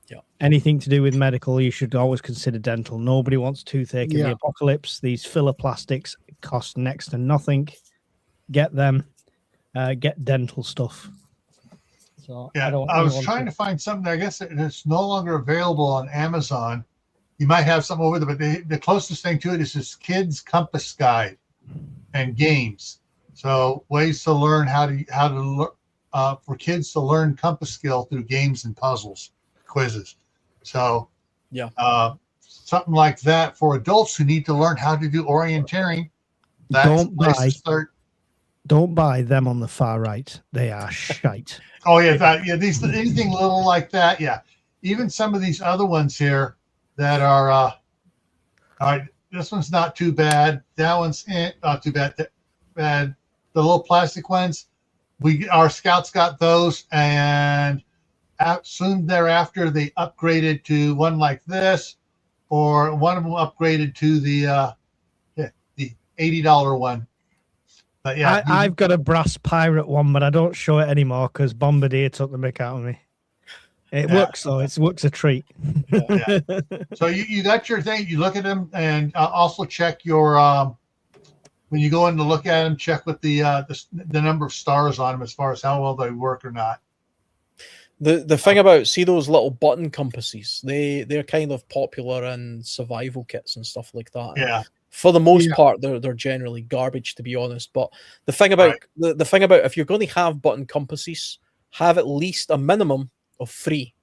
Yeah. Anything to do with medical, you should always consider dental. Nobody wants toothache in the apocalypse. These filler plastics cost next to nothing. Get them. Get dental stuff. So I was trying to find something. I guess it's no longer available on Amazon. You might have some over there, but the closest thing to it is this Kids Compass Guide and games. So ways to learn for kids to learn compass skill through games and puzzles, quizzes. So something like that for adults who need to learn how to do orienteering. Don't buy them on the far right. They are shite. Oh anything little like that. Yeah, even some of these other ones here that are. All right, this one's not too bad. That one's not too bad. The little plastic ones, our scouts got those, and soon thereafter they upgraded to one like this, or one of them upgraded to the $80 one. But yeah, I've got a brass pirate one, but I don't show it anymore because Bombardier took the mick out of me. It works though; it works a treat. So you got your thing. You look at them, and also check your when you go in to look at them. Check with the number of stars on them as far as how well they work or not. The thing about those little button compasses, they're kind of popular in survival kits and stuff like that. Yeah. For the most part, they're generally garbage, to be honest. But the thing about the thing about if you're going to have button compasses, have at least a minimum of 3.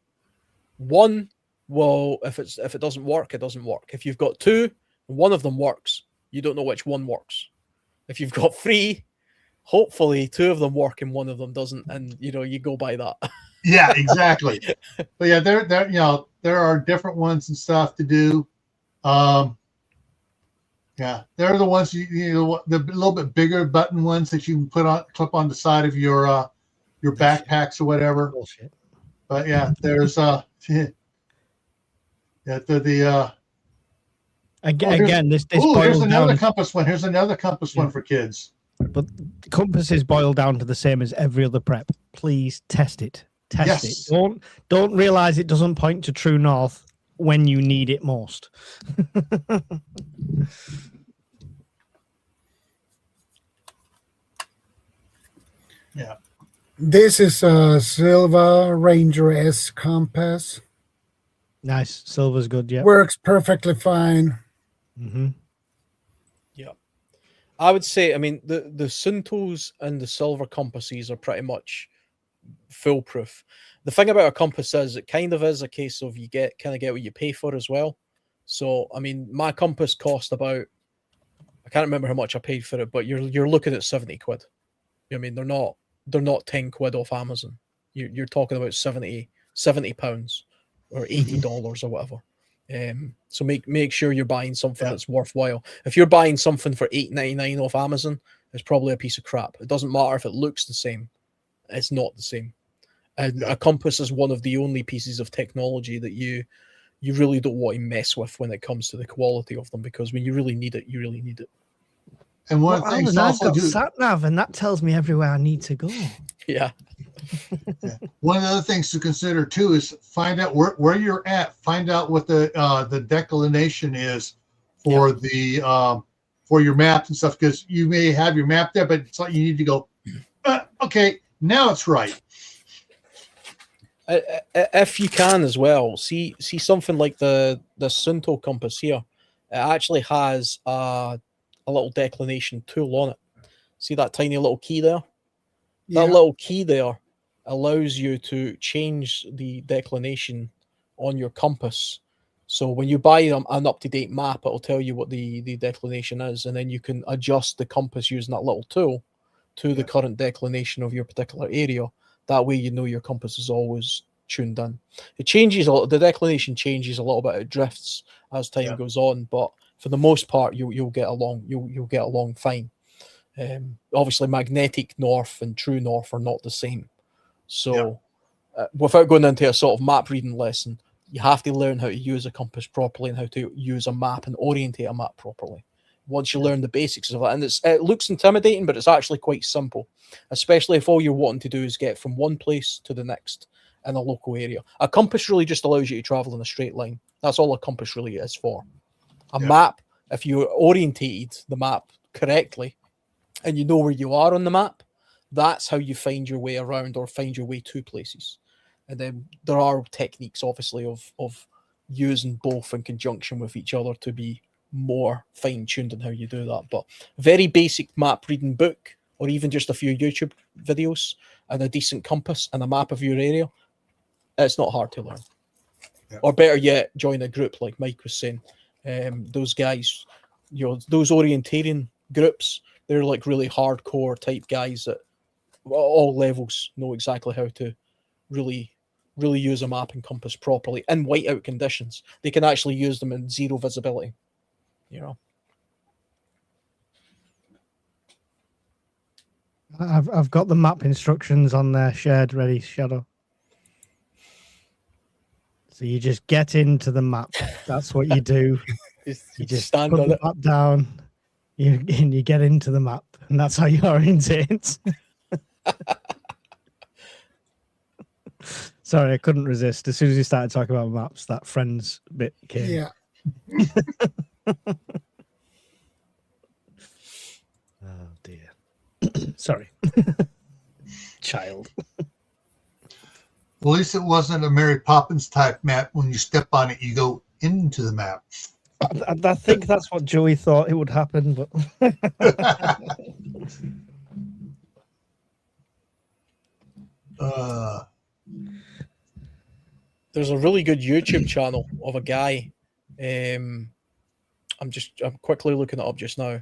One, well, if it doesn't work, it doesn't work. If you've got 2, one of them works. You don't know which one works. If you've got 3, hopefully 2 of them work and one of them doesn't, and you go by that. Yeah, exactly. But yeah, there are different ones and stuff to do. Yeah, they're the ones the little bit bigger button ones that you can clip on the side of your backpacks or whatever. Bullshit. But yeah, there's again this here's another compass one. Here's another compass one for kids. But compasses boil down to the same as every other prep. Please test it. Test it. Don't realize it doesn't point to true north when you need it most. Yeah. This is a Silva Ranger S compass. Nice. Silver's good, yeah. Works perfectly fine. Mm-hmm. Yeah. I would say, I mean, the Suntos and the silver compasses are pretty much foolproof. The thing about a compass is it kind of is a case of you get what you pay for as well. So, I mean, my compass cost about, I can't remember how much I paid for it, but you're looking at 70 quid. I mean, they're not 10 quid off Amazon. You're talking about 70 pounds or $80 or whatever. So make sure you're buying something that's worthwhile. If you're buying something for $8.99 off Amazon, it's probably a piece of crap. It doesn't matter if it looks the same. It's not the same. And a compass is one of the only pieces of technology that you really don't want to mess with when it comes to the quality of them, because when you really need it, you really need it. And one of the things I've got sat nav, and that tells me everywhere I need to go. Yeah. One of the other things to consider too is find out where you're at. Find out what the declination is for the for your maps and stuff, because you may have your map there, but it's like you need to go. Okay, now it's right. If you can as well, see something like the Sunto compass here. It actually has a little declination tool on it. See that tiny little key there? Yeah. That little key there allows you to change the declination on your compass. So when you buy an up-to-date map, it'll tell you what the declination is, and then you can adjust the compass using that little tool to the current declination of your particular area. That way you know your compass is always tuned in. It changes a lot. The declination changes a little bit. It drifts as time goes on, but for the most part, you'll get along. You'll get along fine. Obviously, magnetic north and true north are not the same. So, without going into a sort of map reading lesson, you have to learn how to use a compass properly and how to use a map and orientate a map properly. Once you learn the basics of it, and it looks intimidating, but it's actually quite simple, especially if all you're wanting to do is get from one place to the next in a local area. A compass really just allows you to travel in a straight line. That's all a compass really is for. A map, if you orientated the map correctly and you know where you are on the map, that's how you find your way around or find your way to places. And then there are techniques, obviously, of using both in conjunction with each other to be more fine-tuned in how you do that. But very basic map reading book, or even just a few YouTube videos and a decent compass and a map of your area, it's not hard to learn. Or better yet, join a group like Mike was saying. Those guys, those orienteering groups, they're like really hardcore type guys that all levels know exactly how to really use a map and compass properly in whiteout conditions. They can actually use them in zero visibility. I've got the map instructions on there shared ready, Shadow. So you just get into the map. That's what you do. You just stand put on the map down. You get into the map, and that's how you orientate. Sorry, I couldn't resist. As soon as you started talking about maps, that Friends bit came. Yeah. Oh dear. Sorry. Child. Well, at least it wasn't a Mary Poppins type map. When you step on it, you go into the map. I think that's what Joey thought it would happen, but there's a really good YouTube channel of a guy. I'm quickly looking it up just now.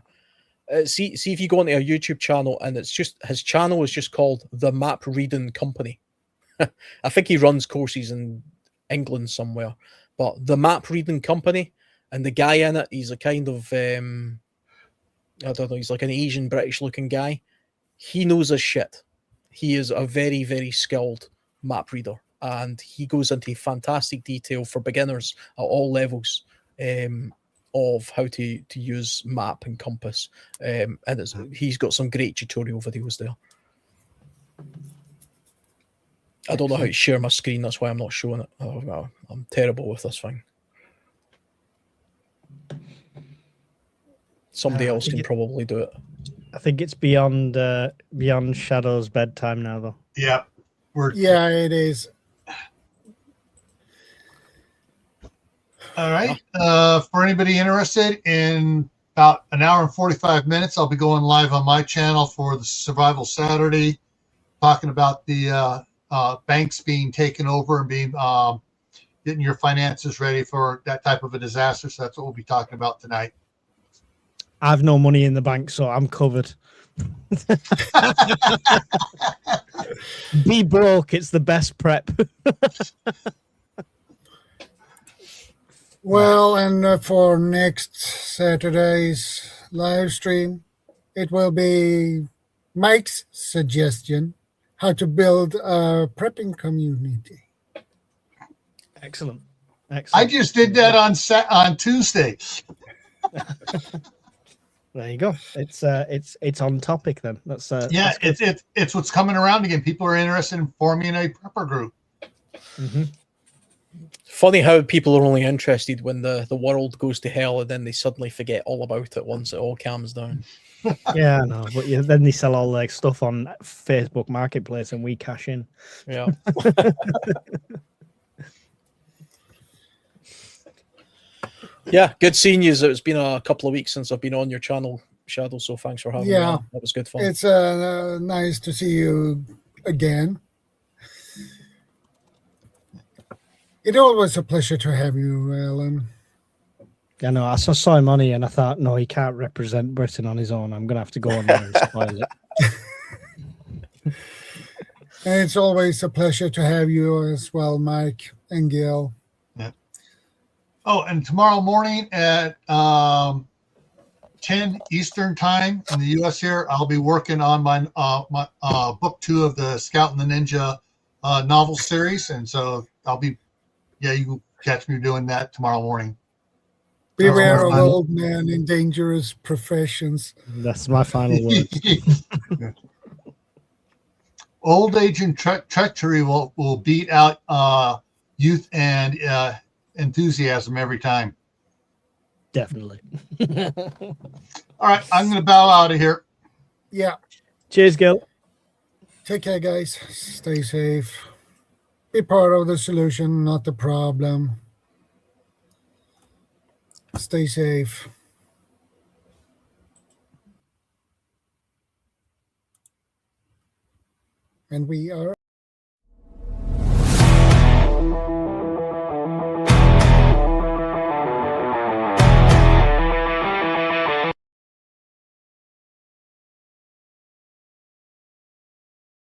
See if you go onto a YouTube channel, and it's just his channel is just called The Map Reading Company. I think he runs courses in England somewhere, but The Map Reading Company, and the guy in it, he's a kind of I don't know, he's like an Asian British looking guy. He knows his shit. He is a very, very skilled map reader, and he goes into fantastic detail for beginners at all levels of how to use map and compass, and he's got some great tutorial videos there. I don't know how to share my screen, that's why I'm not showing it. Oh, I'm terrible with this thing. Somebody else can probably do it. I think it's beyond Shadow's bedtime now, though. Yeah, yeah, it is. All right. For anybody interested, in about an hour and 45 minutes, I'll be going live on my channel for the Survival Saturday, talking about the banks being taken over and being getting your finances ready for that type of a disaster. So that's what we'll be talking about tonight. I've no money in the bank, so I'm covered. Be broke, it's the best prep. Well, and for next Saturday's live stream, it will be Mike's suggestion how to build a prepping community. Excellent. I just did that on Tuesday. There you go. It's on topic then. That's Yeah, that's it's what's coming around again. People are interested in forming a prepper group. mm-hmm. Funny how people are only interested when the world goes to hell and then they suddenly forget all about it once it all calms down. Yeah, I know. But then they sell all their stuff on Facebook Marketplace and we cash in. Yeah. Yeah, good seeing you. It's been a couple of weeks since I've been on your channel, Shadow, so thanks for having me on. That was good fun. It's nice to see you again. It's always a pleasure to have you, Alan. I know. I saw him on here and I thought, no, he can't represent Britain on his own. I'm going to have to go on there and spoil it. And it's always a pleasure to have you as well, Mike and Gil. Yeah. Oh, and tomorrow morning at 10 Eastern time in the U.S. here, I'll be working on my book 2 of the Scout and the Ninja novel series. And so I'll be, you can catch me doing that tomorrow morning. Beware of old men in dangerous professions. That's my final word. Old age and treachery will beat out youth and enthusiasm every time. Definitely. All right, I'm going to bow out of here. Yeah. Cheers, Gil. Take care, guys. Stay safe. Be part of the solution, not the problem. Stay safe. And we are